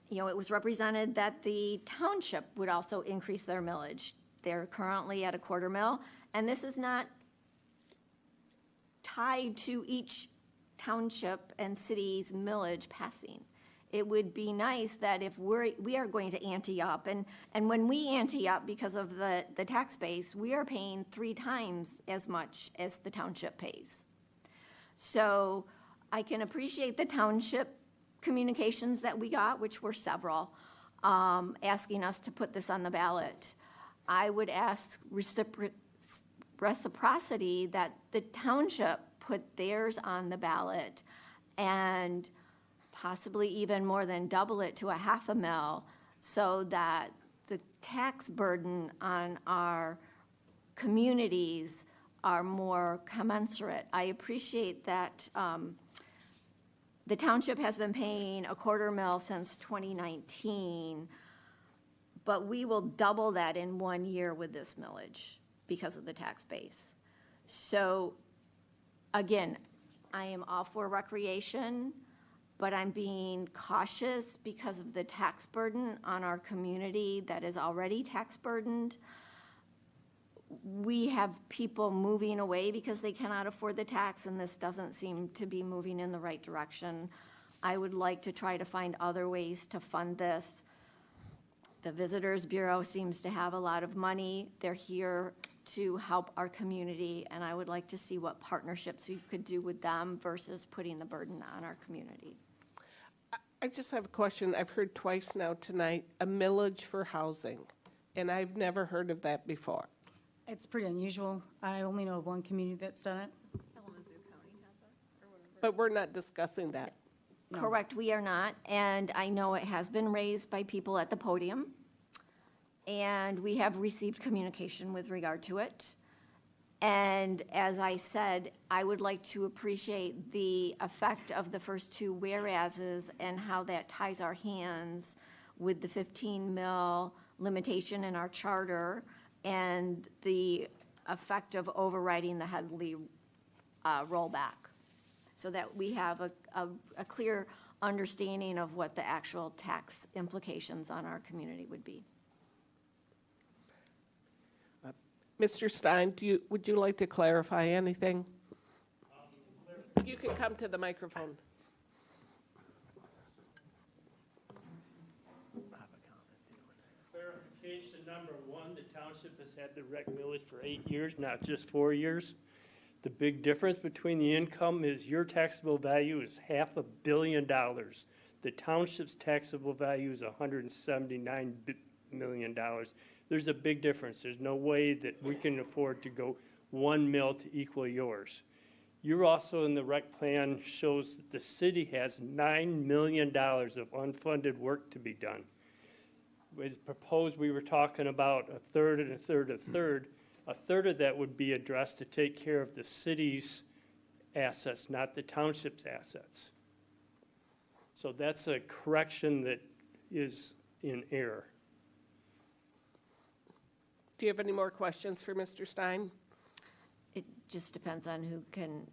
it was represented that the township would also increase their millage. They're currently at a quarter mill, and this is not tied to each township and city's millage passing. It would be nice that if we are going to ante up, and when we ante up because of the tax base, we are paying 3 times as much as the township pays. So I can appreciate the township communications that we got, which were several, asking us to put this on the ballot. I would ask reciprocity that the township put theirs on the ballot and possibly even more than double it to a half a mil, so that the tax burden on our communities are more commensurate. I appreciate that the township has been paying a quarter mil since 2019, but we will double that in 1 year with this millage because of the tax base. So again, I am all for recreation, but I'm being cautious because of the tax burden on our community that is already tax burdened. We have people moving away because they cannot afford the tax, and this doesn't seem to be moving in the right direction. I would like to try to find other ways to fund this. The Visitors Bureau seems to have a lot of money. They're here to help our community, and I would like to see what partnerships we could do with them versus putting the burden on our community. I just have a question. I've heard twice now tonight, a millage for housing, and I've never heard of that before. It's pretty unusual. I only know of one community that's done it. But we're not discussing that. Correct, we are not, and I know it has been raised by people at the podium, and we have received communication with regard to it. And as I said, I would like to appreciate the effect of the first 2 whereases and how that ties our hands with the 15 mil limitation in our charter and the effect of overriding the Headley rollback, so that we have a clear understanding of what the actual tax implications on our community would be. Mr. Stein, would you like to clarify anything? You can come to the microphone. Clarification number 1, the township has had the rec millage for 8 years, not just 4 years. The big difference between the income is your taxable value is $500 million. The township's taxable value is $179 million. There's a big difference. There's no way that we can afford to go 1 mil to equal yours. You're also in the rec plan shows that the city has $9 million of unfunded work to be done. As proposed, we were talking about a third and a third, a third. A third of that would be addressed to take care of the city's assets, not the township's assets. So that's a correction that is in error. Do you have any more questions for Mr. Stein? It just depends on who can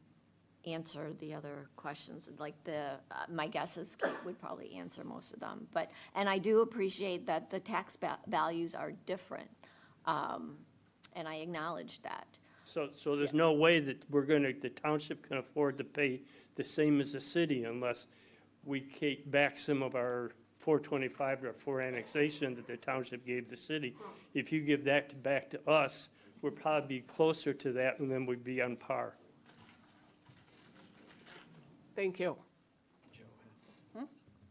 answer the other questions. Like my guess is Kate would probably answer most of them. And I do appreciate that the tax values are different, and I acknowledge that. So there's no way that the township can afford to pay the same as the city unless we take back some of our 425 or 4 annexation that the township gave the city. If you give that back to us, we'll probably be closer to that, and then we'd be on par. Thank you. Did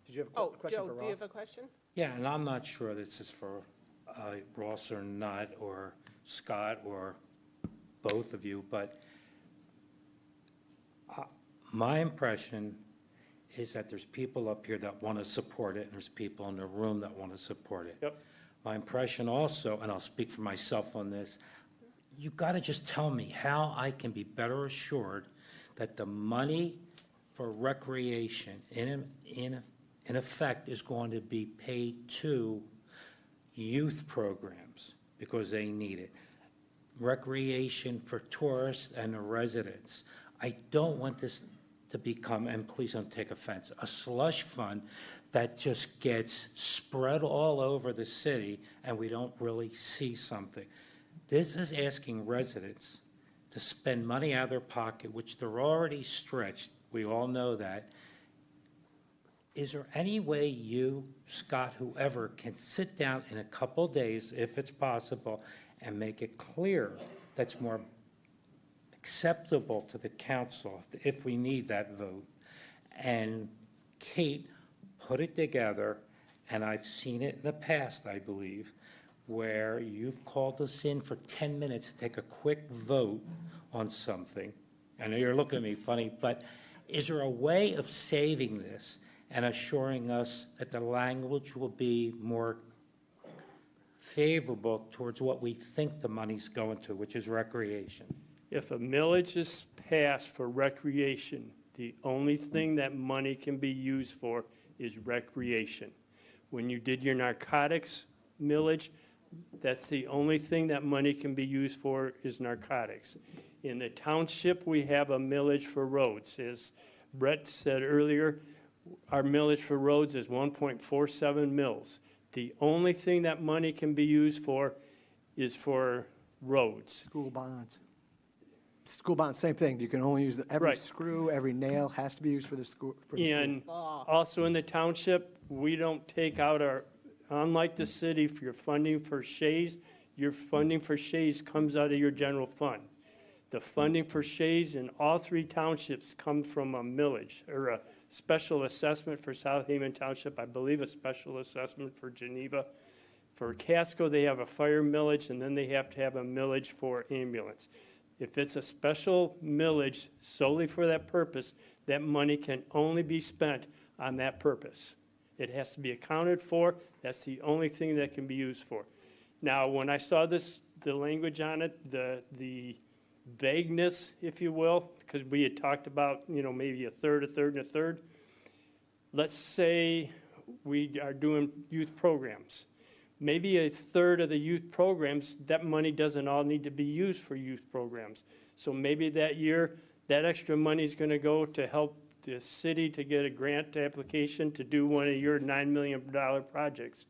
you have a question for Ross? Joe, do you have a question? Yeah, and I'm not sure this is for Ross or not, or Scott, or both of you, but My impression is that there's people up here that want to support it, and there's people in the room that want to support it. Yep. My impression also, and I'll speak for myself on this, you got to just tell me how I can be better assured that the money for recreation in effect is going to be paid to youth programs because they need it. Recreation for tourists and the residents. I don't want this to become, and please don't take offense, a slush fund that just gets spread all over the city and we don't really see something. This is asking residents to spend money out of their pocket, which they're already stretched. We all know that. Is there any way you, Scott, whoever, can sit down in a couple of days, if it's possible, and make it clear that's more acceptable to the council if we need that vote? And Kate, put it together, and I've seen it in the past, I believe, where you've called us in for 10 minutes to take a quick vote on something. I know you're looking at me funny, but is there a way of saving this and assuring us that the language will be more favorable towards what we think the money's going to, which is recreation? If a millage is passed for recreation, the only thing that money can be used for is recreation. When you did your narcotics millage, that's the only thing that money can be used for is narcotics. In the township, we have a millage for roads. As Brett said earlier, our millage for roads is 1.47 mils. The only thing that money can be used for is for roads. School bonds. School bonds, same thing. You can only use every Right. screw, every nail has to be used for the school. For the And school. also in the township, we don't take out our, unlike the city, if you're funding for Shays, your funding for Shays comes out of your general fund. The funding for Shays in all three townships come from a millage, or a special assessment for South Haven Township, I believe a special assessment for Geneva. For Casco, they have a fire millage, and then they have to have a millage for ambulance. If it's a special millage solely for that purpose, that money can only be spent on that purpose. It has to be accounted for. That's the only thing that can be used for. Now, when I saw this, the language on it, the vagueness, if you will, because we had talked about, maybe a third, and a third. Let's say we are doing youth programs. Maybe a third of the youth programs, that money doesn't all need to be used for youth programs. So maybe that year, that extra money is going to go to help the city to get a grant application to do one of your $9 million projects.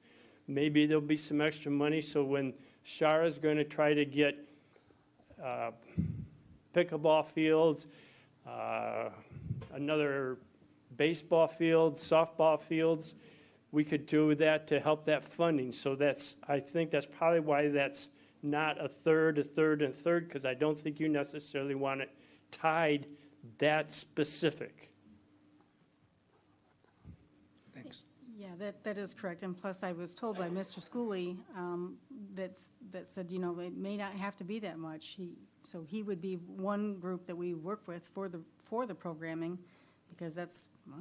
Maybe there'll be some extra money, so when Shara's going to try to get pickleball fields, another baseball field, softball fields, we could do that to help that funding. So I think that's probably why that's not a third, and a third, because I don't think you necessarily want it tied that specific. Thanks. Yeah, that is correct. And plus, I was told by Mr. Schooley that said, it may not have to be that much. So he would be one group that we work with for the programming, because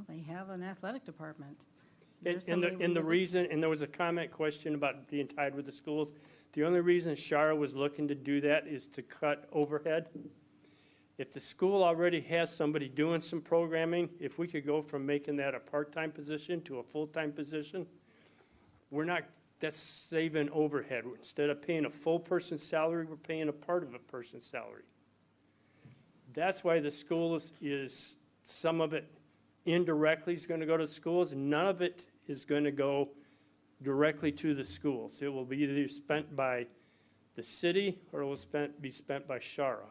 they have an athletic department. And the reason, and there was a comment question about being tied with the schools. The only reason Shara was looking to do that is to cut overhead. If the school already has somebody doing some programming, if we could go from making that a part-time position to a full-time position, that's saving overhead. Instead of paying a full person's salary, we're paying a part of a person's salary. That's why the school is some of it indirectly is going to go to the schools. None of it is going to go directly to the schools. It will be either spent by the city or it will be spent by Shara.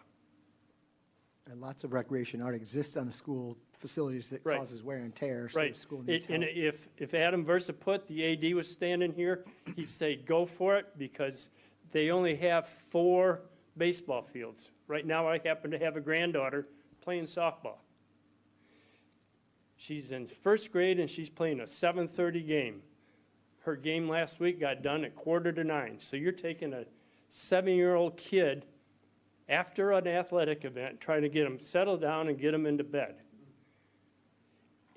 And lots of recreation already exists on the school facilities that Right. causes wear and tear, so the Right. school needs And help. if Adam Versaput, the AD, was standing here, he'd say, go for it, because they only have 4 baseball fields. Right now, I happen to have a granddaughter playing softball. She's in first grade, and she's playing a 7:30 game. Her game last week got done at 8:45. So you're taking a 7-year-old kid after an athletic event, trying to get them settled down and get them into bed.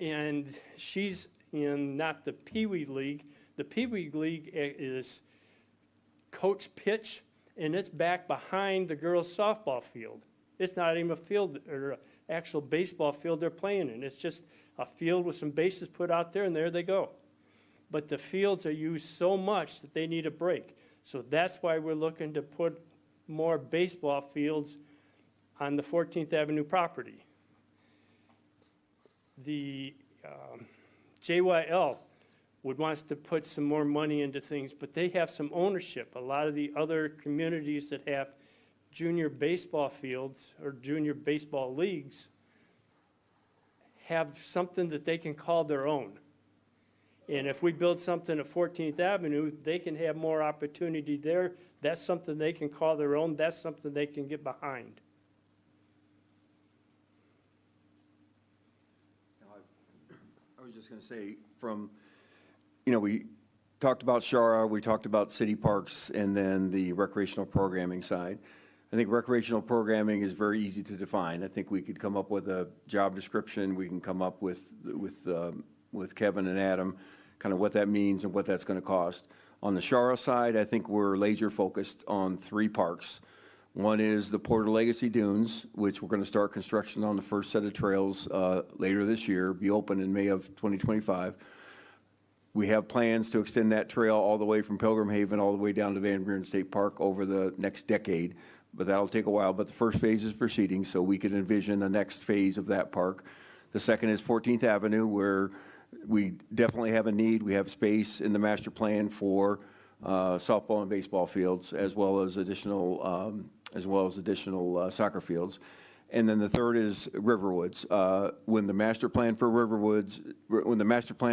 And she's in not the Pee Wee League. The Pee Wee League is coach pitch, and it's back behind the girls' softball field. It's not even a field or an actual baseball field they're playing in. It's just a field with some bases put out there, and there they go. But the fields are used so much that they need a break. So that's why we're looking to put more baseball fields on the 14th Avenue property. The JYL wants to put some more money into things, but they have some ownership. A lot of the other communities that have junior baseball fields or junior baseball leagues have something that they can call their own. And if we build something at 14th Avenue, they can have more opportunity there. That's something they can call their own. That's something they can get behind. I was just going to say, we talked about Shara, we talked about city parks, and then the recreational programming side. I think recreational programming is very easy to define. I think we could come up with a job description. We can come up with Kevin and Adam, kind of what that means and what that's going to cost. On the Shara side, I think we're laser focused on 3 parks. One is the Porter Legacy Dunes, which we're going to start construction on the first set of trails later this year, be open in May of 2025. We have plans to extend that trail all the way from Pilgrim Haven all the way down to Van Buren State Park over the next decade, but that'll take a while. But the first phase is proceeding, so we could envision a next phase of that park. The second is 14th Avenue, where we definitely have a need. We have space in the master plan for softball and baseball fields, as well as additional soccer fields. And then the third is Riverwoods. When the master plan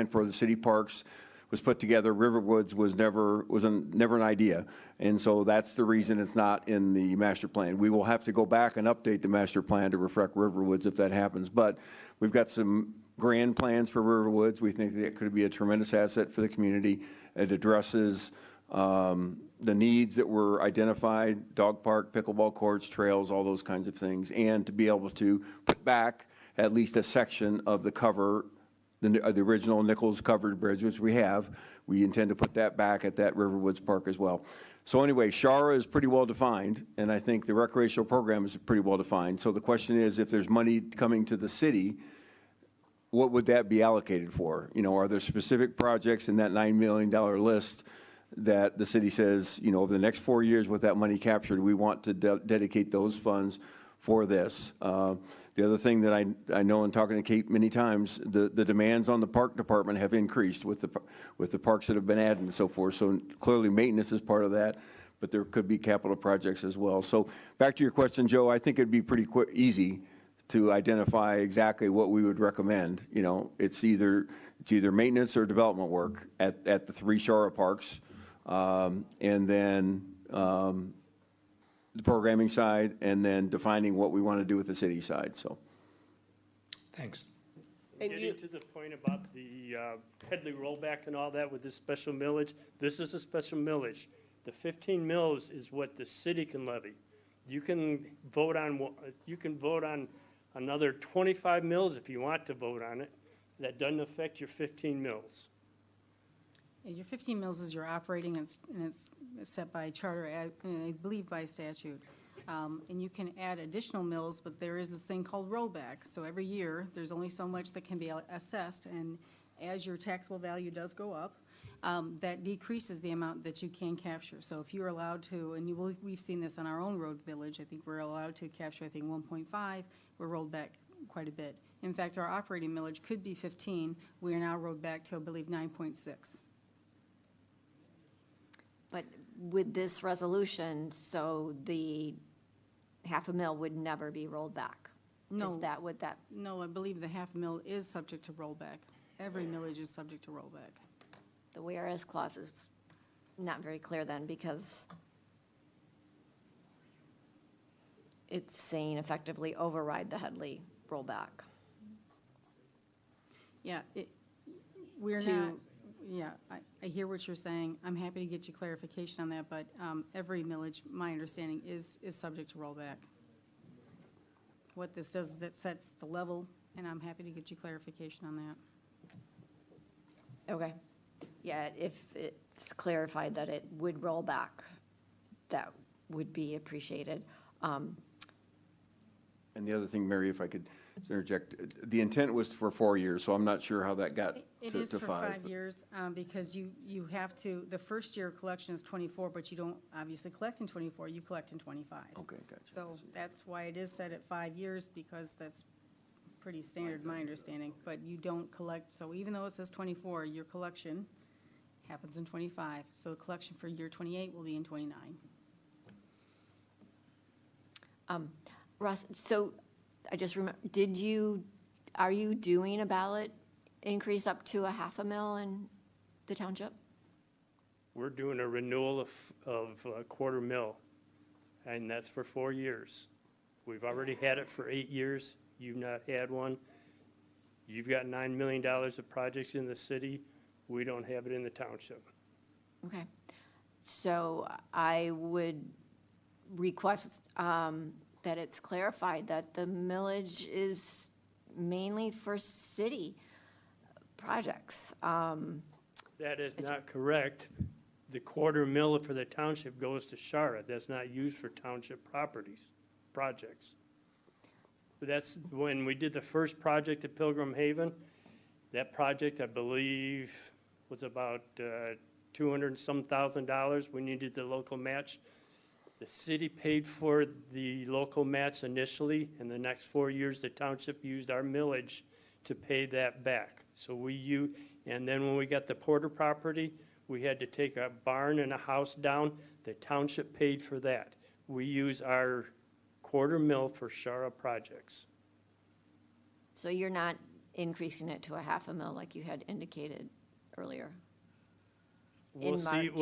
for the city parks was put together, Riverwoods was never an idea. And so that's the reason it's not in the master plan. We will have to go back and update the master plan to reflect Riverwoods if that happens. But we've got some grand plans for Riverwoods. We think that it could be a tremendous asset for the community. It addresses the needs that were identified: dog park, pickleball courts, trails, all those kinds of things, and to be able to put back at least a section of the cover, the original Nichols covered bridge, which we have. We intend to put that back at that Riverwoods Park as well. So anyway, Shara is pretty well defined, and I think the recreational program is pretty well defined. So the question is, if there's money coming to the city, what would that be allocated for? Are there specific projects in that $9 million list that the city says, over the next 4 years with that money captured, we want to dedicate those funds for this? The other thing that I know in talking to Kate many times, the demands on the park department have increased with the parks that have been added and so forth. So clearly maintenance is part of that, but there could be capital projects as well. So back to your question, Joe, I think it'd be pretty easy to identify exactly what we would recommend. It's either maintenance or development work at the 3 Shara parks. And then the programming side, and then defining what we want to do with the city side, so. Thanks. Getting to the point about the Headley rollback and all that with this special millage, this is a special millage. The 15 mills is what the city can levy. You can vote on another 25 mills if you want to vote on it. That doesn't affect your 15 mills. And your 15 mills is your operating, and it's set by charter, I believe by statute. And you can add additional mills, but there is this thing called rollback. So every year, there's only so much that can be assessed, and as your taxable value does go up, that decreases the amount that you can capture. So if you're allowed to, and we've seen this on our own road village, I think we're allowed to capture, 1.5, we're rolled back quite a bit. In fact, our operating millage could be 15. We are now rolled back to, I believe, 9.6. But with this resolution, so the $0.5 would never be rolled back? No. Is that what that? No, I believe the $0.5 is subject to rollback. Every millage is subject to rollback. The whereas clause is not very clear then, because it's saying effectively override the Headley rollback. Yeah, we're not, yeah, I hear what you're saying. I'm happy to get you clarification on that, but every millage, my understanding, is subject to rollback. What this does is it sets the level And I'm happy to get you clarification on that. Okay. Yeah, if it's clarified that it would roll back, that would be appreciated. And the other thing, Mary, if I could interject, the intent was for 4 years, so I'm not sure how that got It to is for 5. 5 years, because you have to, the first year collection is 24, but you don't obviously collect in 24, you collect in 25. Okay, gotcha. So that's why it is set at 5 years, because that's pretty standard, my understanding. But you don't collect, so even though it says 24, your collection happens in 25. So the collection for year 28 will be in 29. Russ, so I just remember, are you doing a ballot increase up to a $500,000 in the township? We're doing a renewal of a $250,000, and that's for 4 years. We've already had it for 8 years. You've not had one. You've got $9 million of projects in the city. We don't have it in the township. Okay. So I would request that it's clarified that the millage is mainly for city projects. That is not correct. The $250,000 for the township goes to Shara. That's not used for township projects. But that's, when we did the first project at Pilgrim Haven, that project, I believe, was about $200-some thousand. We needed the local match. The city paid for the local match initially, and the next 4 years, the township used our millage to pay that back. So and then when we got the Porter property, we had to take a barn and a house down. The township paid for that. We use our $250,000 for Shara projects. So you're not increasing it to a $500,000 like you had indicated earlier? We'll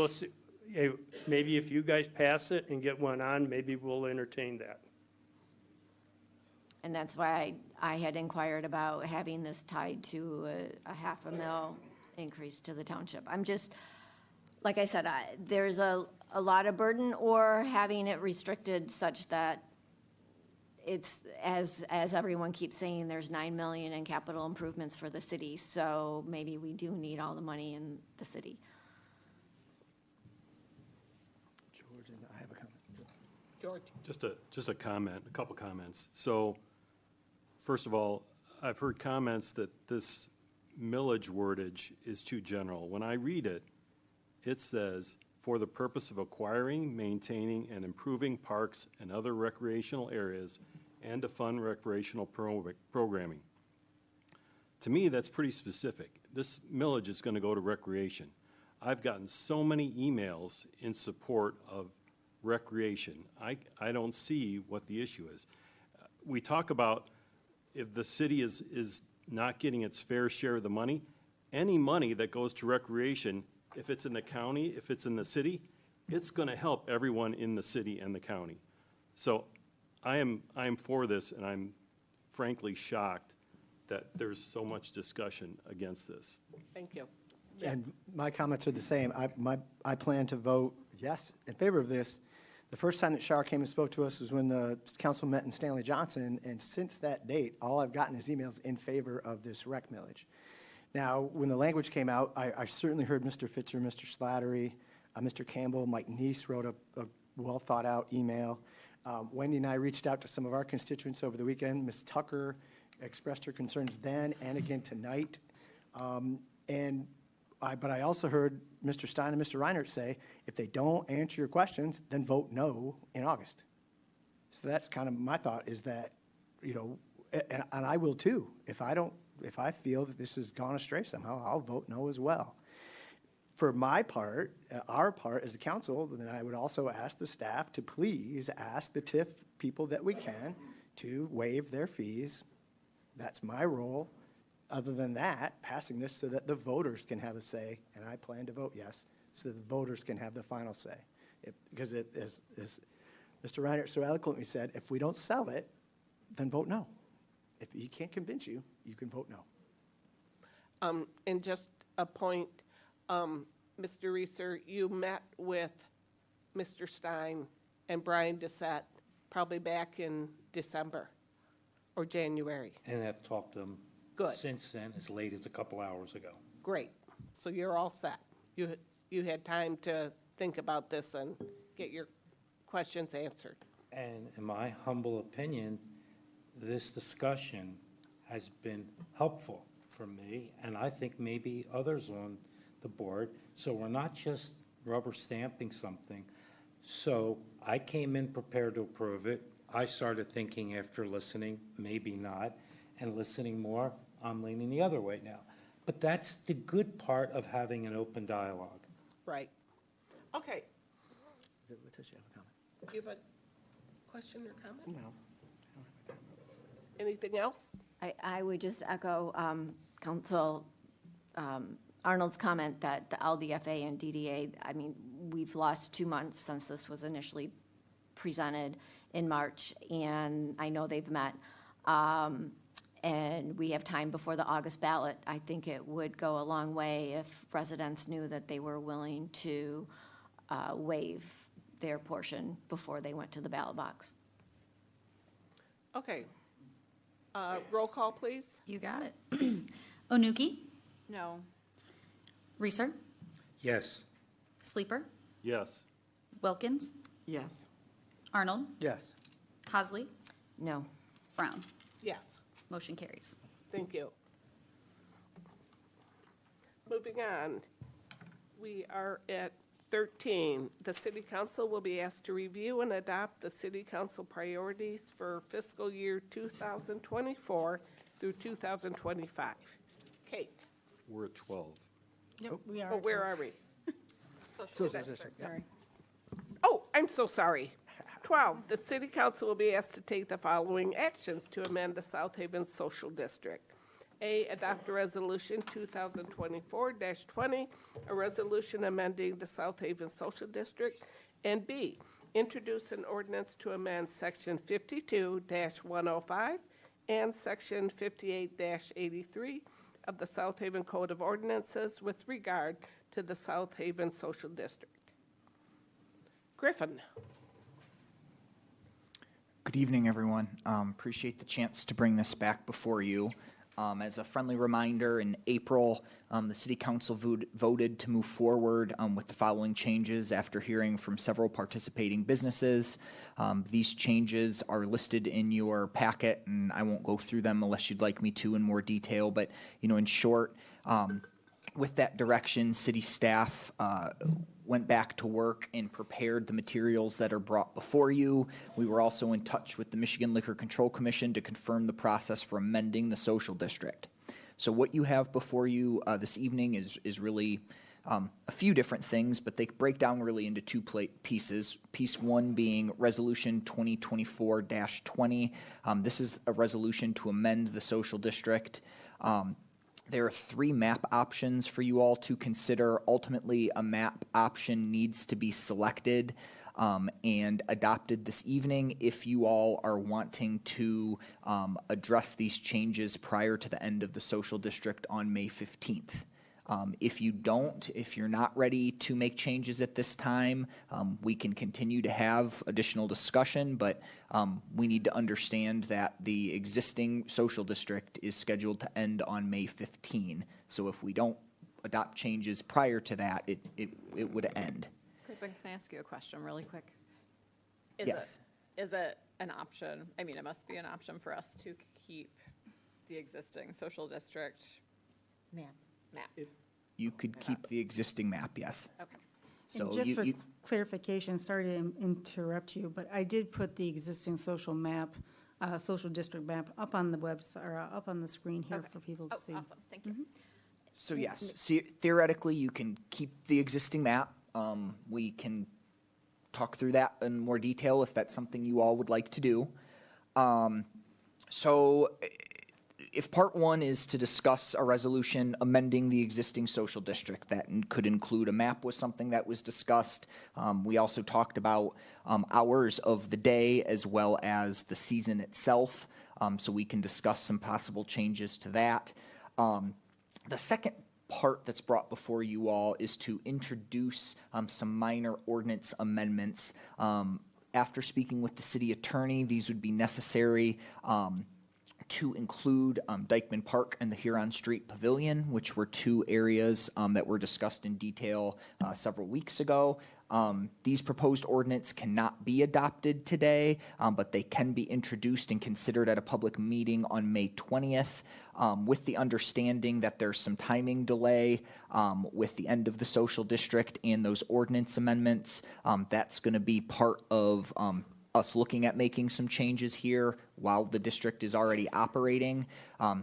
see. Hey, maybe if you guys pass it and get one on, maybe we'll entertain that. And that's why I had inquired about having this tied to a $500,000 increase to the township. I'm just, like I said, there's a lot of burden, or having it restricted such that it's, as everyone keeps saying, there's $9 million in capital improvements for the city, so maybe we do need all the money in the city. George, and I have a comment. George? Just a comment, a couple comments. So, first of all, I've heard comments that this millage wordage is too general. When I read it, it says, for the purpose of acquiring, maintaining, and improving parks and other recreational areas, and to fund recreational programming. To me, that's pretty specific. This millage is going to go to recreation. I've gotten so many emails in support of recreation. I don't see what the issue is. We talk about if the city is not getting its fair share of the money, any money that goes to recreation, if it's in the county, if it's in the city, it's going to help everyone in the city and the county. So I am for this, and I'm frankly shocked that there's so much discussion against this. Thank you. And my comments are the same. I plan to vote yes in favor of this. The first time that Shar came and spoke to us was when the council met in Stanley Johnson, and since that date, all I've gotten is emails in favor of this rec millage. Now, when the language came out, I certainly heard Mr. Fitzer, Mr. Slattery, Mr. Campbell, Mike Neese wrote a well-thought-out email. Wendy and I reached out to some of our constituents over the weekend. Ms. Tucker expressed her concerns then and again tonight. But I also heard Mr. Stein and Mr. Reinert say, if they don't answer your questions, then vote no in August. So that's kind of my thought, is that, and I will too. If I feel that this has gone astray somehow, I'll vote no as well. For my part, our part as the council, then I would also ask the staff to please ask the TIF people that we can to waive their fees. That's my role. Other than that, passing this so that the voters can have a say, and I plan to vote yes, so that the voters can have the final say. Because as Mr. Reinert so eloquently said, if we don't sell it, then vote no. If he can't convince you, you can vote no. And just a point, Mr. Reeser, you met with Mr. Stein and Brian Doucette probably back in December. or January? And I've talked to them Good. since then, as late as a couple hours ago. Great. So you're all set. You had time to think about this and get your questions answered. And in my humble opinion, this discussion has been helpful for me, and I think maybe others on the board. So we're not just rubber stamping something. So I came in prepared to approve it. I started thinking after listening, maybe not, and listening more, I'm leaning the other way now. But that's the good part of having an open dialogue. Right. Okay. Letitia, have a comment? Do you have a question or comment? No. Anything else? I would just echo Council Arnold's comment that the LDFA and DDA, I mean, we've lost 2 months since this was initially presented in March, and I know they've met. And we have time before the August ballot. I think it would go a long way if residents knew that they were willing to waive their portion before they went to the ballot box. Okay. Roll call, please. You got it. Onuki, No. Reeser, Yes. Sleeper, Yes. Wilkins, Yes. Arnold, Yes. Hosley, No. Brown. Yes. Motion carries. Thank you. Moving on, we are at 13. The city council will be asked to review and adopt the city council priorities for fiscal year 2024 through 2025. Kate? We're at 12. Yep, we are. Oh, where are we? Social district, yeah. Oh, I'm so sorry. 12, the city council will be asked to take the following actions to amend the South Haven Social District. A, adopt a resolution 2024-20, a resolution amending the South Haven Social District. And B, introduce an ordinance to amend section 52-105 and section 58-83 of the South Haven Code of Ordinances with regard to the South Haven Social District. Griffin? Good evening, everyone. Appreciate the chance to bring this back before you. As a friendly reminder, in April, the City Council voted to move forward with the following changes after hearing from several participating businesses. These changes are listed in your packet, and I won't go through them unless you'd like me to in more detail. But, you know, in short, with that direction, city staff went back to work and prepared the materials that are brought before you. We were also in touch with the Michigan Liquor Control Commission to confirm the process for amending the social district. So what you have before you this evening is really a few different things, but they break down really into two pieces. Piece one being Resolution 2024-20. This is a resolution to amend the social district. There are 3 map options for you all to consider. Ultimately, a map option needs to be selected and adopted this evening if you all are wanting to address these changes prior to the end of the social district on May 15th. If you don't, if you're not ready to make changes at this time, we can continue to have additional discussion, but we need to understand that the existing social district is scheduled to end on May 15. So if we don't adopt changes prior to that, it would end. Griffin, can I ask you a question really quick? Yes. Is it an option, I mean, it must be an option for us to keep the existing social district map? You could keep the existing map, yes. Okay. So And just for clarification, sorry to interrupt you, but I did put the existing social district map up on the website, or up on the screen here for people to see. Awesome, thank you. So yes, theoretically, you can keep the existing map. We can talk through that in more detail if that's something you all would like to do. So if part one is to discuss a resolution amending the existing social district, that could include a map was something that was discussed. We also talked about hours of the day as well as the season itself, so we can discuss some possible changes to that. The second part that's brought before you all is to introduce some minor ordinance amendments. After speaking with the city attorney, these would be necessary to include Dykeman Park and the Huron Street Pavilion, which were two areas that were discussed in detail several weeks ago. These proposed ordinance cannot be adopted today, but they can be introduced and considered at a public meeting on May 20th, with the understanding that there's some timing delay with the end of the social district and those ordinance amendments. That's going to be part of us looking at making some changes here while the district is already operating.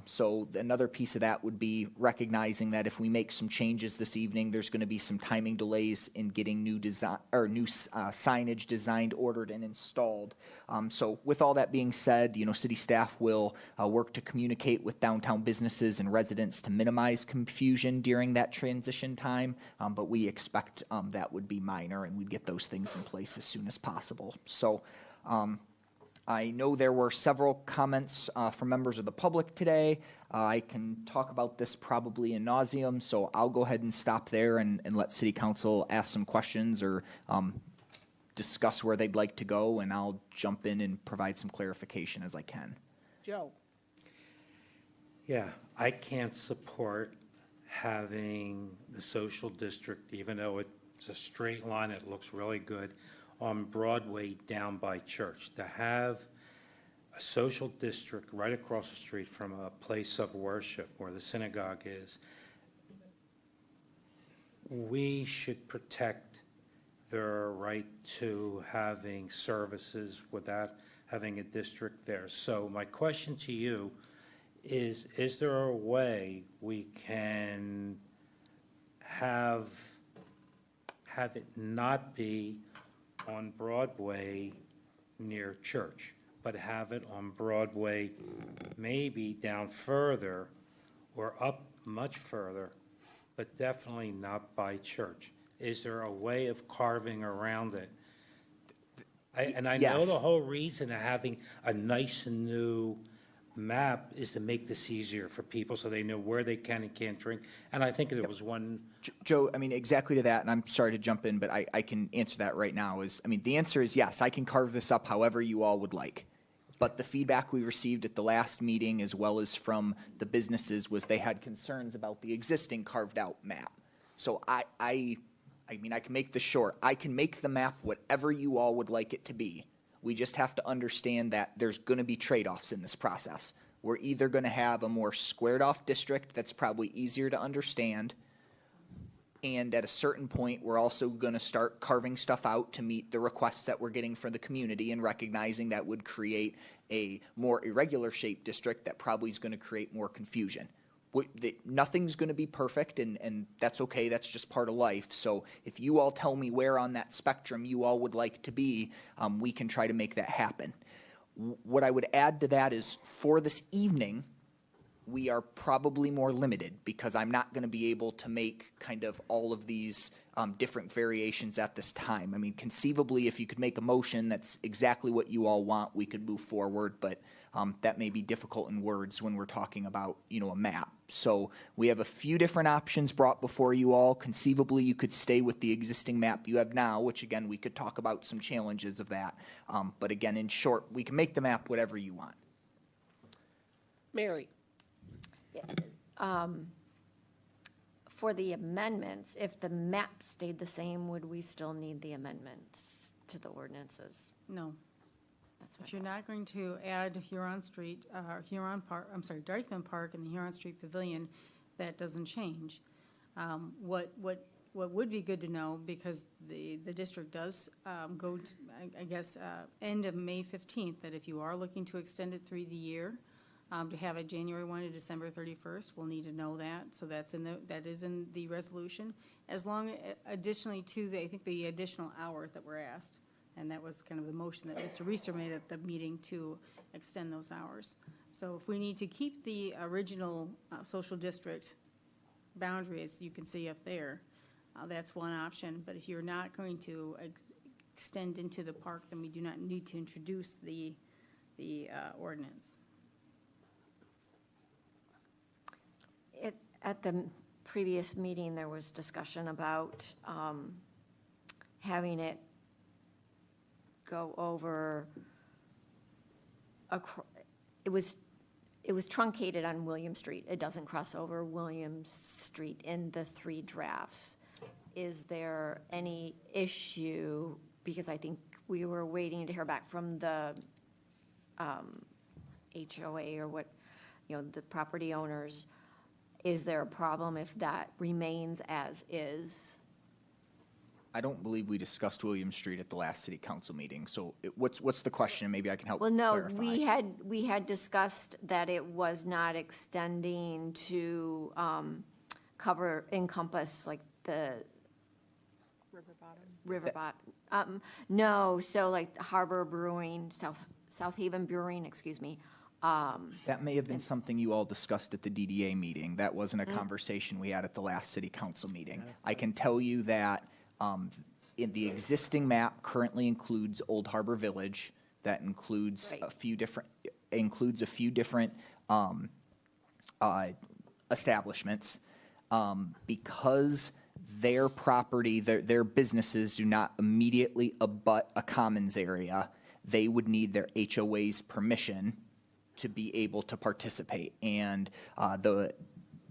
So another piece of that would be recognizing that if we make some changes this evening, there's going to be some timing delays in getting new design or new signage designed, ordered, and installed. So with all that being said, city staff will work to communicate with downtown businesses and residents to minimize confusion during that transition time. But we expect that would be minor, and we'd get those things in place as soon as possible. So I know there were several comments from members of the public today. I can talk about this probably in nauseam, so I'll go ahead and stop there and let City Council ask some questions or discuss where they'd like to go, and I'll jump in and provide some clarification as I can. Joe? Yeah, I can't support having the social district, even though it's a straight line, it looks really good, on Broadway down by Church. To have a social district right across the street from a place of worship where the synagogue is, we should protect their right to having services without having a district there. So my question to you is there a way we can have it not be on Broadway near Church, but have it on Broadway maybe down further or up much further, but definitely not by Church? Is there a way of carving around it? I know Yes. the whole reason of having a nice and new map is to make this easier for people so they know where they can and can't drink. And I think there was one. Joe, I mean, exactly to that, and I'm sorry to jump in, but I can answer that right now. The answer is yes, I can carve this up however you all would like. But the feedback we received at the last meeting, as well as from the businesses, was they had concerns about the existing carved out map. So I can make this short. I can make the map whatever you all would like it to be. We just have to understand that there's going to be trade-offs in this process. We're either going to have a more squared-off district that's probably easier to understand, and at a certain point, we're also going to start carving stuff out to meet the requests that we're getting from the community, and recognizing that would create a more irregular shaped district that probably is going to create more confusion. Nothing's going to be perfect, and that's okay. That's just part of life. So if you all tell me where on that spectrum you all would like to be, we can try to make that happen. What I would add to that is, for this evening, we are probably more limited because I'm not going to be able to make kind of all of these different variations at this time. I mean, conceivably, if you could make a motion that's exactly what you all want, we could move forward, but that may be difficult in words when we're talking about, a map. So we have a few different options brought before you all. Conceivably, you could stay with the existing map you have now, which again, we could talk about some challenges of that. But again, in short, we can make the map whatever you want. Mary? For the amendments, if the map stayed the same, would we still need the amendments to the ordinances? No. That's what If you're not going to add Huron Street, Dykeman Park and the Huron Street Pavilion, that doesn't change. What would be good to know, because the district does go to, I guess, end of May 15th, that if you are looking to extend it through the year, to have it January 1 to December 31st, we'll need to know that. So that is in the resolution. As long, additionally to I think the additional hours that were asked. And that was kind of the motion that Mr. Reeser made at the meeting, to extend those hours. So if we need to keep the original social district boundaries, you can see up there, that's one option. But if you're not going to extend into the park, then we do not need to introduce the ordinance. At the previous meeting, there was discussion about having it go over, it was it was truncated on William Street. It doesn't cross over William Street in the three drafts. Is there any issue, because I think we were waiting to hear back from the HOA or what, the property owners. Is there a problem if that remains as is? I don't believe we discussed William Street at the last city council meeting, so what's the question? Maybe I can help Well, no, clarify. we had discussed that it was not extending to encompass like the river bottom. No, so like Harbor Brewing, South Haven Brewing, excuse me. That may have been something you all discussed at the DDA meeting. That wasn't a conversation we had at the last city council meeting. I can tell you that in the existing map currently includes Old Harbor Village. That includes Right. a few different establishments. Because their property, their businesses do not immediately abut a commons area, they would need their HOA's permission to be able to participate. And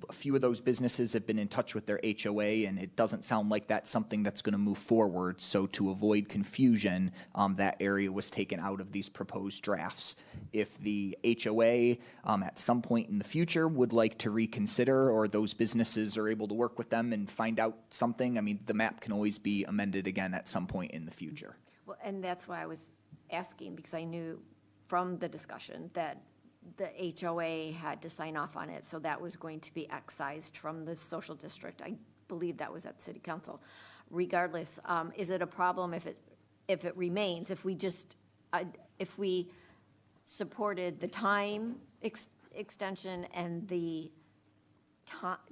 a few of those businesses have been in touch with their HOA, and it doesn't sound like that's something that's going to move forward. So to avoid confusion, that area was taken out of these proposed drafts. If the HOA at some point in the future would like to reconsider, or those businesses are able to work with them and find out something, I mean, the map can always be amended again at some point in the future. Well, and that's why I was asking, because I knew from the discussion that the HOA had to sign off on it, so that was going to be excised from the social district. I believe that was at city council. Regardless, is it a problem if it remains, if we supported the time extension and the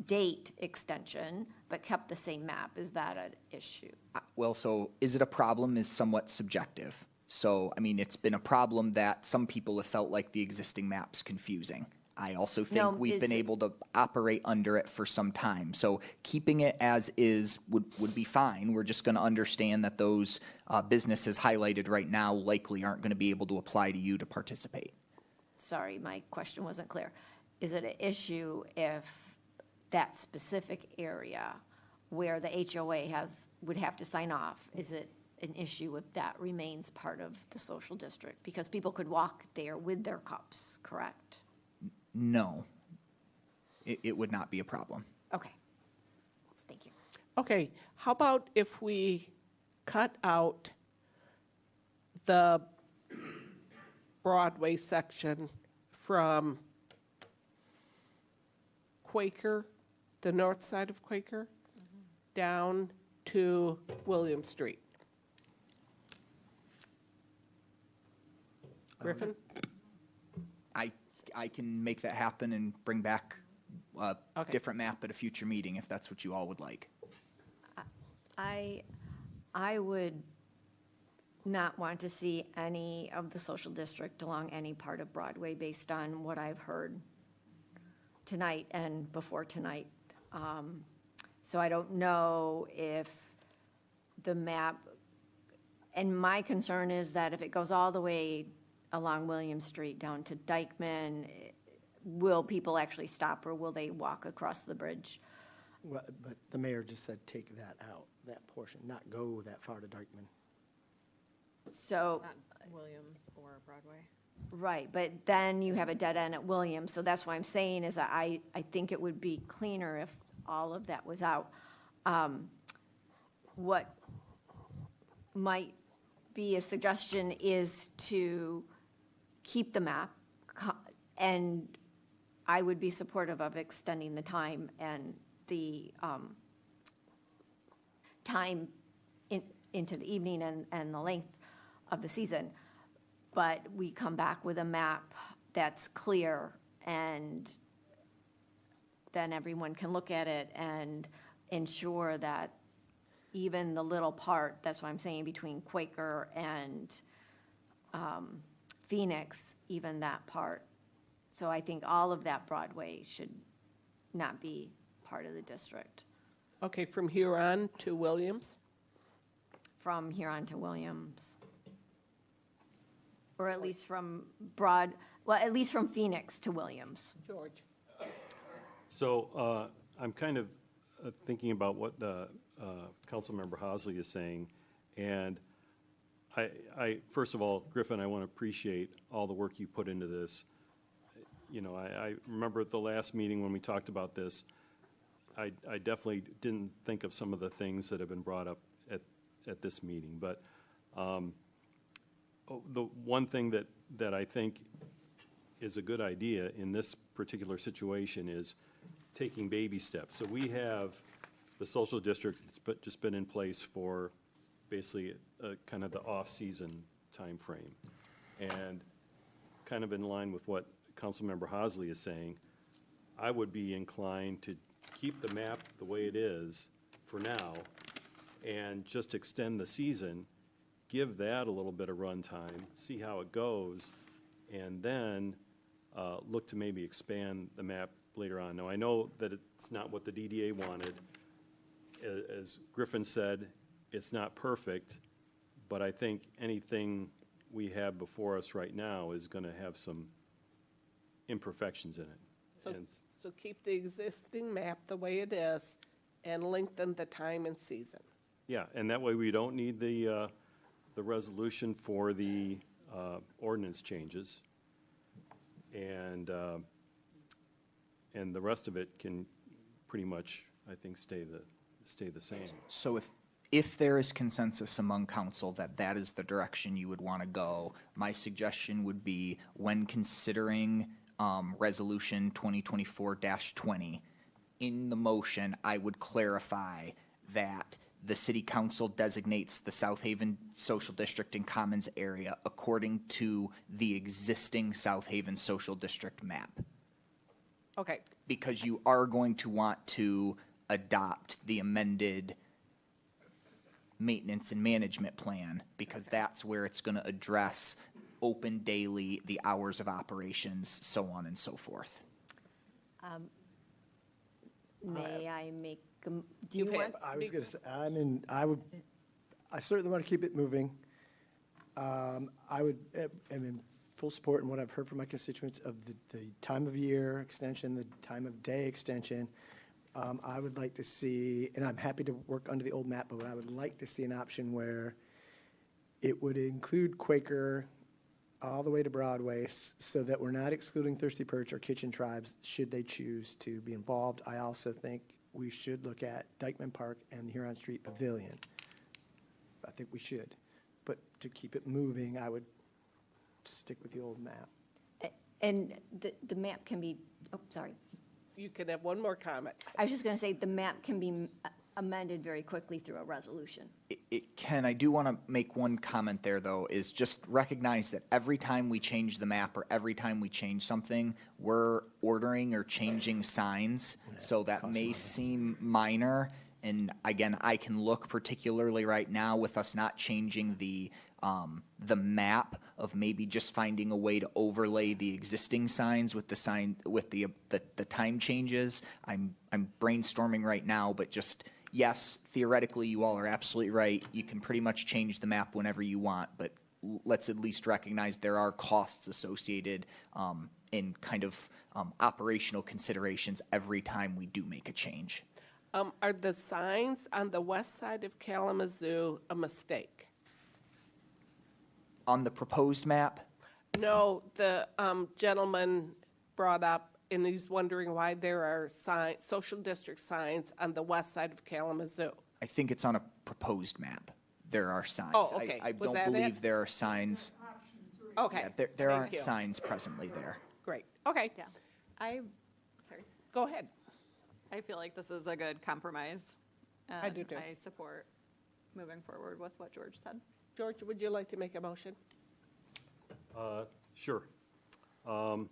date extension, but kept the same map? Is that an issue? Well, so is it a problem is somewhat subjective. So, I mean, it's been a problem that some people have felt like the existing map's confusing. I also think No, we've is been it- able to operate under it for some time. So keeping it as is would be fine. We're just going to understand that those businesses highlighted right now likely aren't going to be able to apply to you to participate. Sorry, my question wasn't clear. Is it an issue if that specific area where the HOA would have to sign off, is it an issue if that remains part of the social district? Because people could walk there with their cups, correct? No, it would not be a problem. Okay, thank you. Okay, how about if we cut out the Broadway section from Quaker, the north side of Quaker, down to William Street? Griffin? I can make that happen and bring back a Okay. different map at a future meeting if that's what you all would like. I would not want to see any of the social district along any part of Broadway based on what I've heard tonight and before tonight. So I don't know if the map, and my concern is that if it goes all the way along William Street down to Dykeman, will people actually stop or will they walk across the bridge? Well, but the mayor just said take that out, that portion, not go that far to Dykeman. So, Not Williams or Broadway. right, but then you have a dead end at Williams, so that's why I'm saying is that I think it would be cleaner if all of that was out. What might be a suggestion is to keep the map, and I would be supportive of extending the time and the time into the evening and the length of the season. But we come back with a map that's clear, and then everyone can look at it and ensure that even the little part, that's what I'm saying, between Quaker and Phoenix, even that part. So I think all of that Broadway should not be part of the district. Okay, from here on to Williams? From here on to Williams. or at least from at least from Phoenix to Williams. George? So I'm kind of thinking about what Councilmember Hosley is saying, and first of all, Griffin, I want to appreciate all the work you put into this. You know, I remember at the last meeting when we talked about this, I definitely didn't think of some of the things that have been brought up at this meeting, but the one thing that I think is a good idea in this particular situation is taking baby steps. So we have the social districts that's just been in place for basically kind of the off-season timeframe. And kind of in line with what Councilmember Hosley is saying, I would be inclined to keep the map the way it is for now and just extend the season, give that a little bit of run time, see how it goes, and then look to maybe expand the map later on. Now, I know that it's not what the DDA wanted. As Griffin said, it's not perfect, but I think anything we have before us right now is going to have some imperfections in it. So keep the existing map the way it is and lengthen the time and season. Yeah, and that way we don't need the resolution for the ordinance changes. And the rest of it can pretty much, I think, stay the same. So if there is consensus among council that that is the direction you would want to go, my suggestion would be when considering Resolution 2024-20, in the motion, I would clarify that the city council designates the South Haven Social District and Commons area according to the existing South Haven Social District map. Okay. Because you are going to want to adopt the amended maintenance and management plan, because that's where it's going to address open daily, the hours of operations, so on and so forth. May I make, do you want? I was going to say, I certainly want to keep it moving. I'm in full support in what I've heard from my constituents of the time of year extension, the time of day extension. I would like to see, and I'm happy to work under the old map, but I would like to see an option where it would include Quaker all the way to Broadway, so that we're not excluding Thirsty Perch or Kitchen Tribes should they choose to be involved. I also think we should look at Dykeman Park and the Huron Street Pavilion. I think we should. But to keep it moving, I would stick with the old map. And the map can be, oh, sorry. You can have one more comment. I was just going to say, the map can be amended very quickly through a resolution. It can. I do want to make one comment there, though, is just recognize that every time we change the map or every time we change something, we're ordering or changing signs. So that may seem minor. And again, I can look particularly right now with us not changing the map of maybe just finding a way to overlay the existing signs with the sign with the time changes. I'm brainstorming right now, but just yes, theoretically, you all are absolutely right. You can pretty much change the map whenever you want, but let's at least recognize there are costs associated in kind of operational considerations every time we do make a change. Are the signs on the west side of Kalamazoo a mistake? On the proposed map? No, the gentleman brought up, and he's wondering why there are social district signs on the west side of Kalamazoo. I think it's on a proposed map. There are signs. Oh, okay. I Was don't that believe it? there are signs. Okay. Yeah, there Thank aren't you. signs presently there. Great. Okay. Yeah. Sorry. Go ahead. I feel like this is a good compromise. I do too. I support moving forward with what George said. George, would you like to make a motion? Sure. I'll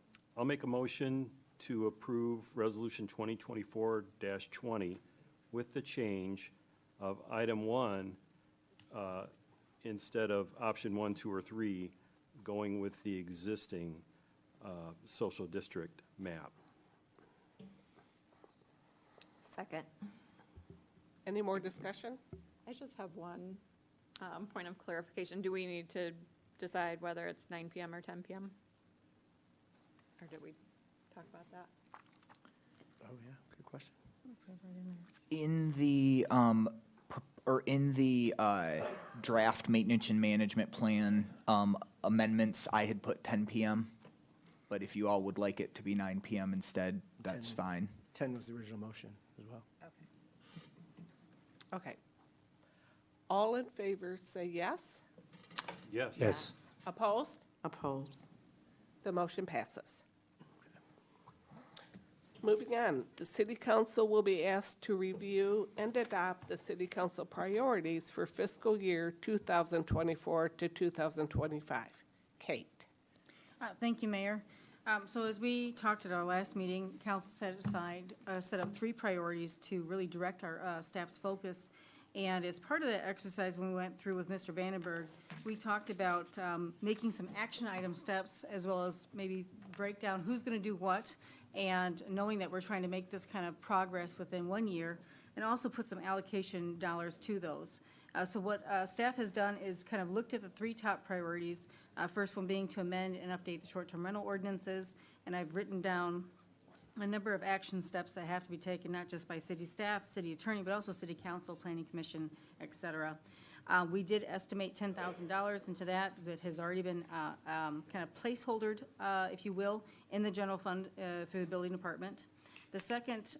make a motion to approve Resolution 2024-20 with the change of item 1, instead of option 1, 2, or 3, going with the existing social district map. Second. Any more discussion? I just have one point of clarification. Do we need to decide whether it's 9 PM or 10 PM? Or did we talk about that? Oh, yeah, good question. In the, draft maintenance and management plan, amendments, I had put 10 PM. But if you all would like it to be 9 PM instead, that's 10. fine. 10 was the original motion as well. Okay. All in favor, say yes. Yes. Yes. Opposed? Opposed. The motion passes. Moving on, the city council will be asked to review and adopt the city council priorities for fiscal year 2024 to 2025. Kate. Thank you, Mayor. So as we talked at our last meeting, council set up 3 priorities to really direct our staff's focus. And as part of that exercise, when we went through with Mr. Vandenberg, we talked about making some action item steps, as well as maybe break down who's going to do what, and knowing that we're trying to make this kind of progress within 1 year, and also put some allocation dollars to those. So what staff has done is kind of looked at the 3 top priorities, first one being to amend and update the short-term rental ordinances, and I've written down a number of action steps that have to be taken, not just by city staff, city attorney, but also city council, planning commission, et cetera. We did estimate $10,000 into that. That has already been kind of placeholdered, if you will, in the general fund through the building department. The second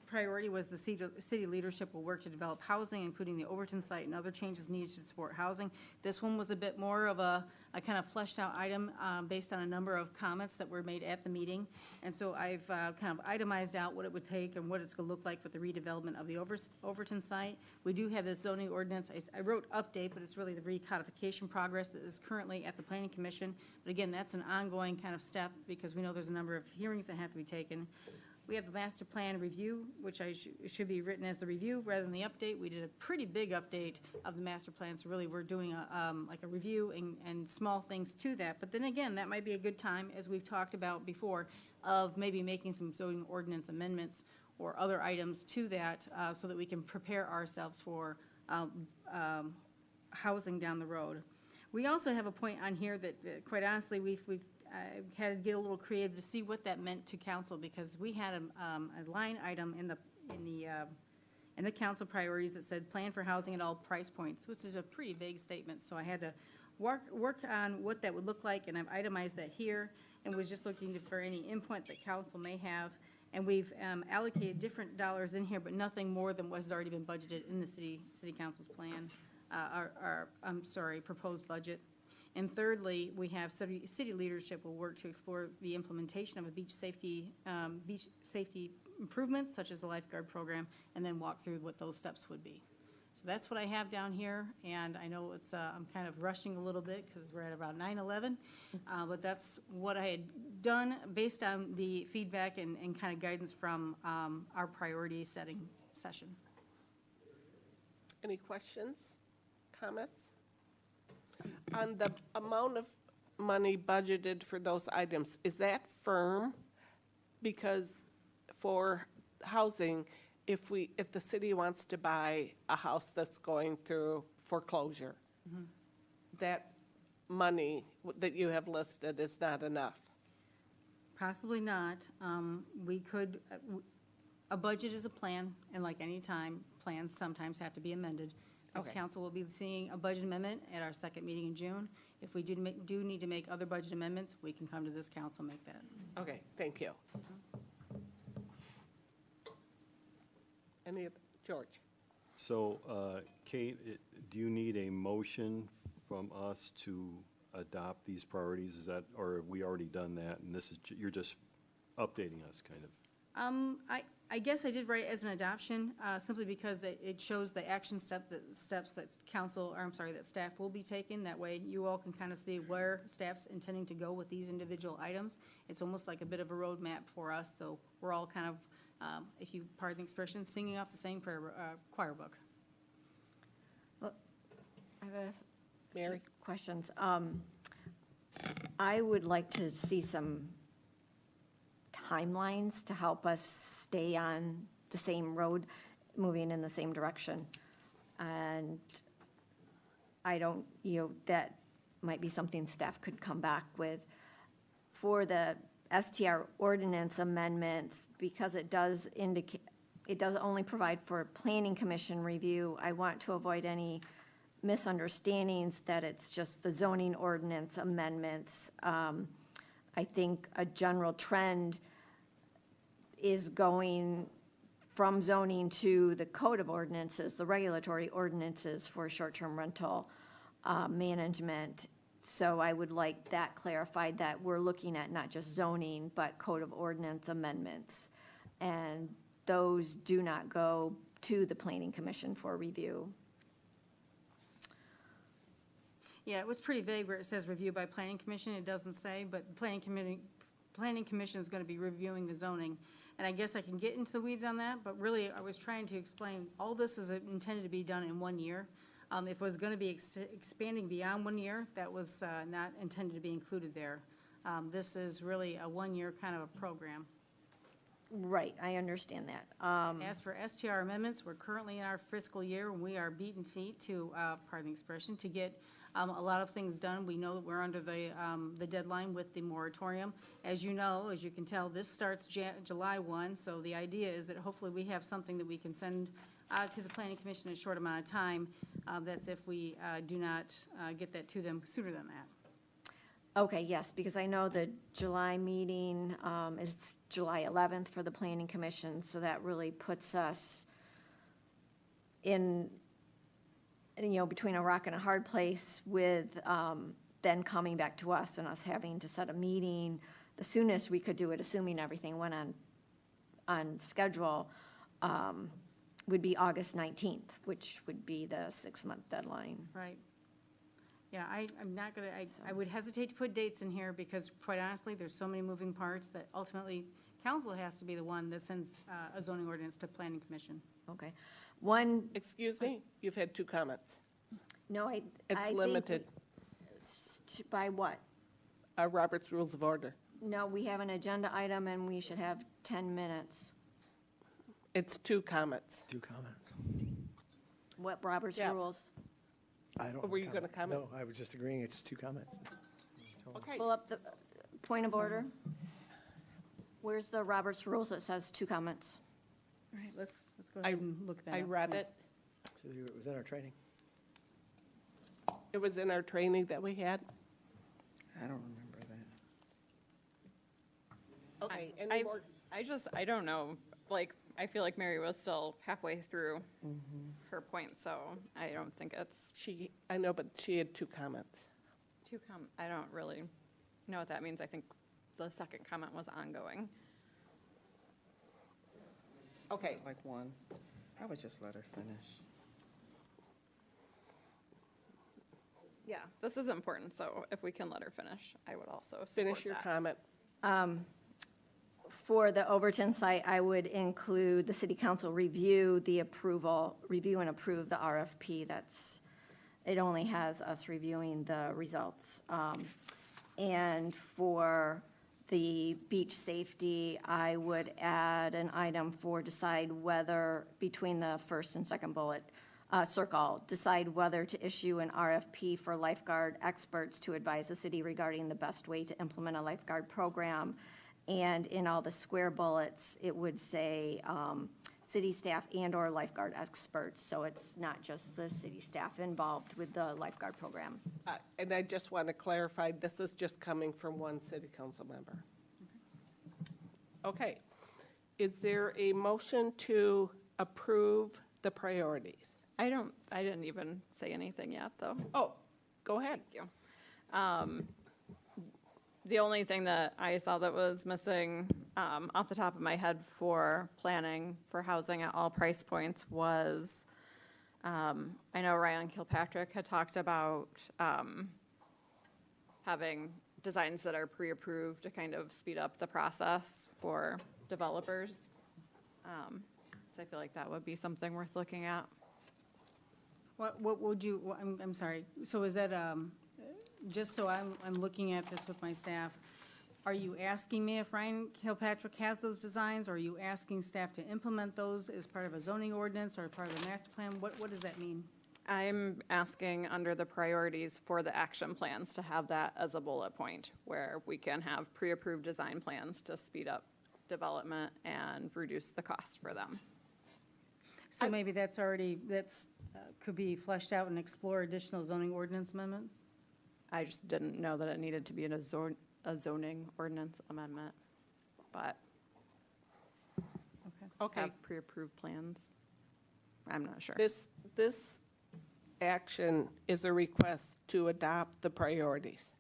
priority was the city leadership will work to develop housing, including the Overton site and other changes needed to support housing. This one was a bit more of a kind of fleshed out item based on a number of comments that were made at the meeting. And so I've kind of itemized out what it would take and what it's going to look like with the redevelopment of the Overton site. We do have this zoning ordinance. I wrote update, but it's really the recodification progress that is currently at the Planning Commission. But again, that's an ongoing kind of step because we know there's a number of hearings that have to be taken. We have the master plan review, which should be written as the review rather than the update. We did a pretty big update of the master plan, so really we're doing like a review and small things to that. But then again, that might be a good time, as we've talked about before, of maybe making some zoning ordinance amendments or other items to that so that we can prepare ourselves for housing down the road. We also have a point on here that quite honestly, we've had to get a little creative to see what that meant to council, because we had a line item in the council priorities that said plan for housing at all price points, which is a pretty vague statement. So I had to work on what that would look like, and I've itemized that here, and was just looking for any input that council may have. And we've allocated different dollars in here, but nothing more than what has already been budgeted in the city council's plan, proposed budget. And thirdly, we have city leadership will work to explore the implementation of a beach safety improvements, such as the lifeguard program, and then walk through what those steps would be. So that's what I have down here, and I know it's I'm kind of rushing a little bit because we're at about 9:11, but that's what I had done based on the feedback and kind of guidance from our priority setting session. Any questions, comments? On the amount of money budgeted for those items, is that firm? Because for housing, if the city wants to buy a house that's going through foreclosure, that money that you have listed is not enough? Possibly not. We could, a budget is a plan, and like any time, plans sometimes have to be amended. This Okay. council will be seeing a budget amendment at our second meeting in June. If we do need to make other budget amendments, we can come to this council and make that. Okay, thank you. George? So, Kate, do you need a motion from us to adopt these priorities? Is that, or have we already done that, and this is, you're just updating us, kind of? I guess I did write as an adoption, simply because it shows the action steps that that staff will be taking. That way you all can kind of see where staff's intending to go with these individual items. It's almost like a bit of a roadmap for us, so we're all kind of, if you pardon the expression, singing off the same choir book. Well, I have a Mary? few questions. I would like to see some timelines to help us stay on the same road, moving in the same direction. And I don't, that might be something staff could come back with. For the STR ordinance amendments, because it does indicate, it does only provide for planning commission review, I want to avoid any misunderstandings that it's just the zoning ordinance amendments. I think a general trend is going from zoning to the code of ordinances, the regulatory ordinances for short-term rental management. So I would like that clarified, that we're looking at not just zoning, but code of ordinance amendments. And those do not go to the planning commission for review. Yeah, it was pretty vague where it says review by planning commission. It doesn't say, but planning commission is going to be reviewing the zoning. And I guess I can get into the weeds on that, but really I was trying to explain, all this is intended to be done in 1 year. If it was going to be expanding beyond 1 year, that was not intended to be included there. This is really a 1-year kind of a program. Right, I understand that. As for STR amendments, we're currently in our fiscal year, and we are beating feet to, pardon the expression, to get a lot of things done. We know that we're under the deadline with the moratorium. As you know, as you can tell, this starts July 1, so the idea is that hopefully we have something that we can send out to the planning commission in a short amount of time. That's if we do not get that to them sooner than that. Okay, yes, because I know the July meeting is July 11th for the planning commission, so that really puts us in, between a rock and a hard place with then coming back to us and us having to set a meeting. The soonest we could do it, assuming everything went on schedule, would be August 19th, which would be the 6-month deadline. Right. Yeah, I'm not going to, I would hesitate to put dates in here because quite honestly, there's so many moving parts that ultimately council has to be the one that sends a zoning ordinance to planning commission. Okay. Excuse me, you've had 2 comments. No, I It's think limited. By what? Robert's Rules of Order. No, we have an agenda item and we should have 10 minutes. It's 2 comments. 2 comments. What, Robert's Jeff. rules? I don't. Were you going to comment? No, I was just agreeing it's 2 comments. Okay. Pull up the point of order. Where's the Robert's rules that says 2 comments? All right, let's go ahead and look that up. I read it. It was in our training. It was in our training that we had. I don't remember that. Okay, any more? I don't know, like, I feel like Mary was still halfway through her point, so I don't think it's. I know, but she had 2 comments. I don't really know what that means. I think the second comment was ongoing. Okay. Like 1. I would just let her finish. Yeah, this is important, so if we can let her finish, I would also support Finish your that. comment. For the Overton site, I would include the city council review and approve the RFP. It only has us reviewing the results. And for the beach safety, I would add an item for decide whether, between the first and second bullet, circle, decide whether to issue an RFP for lifeguard experts to advise the city regarding the best way to implement a lifeguard program. And in all the square bullets, it would say city staff and/or lifeguard experts. So it's not just the city staff involved with the lifeguard program. And I just want to clarify, this is just coming from 1 city council member. Okay. Is there a motion to approve the priorities? I didn't even say anything yet, though. Oh, go ahead. Thank you. The only thing that I saw that was missing off the top of my head for planning for housing at all price points was, I know Ryan Kilpatrick had talked about having designs that are pre-approved to kind of speed up the process for developers. So I feel like that would be something worth looking at. What would you, I'm sorry, so is that, just so I'm looking at this with my staff, are you asking me if Ryan Kilpatrick has those designs? Or are you asking staff to implement those as part of a zoning ordinance or part of a master plan? What does that mean? I'm asking under the priorities for the action plans to have that as a bullet point where we can have pre-approved design plans to speed up development and reduce the cost for them. So maybe that's already, could be fleshed out and explore additional zoning ordinance amendments? I just didn't know that it needed to be in a zoning ordinance amendment, but Okay. have pre-approved plans. I'm not sure. This action is a request to adopt the priorities.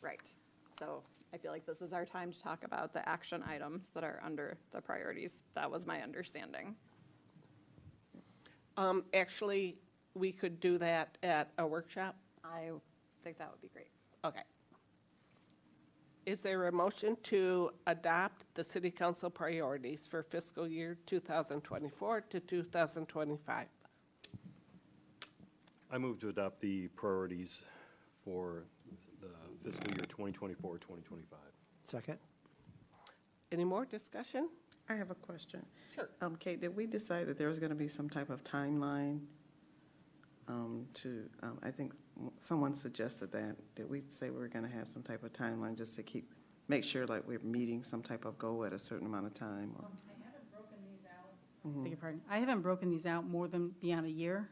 Right. So I feel like this is our time to talk about the action items that are under the priorities. That was my understanding. Actually, we could do that at a workshop. I think that would be great. Okay. Is there a motion to adopt the city council priorities for fiscal year 2024 to 2025? I move to adopt the priorities for the fiscal year 2024, 2025. Second? Any more discussion? I have a question. Sure. Kate, did we decide that there was going to be some type of timeline I think someone suggested that. Did we say we were going to have some type of timeline just to make sure like we're meeting some type of goal at a certain amount of time? Or? I haven't broken these out. Beg your pardon. I haven't broken these out more than beyond a year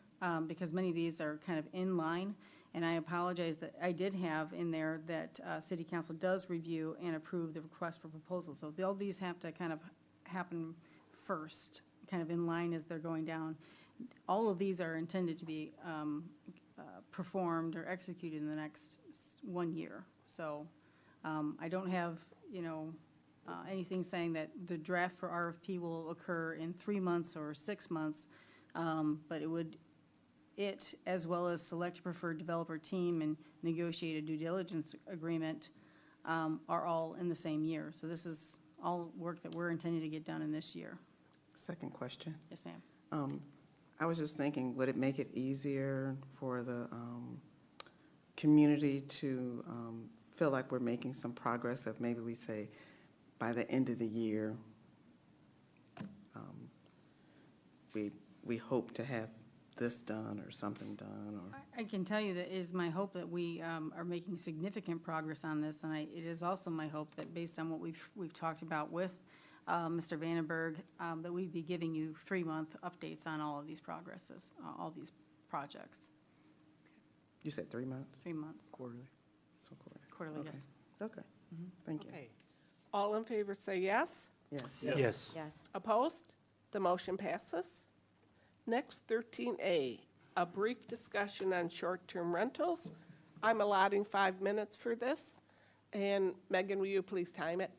because many of these are kind of in line. And I apologize that I did have in there that City Council does review and approve the request for proposal. So all these have to kind of happen first, kind of in line as they're going down. All of these are intended to be performed or executed in the next 1 year. So I don't have, anything saying that the draft for RFP will occur in 3 months or 6 months, but it, as well as select a preferred developer team and negotiate a due diligence agreement, are all in the same year. So this is all work that we're intending to get done in this year. Second question. Yes, ma'am. I was just thinking, would it make it easier for the community to feel like we're making some progress if maybe we say by the end of the year, we hope to have this done or something done? Or I can tell you that it is my hope that we are making significant progress on this, and it is also my hope that based on what we've talked about with Mr. Vandenberg, that we'd be giving you 3-month updates on all of these progresses, all these projects. You said 3 months? 3 months. Quarterly? So quarterly. Quarterly, Okay. yes. Okay. Thank you. Okay. All in favor say yes. Yes. Yes. Yes. Opposed? The motion passes. Next, 13A, a brief discussion on short-term rentals. I'm allotting 5 minutes for this. And Megan, will you please time it?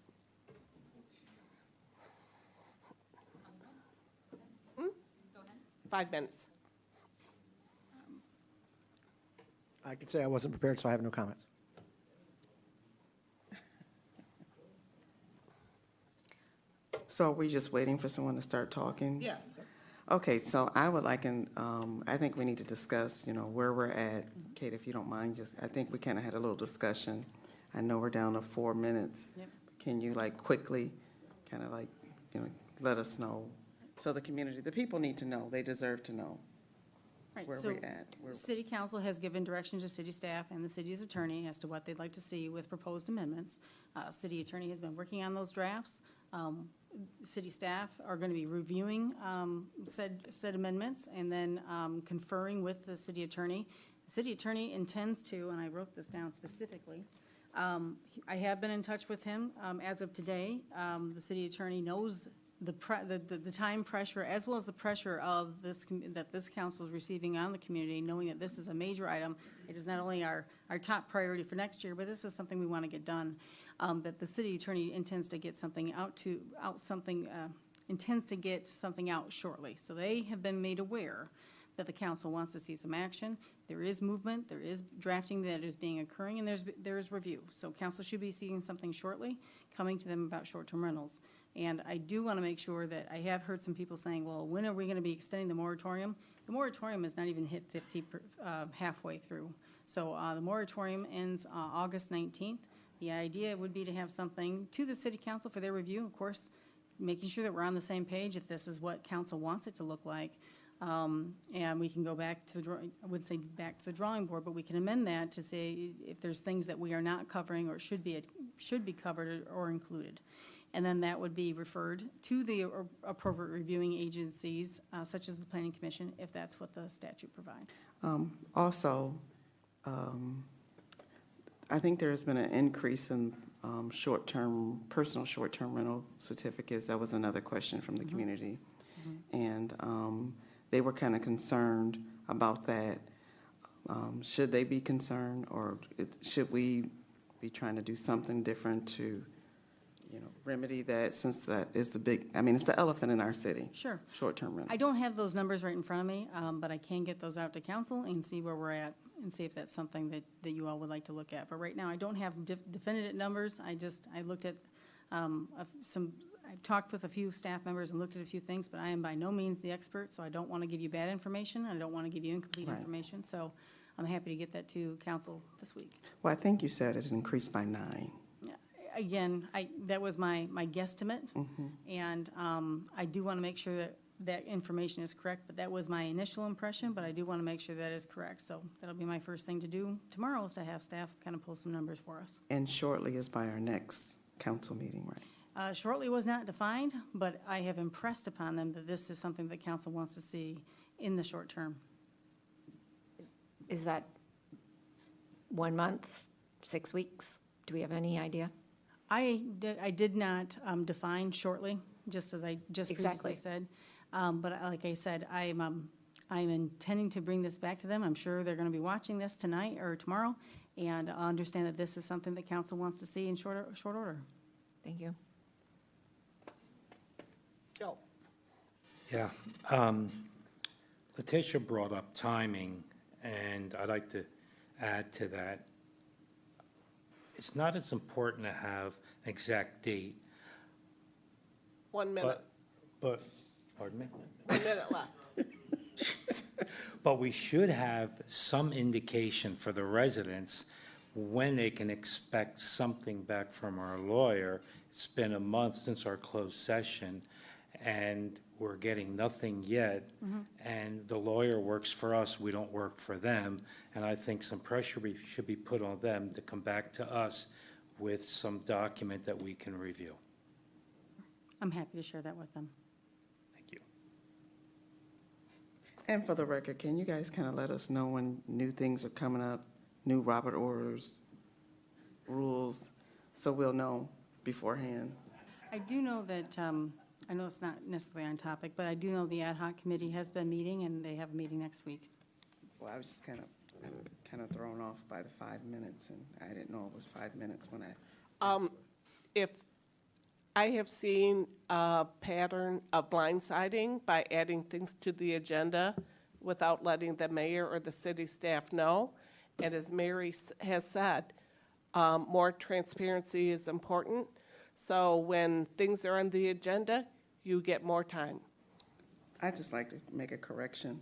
5 minutes. I can say I wasn't prepared, so I have no comments. So are we just waiting for someone to start talking? Yes. Okay, so I would like, I think we need to discuss, where we're at. Kate, if you don't mind, I think we kind of had a little discussion. I know we're down to 4 minutes. Yep. Can you quickly, kind of let us know? So the community, the people need to know, they deserve to know Right, where so we're at. City Council has given direction to city staff and the city's attorney as to what they'd like to see with proposed amendments. City attorney has been working on those drafts. City staff are going to be reviewing said amendments and then conferring with the city attorney. The city attorney intends to, and I wrote this down specifically, I have been in touch with him as of today. The city attorney knows the time pressure as well as the pressure of that this council is receiving on the community, knowing that this is a major item. It is not only our top priority for next year, but this is something we want to get done. That the city attorney intends to get something intends to get something out shortly. So they have been made aware that the council wants to see some action. There is movement, there is drafting that is occurring, and there is review. So council should be seeing something shortly, coming to them about short-term rentals. And I do want to make sure that I have heard some people saying, well, when are we going to be extending the moratorium? The moratorium has not even hit halfway through. So the moratorium ends August 19th. The idea would be to have something to the city council for their review, of course, making sure that we're on the same page if this is what council wants it to look like. And we can go back to the I wouldn't say back to the drawing board, but we can amend that to say if there's things that we are not covering or should be covered or included. And then that would be referred to the appropriate reviewing agencies, such as the Planning Commission, if that's what the statute provides. Also, I think there's been an increase in personal short-term rental certificates. That was another question from the community. And they were kind of concerned about that. Should they be concerned, or should we be trying to do something different to, remedy that, since that is it's the elephant in our city? Sure. Short-term rental. I don't have those numbers right in front of me, but I can get those out to council and see where we're at and see if that's something that you all would like to look at. But right now, I don't have definitive numbers. I looked at I've talked with a few staff members and looked at a few things, but I am by no means the expert, so I don't want to give you bad information. I don't want to give you incomplete information. So I'm happy to get that to council this week. Well, I think you said it increased by 9. Again, that was my guesstimate, and I do want to make sure that information is correct, but that was my initial impression, but I do want to make sure that is correct. So that'll be my first thing to do tomorrow, is to have staff kind of pull some numbers for us. And shortly is by our next council meeting, right? Shortly was not defined, but I have impressed upon them that this is something that council wants to see in the short term. Is that 1 month, 6 weeks? Do we have any idea? I did not define shortly, just as I just Exactly. previously said. But like I said, I'm intending to bring this back to them. I'm sure they're going to be watching this tonight or tomorrow, and I understand that this is something that council wants to see in short order. Thank you. Joe. Yeah. Letitia brought up timing, and I'd like to add to that. It's not as important to have an exact date. 1 minute. But, pardon me? 1 minute left. But we should have some indication for the residents when they can expect something back from our lawyer. It's been a month since our closed session, and we're getting nothing yet. And the lawyer works for us, we don't work for them. And I think some pressure should be put on them to come back to us with some document that we can review. I'm happy to share that with them. Thank you. And for the record, can you guys kind of let us know when new things are coming up, new Robert orders, rules, so we'll know beforehand? I do know that, I know it's not necessarily on topic, but I do know the ad hoc committee has been meeting, and they have a meeting next week. Well, I was just kind of thrown off by the 5 minutes, and I didn't know it was 5 minutes when If I have seen a pattern of blindsiding by adding things to the agenda without letting the mayor or the city staff know. And as Mary has said, more transparency is important. So when things are on the agenda, you get more time. I'd just like to make a correction.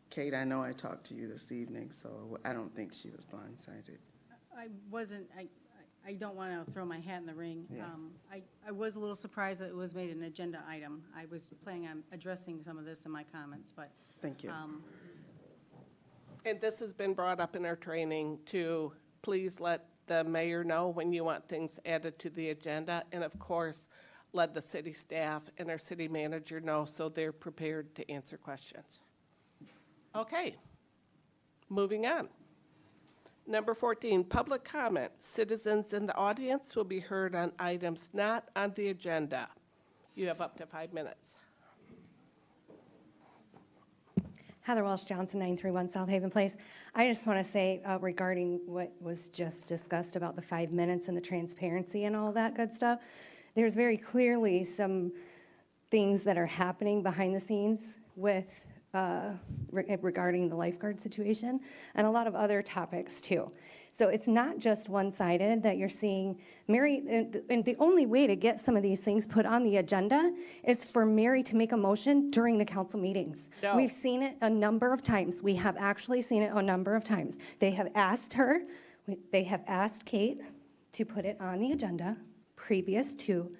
Kate, I know I talked to you this evening, so I don't think she was blindsided. I wasn't, I don't want to throw my hat in the ring. Yeah. I was a little surprised that it was made an agenda item. I was planning on addressing some of this in my comments, but. Thank you. And this has been brought up in our training to please let the mayor know when you want things added to the agenda. And of course, let the city staff and our city manager know so they're prepared to answer questions. Okay, moving on. Number 14, public comment. Citizens in the audience will be heard on items not on the agenda. You have up to 5 minutes. Heather Welsh Johnson, 931 South Haven Place. I just want to say regarding what was just discussed about the 5 minutes and the transparency and all that good stuff, there's very clearly some things that are happening behind the scenes with regarding the lifeguard situation and a lot of other topics too. So it's not just one-sided that you're seeing Mary, and the only way to get some of these things put on the agenda is for Mary to make a motion during the council meetings. No. We've seen it a number of times. We have actually seen it a number of times. They have asked her, they have asked Kate to put it on the agenda previous to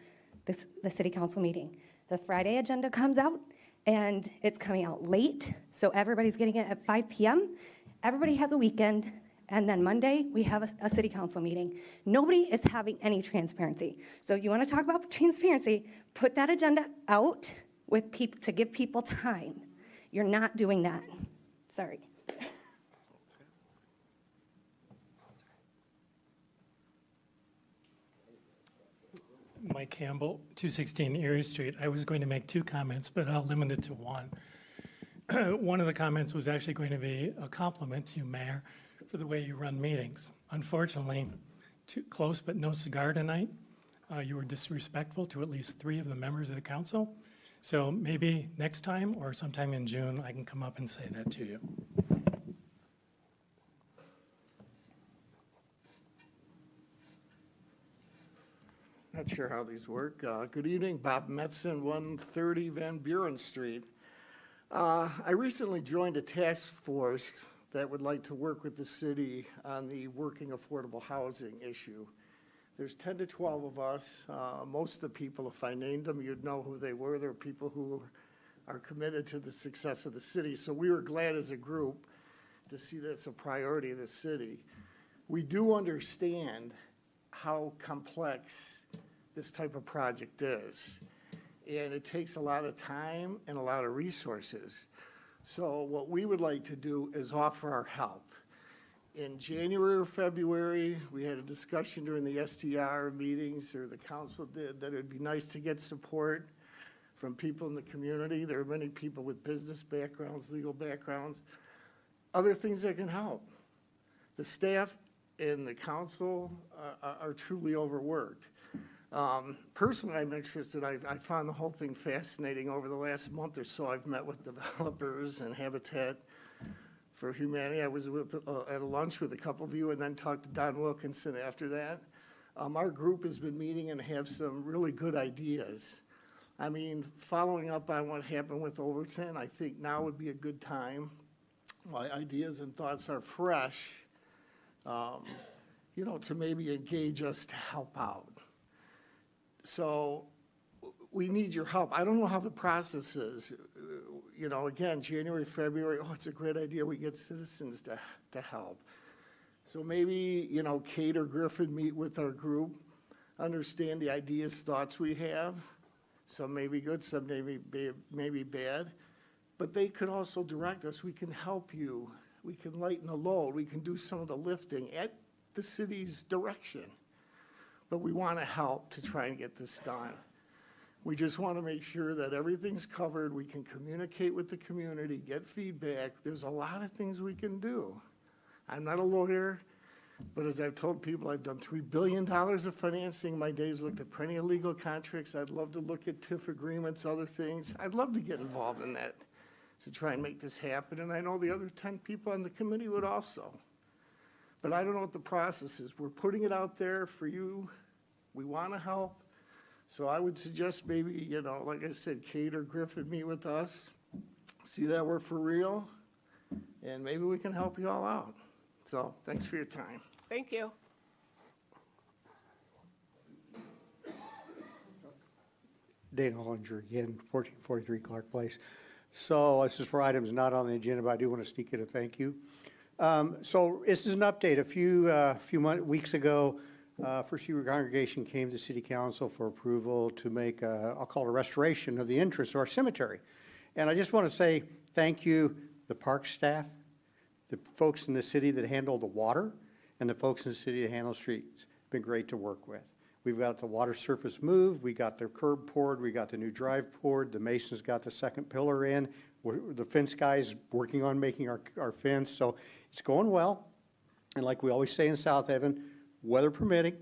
the city council meeting. The Friday agenda comes out, and it's coming out late, so everybody's getting it at 5 p.m. Everybody has a weekend, and then Monday, we have a city council meeting. Nobody is having any transparency. So you want to talk about transparency, put that agenda out with people to give people time. You're not doing that. Sorry. Mike Campbell, 216 Erie Street. I was going to make two comments, but I'll limit it to one. One of the comments was actually going to be a compliment to you, Mayor, for the way you run meetings. Unfortunately, too close but no cigar tonight. You were disrespectful to at least 3 of the members of the council. So maybe next time or sometime in June, I can come up and say that to you. Not sure how these work. Good evening, Bob Metzen, 130 Van Buren Street. I recently joined a task force that would like to work with the city on the working affordable housing issue. There's 10 to 12 of us. Most of the people, if I named them, you'd know who they were. They're people who are committed to the success of the city. So we were glad as a group to see that's a priority of the city. We do understand how complex this type of project is. And it takes a lot of time and a lot of resources. So what we would like to do is offer our help. In January or February, we had a discussion during the STR meetings, or the council did, that it'd be nice to get support from people in the community. There are many people with business backgrounds, legal backgrounds, other things that can help. The staff and the council are truly overworked. Personally, I'm interested. I found the whole thing fascinating. Over the last month or so, I've met with developers and Habitat for Humanity. I was at a lunch with a couple of you and then talked to Don Wilkinson after that. Our group has been meeting and have some really good ideas. I mean, following up on what happened with Overton, I think now would be a good time. My ideas and thoughts are fresh, you know, to maybe engage us to help out. So we need your help. I don't know how the process is. You know, again, January, February, oh, it's a great idea. We get citizens to help. So maybe, you know, Kate or Griffin meet with our group, understand the ideas, thoughts we have. Some may be good, some may be bad. But they could also direct us. We can help you. We can lighten the load. We can do some of the lifting at the city's direction. But we want to help to try and get this done. We just want to make sure that everything's covered. We can communicate with the community, get feedback. There's a lot of things we can do. I'm not a lawyer, but as I've told people, I've done $3 billion of financing. My days looked at plenty of legal contracts. I'd love to look at TIF agreements, other things. I'd love to get involved in that to try and make this happen. And I know the other 10 people on the committee would also. But I don't know what the process is. We're putting it out there for you. We want to help. So I would suggest maybe, you know, like I said, Kate or Griffin meet with us, see that we're for real, and maybe we can help you all out. So thanks for your time. Thank you. Dana Hollinger again, 1443 Clark Place. So this is for items not on the agenda, but I do want to sneak in a thank you. So this is an update. A few weeks ago, First Year Congregation came to City Council for approval to make, I'll call it a restoration of the entrance to our cemetery. And I just want to say thank you, the park staff, the folks in the city that handle the water, and the folks in the city that handle streets. It's been great to work with. We've got the water surface moved, we got the curb poured, we got the new drive poured, the masons got the second pillar in, the fence guy's working on making our fence, so it's going well. And like we always say in South Haven, weather permitting,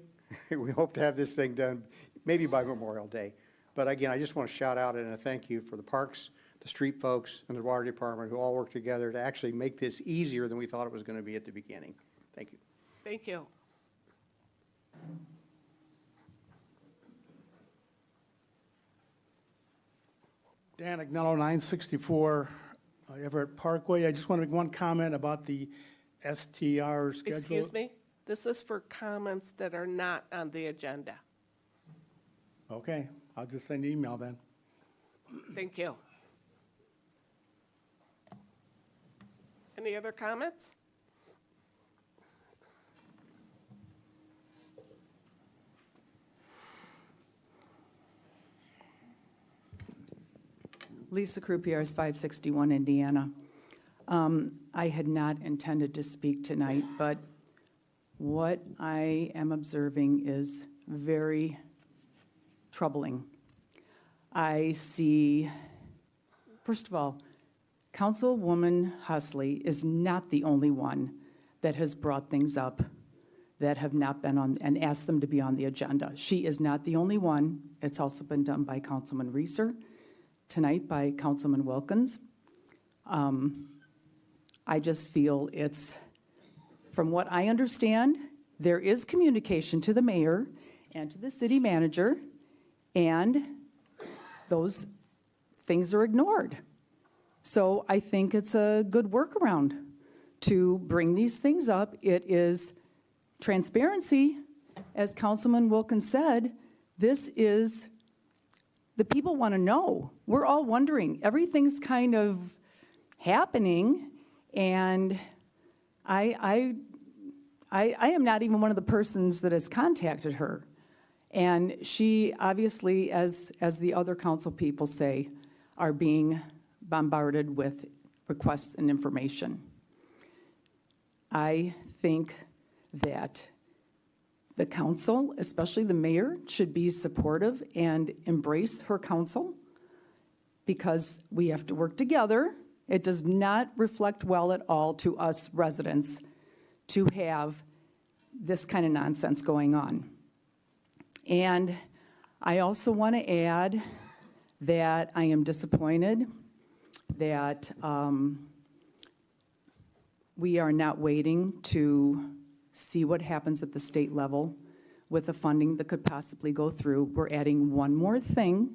we hope to have this thing done maybe by Memorial Day. But again, I just want to shout out and a thank you for the parks, the street folks, and the water department who all worked together to actually make this easier than we thought it was going to be at the beginning. Thank you. Thank you. Dan Agnello, 964 Everett Parkway. I just want to make one comment about the STR schedule. Excuse me? This is for comments that are not on the agenda. Okay, I'll just send an email then. Thank you. Any other comments? Lisa Croupiers, 561 Indiana. I had not intended to speak tonight, but what I am observing is very troubling. I see, first of all, Councilwoman Husley is not the only one that has brought things up that have not been on, and asked them to be on the agenda. She is not the only one. It's also been done by Councilman Reeser, tonight by Councilman Wilkins. I just feel it's, from what I understand, there is communication to the mayor and to the city manager, and those things are ignored. So I think it's a good workaround to bring these things up. It is transparency. As Councilman Wilkins said, this is, the people want to know. We're all wondering. Everything's kind of happening, and I am not even one of the persons that has contacted her. And she obviously, as the other council people say, are being bombarded with requests and information. I think that the council, especially the mayor, should be supportive and embrace her council, because we have to work together. It does not reflect well at all to us residents to have this kind of nonsense going on. And I also want to add that I am disappointed that we are not waiting to see what happens at the state level with the funding that could possibly go through. We're adding one more thing.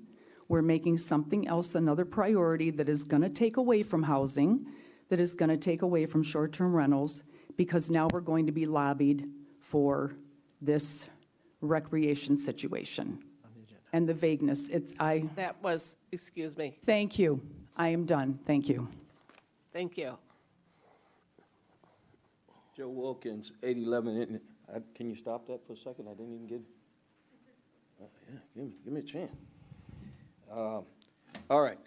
We're making something else another priority that is going to take away from housing, that is going to take away from short-term rentals, because now we're going to be lobbied for this recreation situation. And the vagueness, That was, excuse me. Thank you. I am done. Thank you. Thank you. Joe Wilkins, 811, can you stop that for a second? I didn't even get, yeah, give me a chance. All right.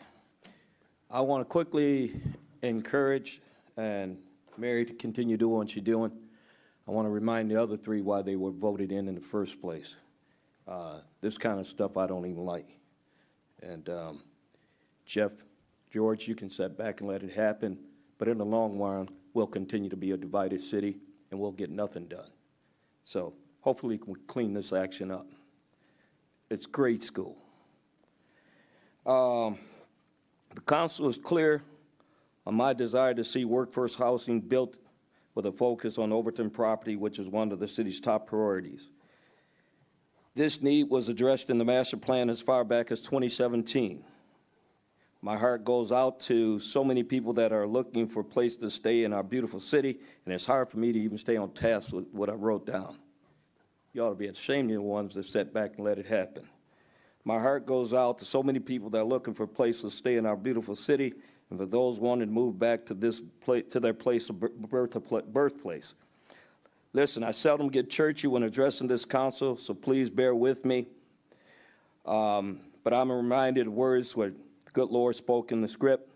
I want to quickly encourage and Mary to continue doing what she's doing. I want to remind the other three why they were voted in the first place. This kind of stuff I don't even like. And Jeff, George, you can sit back and let it happen, but in the long run, we'll continue to be a divided city, and we'll get nothing done. So hopefully we can clean this action up. It's grade school. The council is clear on my desire to see workforce housing built with a focus on Overton property, which is one of the city's top priorities. This need was addressed in the master plan as far back as 2017. My heart goes out to so many people that are looking for a place to stay in our beautiful city, and it's hard for me to even stay on task with what I wrote down. You ought to be ashamed of the ones that sat back and let it happen. My heart goes out to so many people that are looking for a place to stay in our beautiful city, and for those wanting to move back to this place, to their place of birthplace. Listen, I seldom get churchy when addressing this council, so please bear with me. But I'm reminded of words where the good Lord spoke in the script.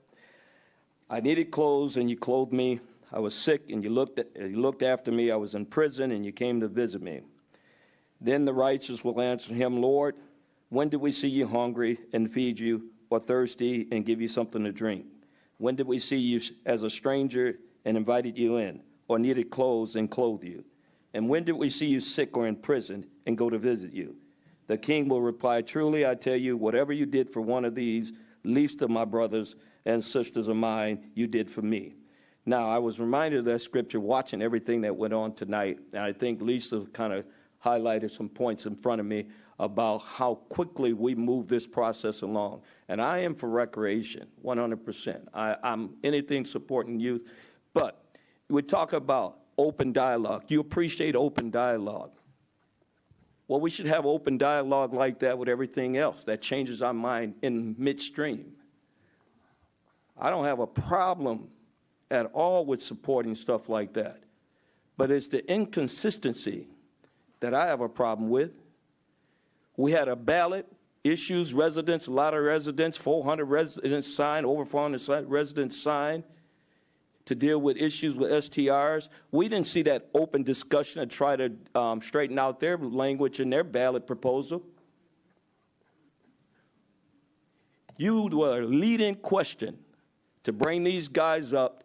I needed clothes, and you clothed me. I was sick, and you looked after me. I was in prison, and you came to visit me. Then the righteous will answer him, Lord, when did we see you hungry and feed you, or thirsty and give you something to drink? When did we see you as a stranger and invited you in, or needed clothes and clothed you? And when did we see you sick or in prison and go to visit you? The king will reply, truly, I tell you, whatever you did for one of these least of my brothers and sisters of mine, you did for me. Now, I was reminded of that scripture watching everything that went on tonight, and I think Lisa kind of highlighted some points in front of me about how quickly we move this process along. And I am for recreation, 100%. I'm anything supporting youth. But we talk about open dialogue. You appreciate open dialogue. Well, we should have open dialogue like that with everything else that changes our mind in midstream. I don't have a problem at all with supporting stuff like that. But it's the inconsistency that I have a problem with. We had a ballot, issues, residents, a lot of residents, 400 residents signed, over 400 residents signed to deal with issues with STRs. We didn't see that open discussion to try to straighten out their language in their ballot proposal. You were a leading question to bring these guys up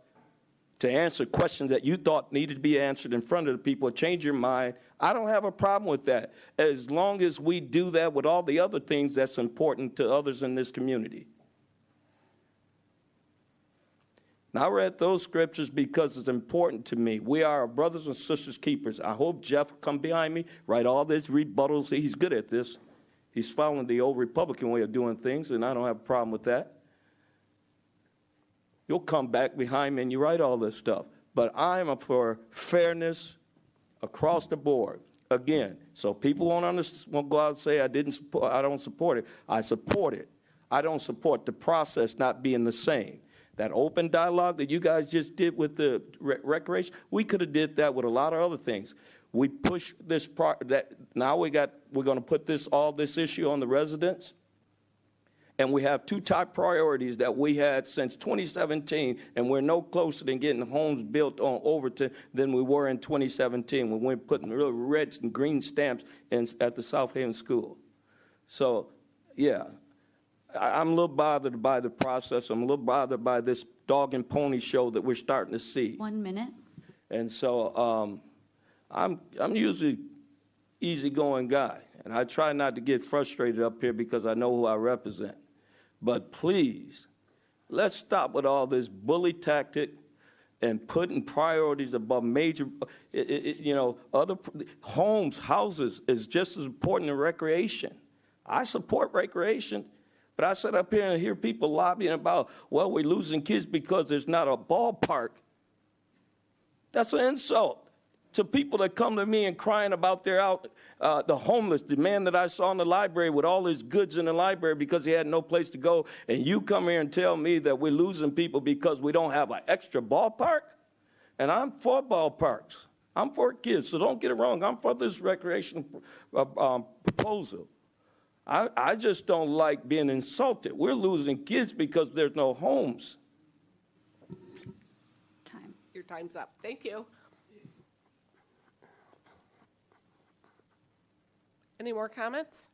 to answer questions that you thought needed to be answered in front of the people, change your mind. I don't have a problem with that, as long as we do that with all the other things that's important to others in this community. Now, I read those scriptures because it's important to me. We are our brothers and sisters keepers. I hope Jeff will come behind me, write all these rebuttals. He's good at this. He's following the old Republican way of doing things, and I don't have a problem with that. You'll come back behind me and you write all this stuff. But I'm up for fairness across the board. Again, so people won't go out and say I don't support it. I support it. I don't support the process not being the same. That open dialogue that you guys just did with the recreation, we could have did that with a lot of other things. We pushed this part that now we're going to put all this issue on the residents. And we have two top priorities that we had since 2017, and we're no closer than getting homes built on Overton than we were in 2017 when we were putting real red and green stamps at the South Haven School. So, yeah, I'm a little bothered by the process. I'm a little bothered by this dog and pony show that we're starting to see. 1 minute. And so I'm usually easygoing guy, and I try not to get frustrated up here because I know who I represent. But please, let's stop with all this bully tactic and putting priorities above major, other houses is just as important as recreation. I support recreation, but I sit up here and hear people lobbying about, well, we're losing kids because there's not a ballpark. That's an insult to people that come to me and crying about the homeless, the man that I saw in the library with all his goods in the library because he had no place to go, and you come here and tell me that we're losing people because we don't have an extra ballpark? And I'm for ballparks. I'm for kids, so don't get it wrong. I'm for this recreation proposal. I just don't like being insulted. We're losing kids because there's no homes. Your time's up. Thank you. Any more comments?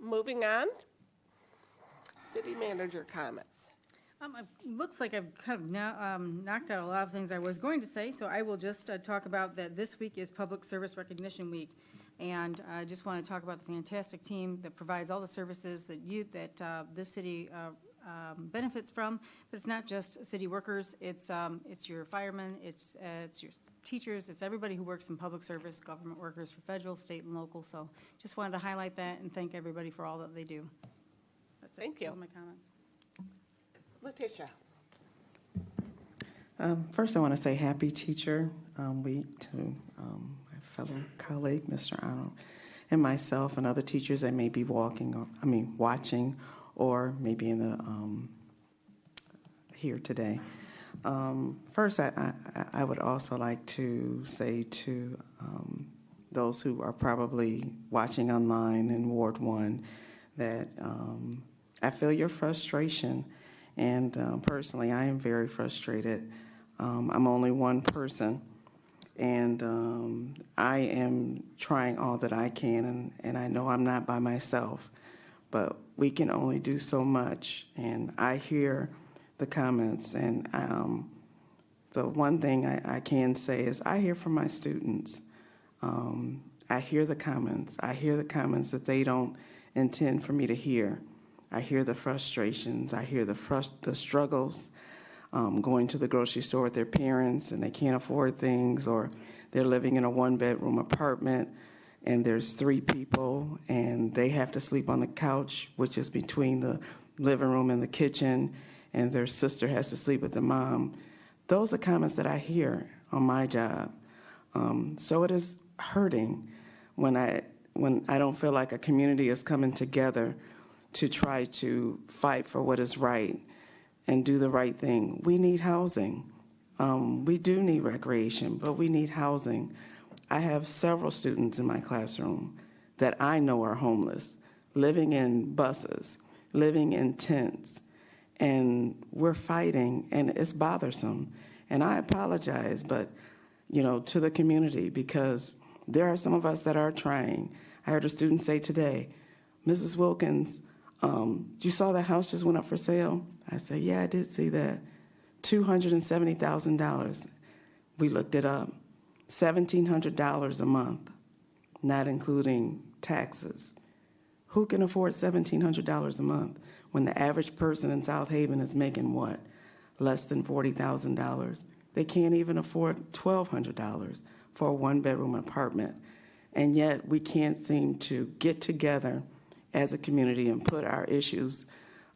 Moving on. City manager comments. It looks like I've kind of knocked out a lot of things I was going to say, so I will just talk about that this week is Public Service Recognition Week. And I just want to talk about the fantastic team that provides all the services that this city benefits from. But it's not just city workers, it's your firemen, it's your teachers, it's everybody who works in public service, government workers for federal, state, and local. So just wanted to highlight that and thank everybody for all that they do. That's it. Thank you. Those are my comments. Letitia. First, I want to say happy Teacher Week to my fellow colleague, Mr. Arnold, and myself and other teachers that may be watching, or maybe in the here today. First, I would also like to say to those who are probably watching online in Ward 1 that I feel your frustration, and personally, I am very frustrated. I'm only one person, and I am trying all that I can, and I know I'm not by myself, but we can only do so much, and I hear the comments, and the one thing I can say is I hear from my students. I hear the comments. I hear the comments that they don't intend for me to hear. I hear the frustrations. I hear the struggles, going to the grocery store with their parents and they can't afford things, or they're living in a one-bedroom apartment and there's 3 people and they have to sleep on the couch, which is between the living room and the kitchen, and their sister has to sleep with the mom. Those are comments that I hear on my job. So it is hurting when I don't feel like a community is coming together to try to fight for what is right. and do the right thing. We need housing. We do need recreation, but we need housing. I have several students in my classroom that I know are homeless, living in buses, living in tents, and we're fighting, and it's bothersome. And I apologize, but, to the community, because there are some of us that are trying. I heard a student say today, Mrs. Wilkins, you saw that house just went up for sale? I said, yeah, I did see that. $270,000. We looked it up. $1,700 a month, not including taxes. Who can afford $1,700 a month when the average person in South Haven is making what? Less than $40,000. They can't even afford $1,200 for a one-bedroom apartment. And yet we can't seem to get together as a community and put our issues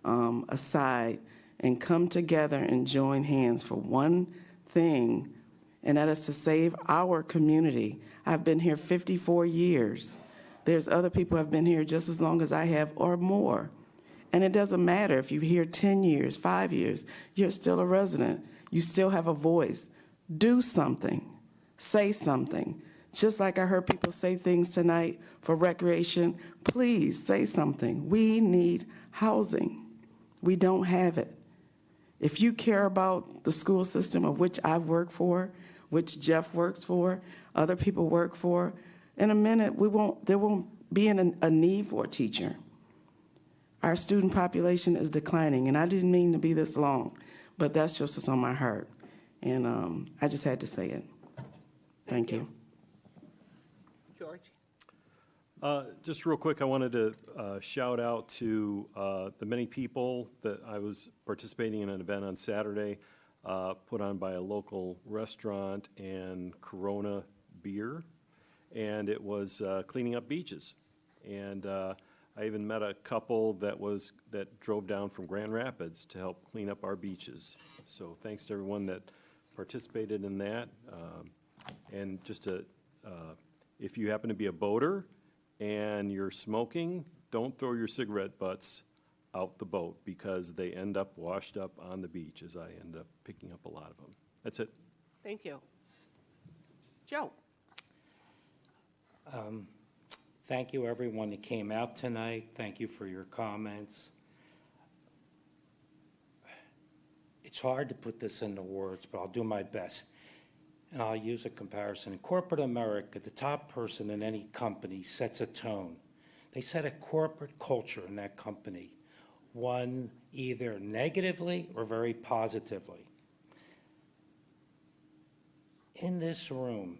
aside and come together and join hands for one thing, and that is to save our community. I've been here 54 years. There's other people who have been here just as long as I have or more. And it doesn't matter if you're here 10 years, 5 years, you're still a resident. You still have a voice. Do something. Say something. Just like I heard people say things tonight for recreation, please say something. We need housing. We don't have it. If you care about the school system of which I've worked for, which Jeff works for, other people work for, in a minute there won't be a need for a teacher. Our student population is declining, and I didn't mean to be this long, but that's just what's on my heart. And I just had to say it. Thank you. George? Just real quick, I wanted to shout out to the many people that I was participating in an event on Saturday put on by a local restaurant and Corona beer, and it was cleaning up beaches. And I even met a couple that drove down from Grand Rapids to help clean up our beaches. So thanks to everyone that participated in that. And just if you happen to be a boater and you're smoking, don't throw your cigarette butts out the boat, because they end up washed up on the beach, as I end up picking up a lot of them. That's it. Thank you. Joe? Thank you, everyone that came out tonight. Thank you for your comments. It's hard to put this into words, but I'll do my best. And I'll use a comparison. In corporate America, the top person in any company sets a tone. They set a corporate culture in that company, one either negatively or very positively. In this room,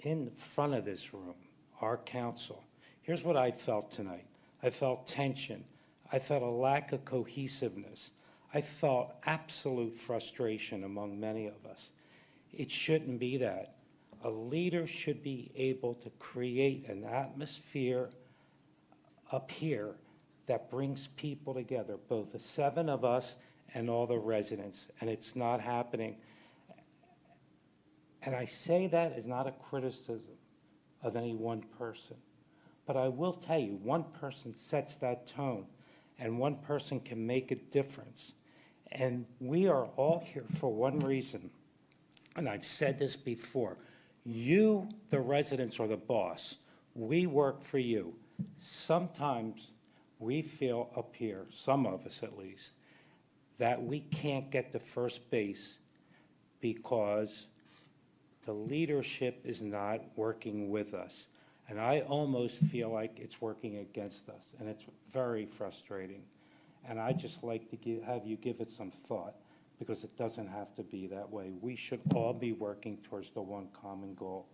in front of this room, our council, here's what I felt tonight. I felt tension. I felt a lack of cohesiveness. I felt absolute frustration among many of us. It shouldn't be that. A leader should be able to create an atmosphere up here that brings people together, both the 7 of us and all the residents, and it's not happening. And I say that as not a criticism of any one person, but I will tell you, one person sets that tone, and one person can make a difference. And we are all here for one reason. And I've said this before, you, the residents, are the boss. We work for you. Sometimes we feel up here, some of us at least, that we can't get to first base because the leadership is not working with us. And I almost feel like it's working against us, and it's very frustrating. And I'd just like to have you give it some thought, because it doesn't have to be that way. We should all be working towards the one common goal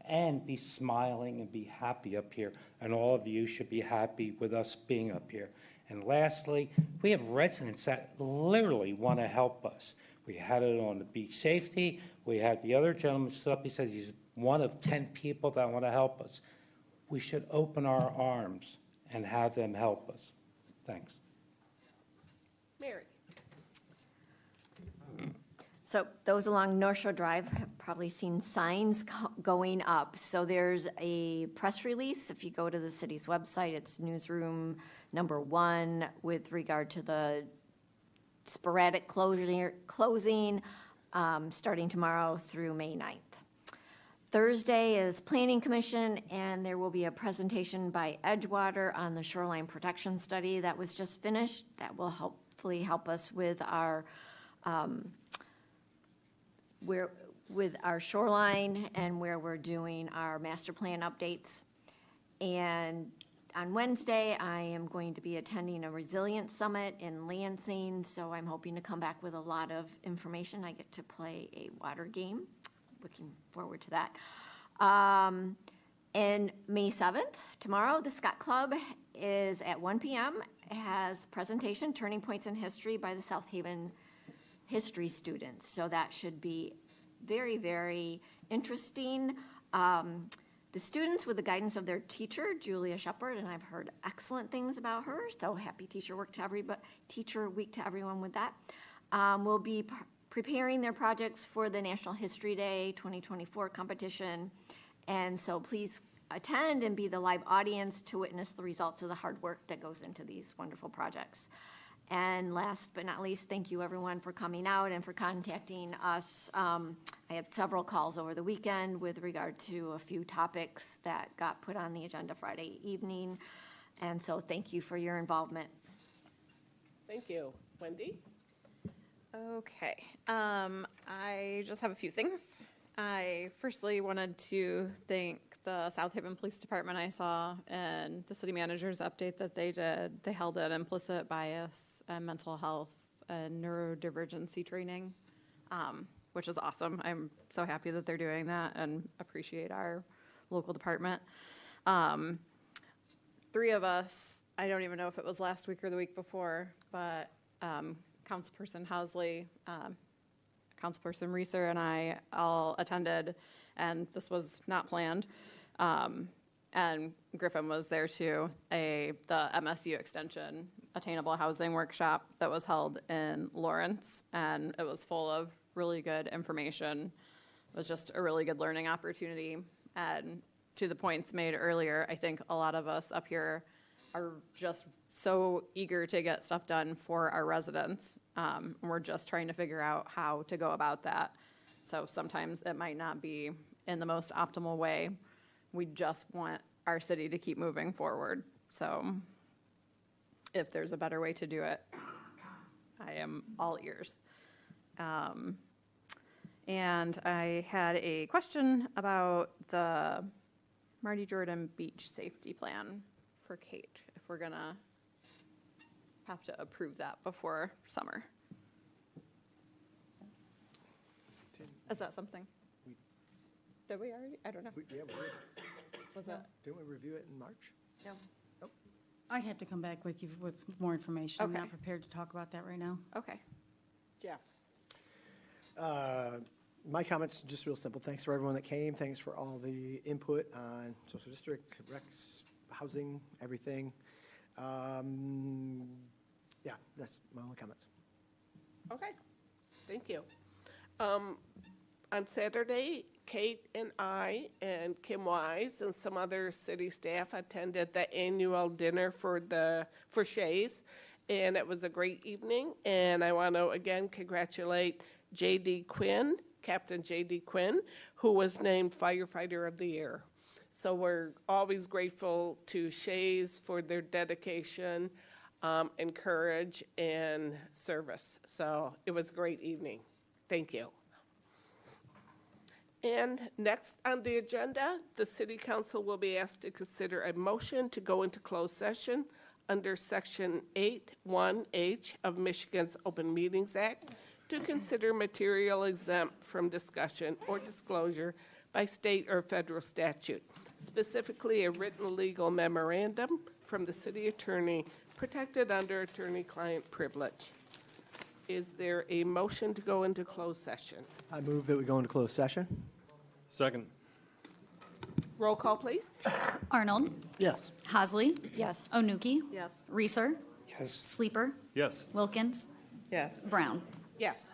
and be smiling and be happy up here. And all of you should be happy with us being up here. And lastly, we have residents that literally want to help us. We had it on the beach safety. We had the other gentleman stood up. He says he's one of 10 people that want to help us. We should open our arms and have them help us. Thanks. Mary? So those along North Shore Drive have probably seen signs going up. So there's a press release. If you go to the city's website, it's newsroom #1 with regard to the sporadic closing starting tomorrow through May 9th. Thursday is Planning Commission, and there will be a presentation by Edgewater on the shoreline protection study that was just finished. That will hopefully help us with our shoreline and where we're doing our master plan updates. And on Wednesday, I am going to be attending a resilience summit in Lansing, so I'm hoping to come back with a lot of information. I get to play a water game. Looking forward to that. And May 7th, tomorrow, the Scott Club is at 1 p.m. It has presentation, Turning Points in History by the South Haven history students. So that should be very, very interesting. The students, with the guidance of their teacher, Julia Shepard, and I've heard excellent things about her, so happy Teacher Week to everyone with that, will be preparing their projects for the National History Day 2024 competition. And so please attend and be the live audience to witness the results of the hard work that goes into these wonderful projects. And last but not least, thank you everyone for coming out and for contacting us. I had several calls over the weekend with regard to a few topics that got put on the agenda Friday evening. And so thank you for your involvement. Thank you. Wendy? Okay, I just have a few things. I firstly wanted to thank the South Haven Police Department. I saw in the city manager's update that they did. They held an implicit bias and mental health and neurodivergency training, which is awesome. I'm so happy that they're doing that and appreciate our local department. 3 of us, I don't even know if it was last week or the week before, but Councilperson Housley, Councilperson Reeser, and I all attended, and this was not planned. And Griffin was there too, the MSU Extension Attainable Housing Workshop that was held in Lawrence, and it was full of really good information. It was just a really good learning opportunity. And to the points made earlier, I think a lot of us up here are just so eager to get stuff done for our residents. We're just trying to figure out how to go about that. So sometimes it might not be in the most optimal way. We just want our city to keep moving forward. So if there's a better way to do it, I am all ears. And I had a question about the Marty Jordan Beach Safety Plan for Kate, if we're gonna have to approve that before summer. Is that something? Did we already? I don't know. Yeah, we did. Was that? Didn't we review it in March? No. Nope. I'd have to come back with you with more information. I'm Okay. not prepared to talk about that right now. Okay. Jeff? My comments, just real simple. Thanks for everyone that came. Thanks for all the input on social district, recs, housing, everything. Yeah, that's my only comments. Okay, thank you. On Saturday, Kate and I and Kim Wise and some other city staff attended the annual dinner for Shays, and it was a great evening. And I want to again congratulate J.D. Quinn, Captain J.D. Quinn, who was named Firefighter of the Year. So we're always grateful to Shays for their dedication and courage and service. So it was a great evening. Thank you. And next on the agenda, the City Council will be asked to consider a motion to go into closed session under Section 8(1)H of Michigan's Open Meetings Act to consider material exempt from discussion or disclosure by state or federal statute, specifically a written legal memorandum from the city attorney protected under attorney-client privilege. Is there a motion to go into closed session? I move that we go into closed session. Second. Roll call, please. Arnold. Yes. Hasley. Yes. Onuki. Yes. Reeser. Yes. Sleeper. Yes. Wilkins. Yes. Brown. Yes.